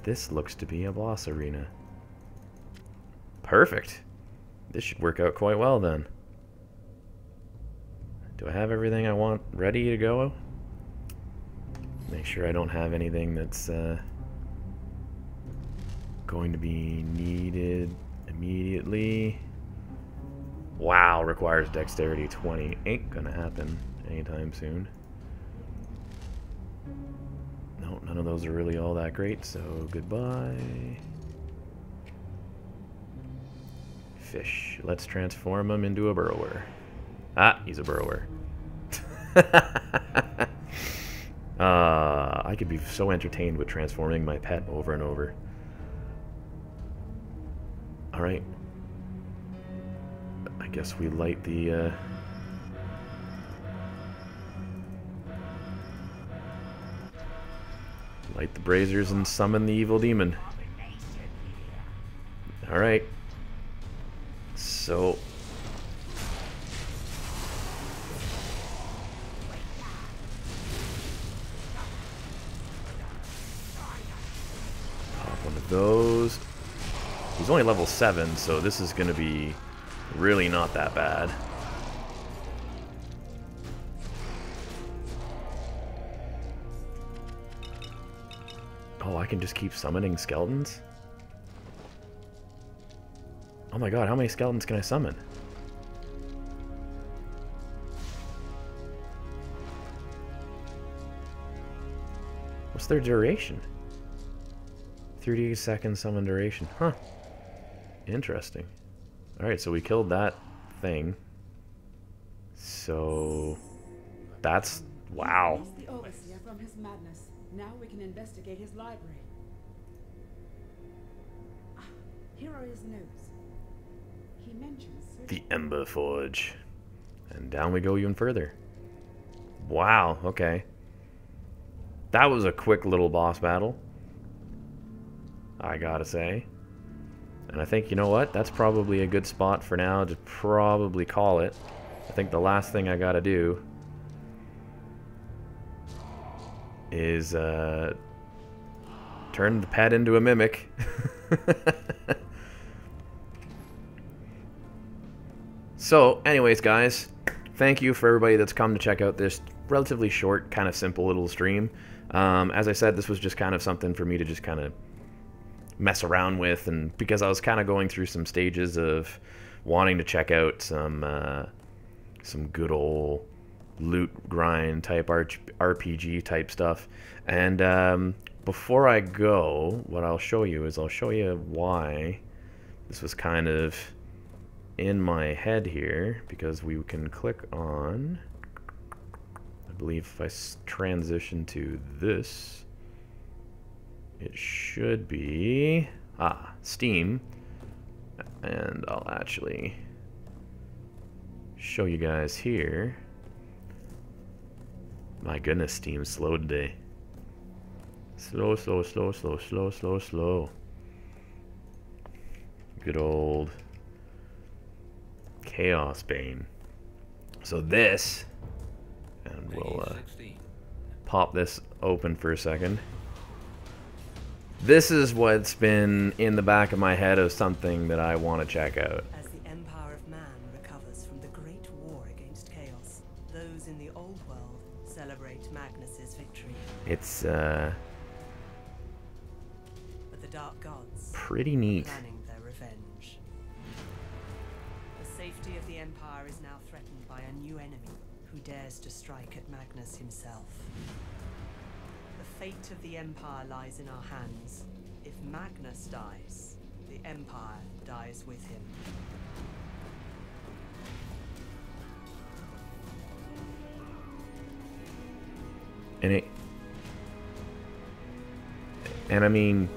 This looks to be a boss arena. Perfect. This should work out quite well then. Do I have everything I want ready to go? Make sure I don't have anything that's going to be needed immediately. Wow, requires dexterity 20. Ain't gonna happen anytime soon. No, none of those are really all that great, so goodbye. Fish. Let's transform him into a burrower. Ah, he's a burrower. I could be so entertained with transforming my pet over and over. Alright. I guess we light the, light the braziers and summon the evil demon. Alright. So... pop one of those. He's only level 7, so this is going to be really not that bad. Oh, I can just keep summoning skeletons? Oh my god, how many skeletons can I summon? What's their duration? 30 second summon duration. Huh. Interesting. Alright, so we killed that thing. So... that's... wow. Release the overseer from his madness. Now we can investigate his library. Ah, here are his notes. He mentions The Ember Forge. And down we go even further. Wow, okay. That was a quick little boss battle, I gotta say. And I think, you know what? That's probably a good spot for now to probably call it. I think the last thing I gotta do is turn the pet into a mimic. So, anyways, guys, thank you for everybody that's come to check out this relatively short, kind of simple little stream. As I said, this was just kind of something for me to just kind of mess around with, and because I was kind of going through some stages of wanting to check out some good old loot grind type RPG type stuff. And before I go, what I'll show you is I'll show you why this was kind of in my head here, because we can click on, I believe if I transition to this, it should be Steam, and I'll actually show you guys here. My goodness, Steam's slow today. Slow, slow, slow, slow, slow, slow, slow. Good old Chaos Bane. So this, and we'll pop this open for a second. This is what's been in the back of my head of something that I want to check out. As the Empire of Man recovers from the Great War against Chaos, those in the Old World celebrate Magnus's victory. It's But the Dark Gods pretty neat. planning their revenge. The safety of the Empire is now threatened by a new enemy who dares to strike at Magnus himself. The fate of the Empire lies in our hands. If Magnus dies, the Empire dies with him. And I mean,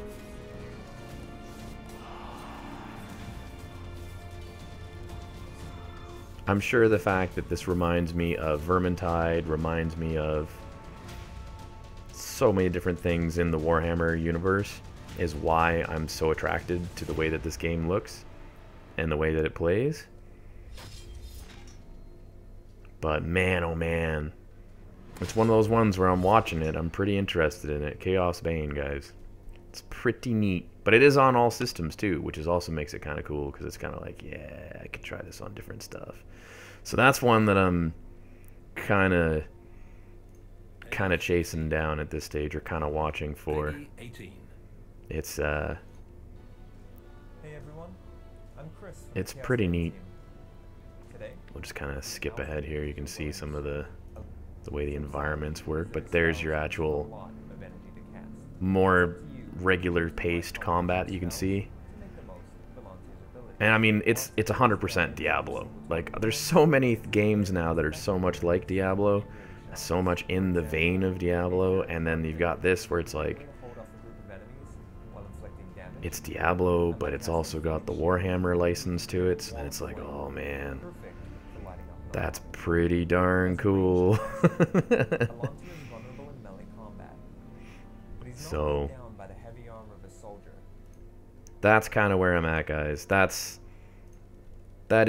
I'm sure the fact that this reminds me of Vermintide, reminds me of so many different things in the Warhammer universe, is why I'm so attracted to the way that this game looks and the way that it plays. But man, oh man, it's one of those ones where I'm watching it, I'm pretty interested in it. Chaos Bane, guys. It's pretty neat. But it is on all systems too, which is also makes it kind of cool because it's kind of like, yeah, I could try this on different stuff. So that's one that I'm kind of chasing down at this stage, or kind of watching for. 18. It's Hey everyone, I'm Chris. from It's the pretty Chaos neat. Team. Today, We'll just kind of skip ahead here. You can see some of the way the environments work, but there's your a actual lot of energy to cast. more regular paced combat you can see. To make the most of Volunteer's ability. And I mean, it's 100% Diablo. Like, there's so many games now that are so much like Diablo, so much in the vein of Diablo, and then you've got this where it's like, Hold off a group of enemies while inflicting damage. it's Diablo, but it's also got the Warhammer license to it, and it's like, oh man, Perfect for lighting up. that's pretty darn cool. Volunteer is vulnerable in melee combat, but he's not So- weighed down by the heavy armor of a soldier. That's kind of where I'm at, guys. That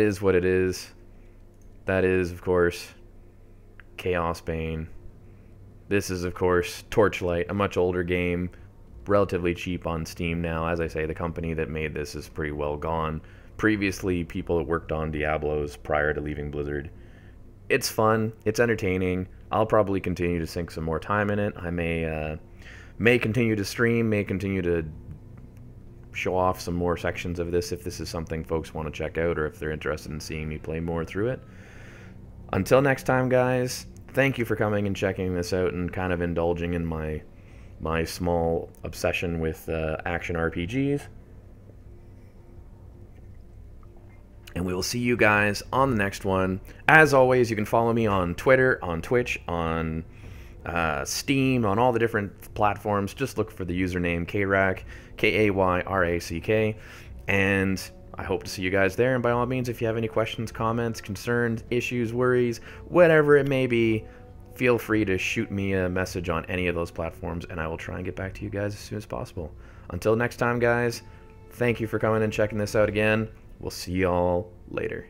is what it is. That is, of course, Chaos Bane. This is, of course, Torchlight, a much older game, relatively cheap on Steam now. As I say, the company that made this is pretty well gone. Previously, people that worked on Diablos prior to leaving Blizzard. It's fun. It's entertaining. I'll probably continue to sink some more time in it. I may continue to stream, may continue to show off some more sections of this if this is something folks want to check out, or if they're interested in seeing me play more through it. Until next time, guys, thank you for coming and checking this out and kind of indulging in my small obsession with action RPGs. And we will see you guys on the next one. As always, you can follow me on Twitter, on Twitch, on Steam, on all the different platforms. Just look for the username Kayrack, Kayrack, and I hope to see you guys there. And by all means, if you have any questions, comments, concerns, issues, worries, whatever it may be, feel free to shoot me a message on any of those platforms, and I will try and get back to you guys as soon as possible. Until next time, guys, thank you for coming and checking this out again. We'll see y'all later.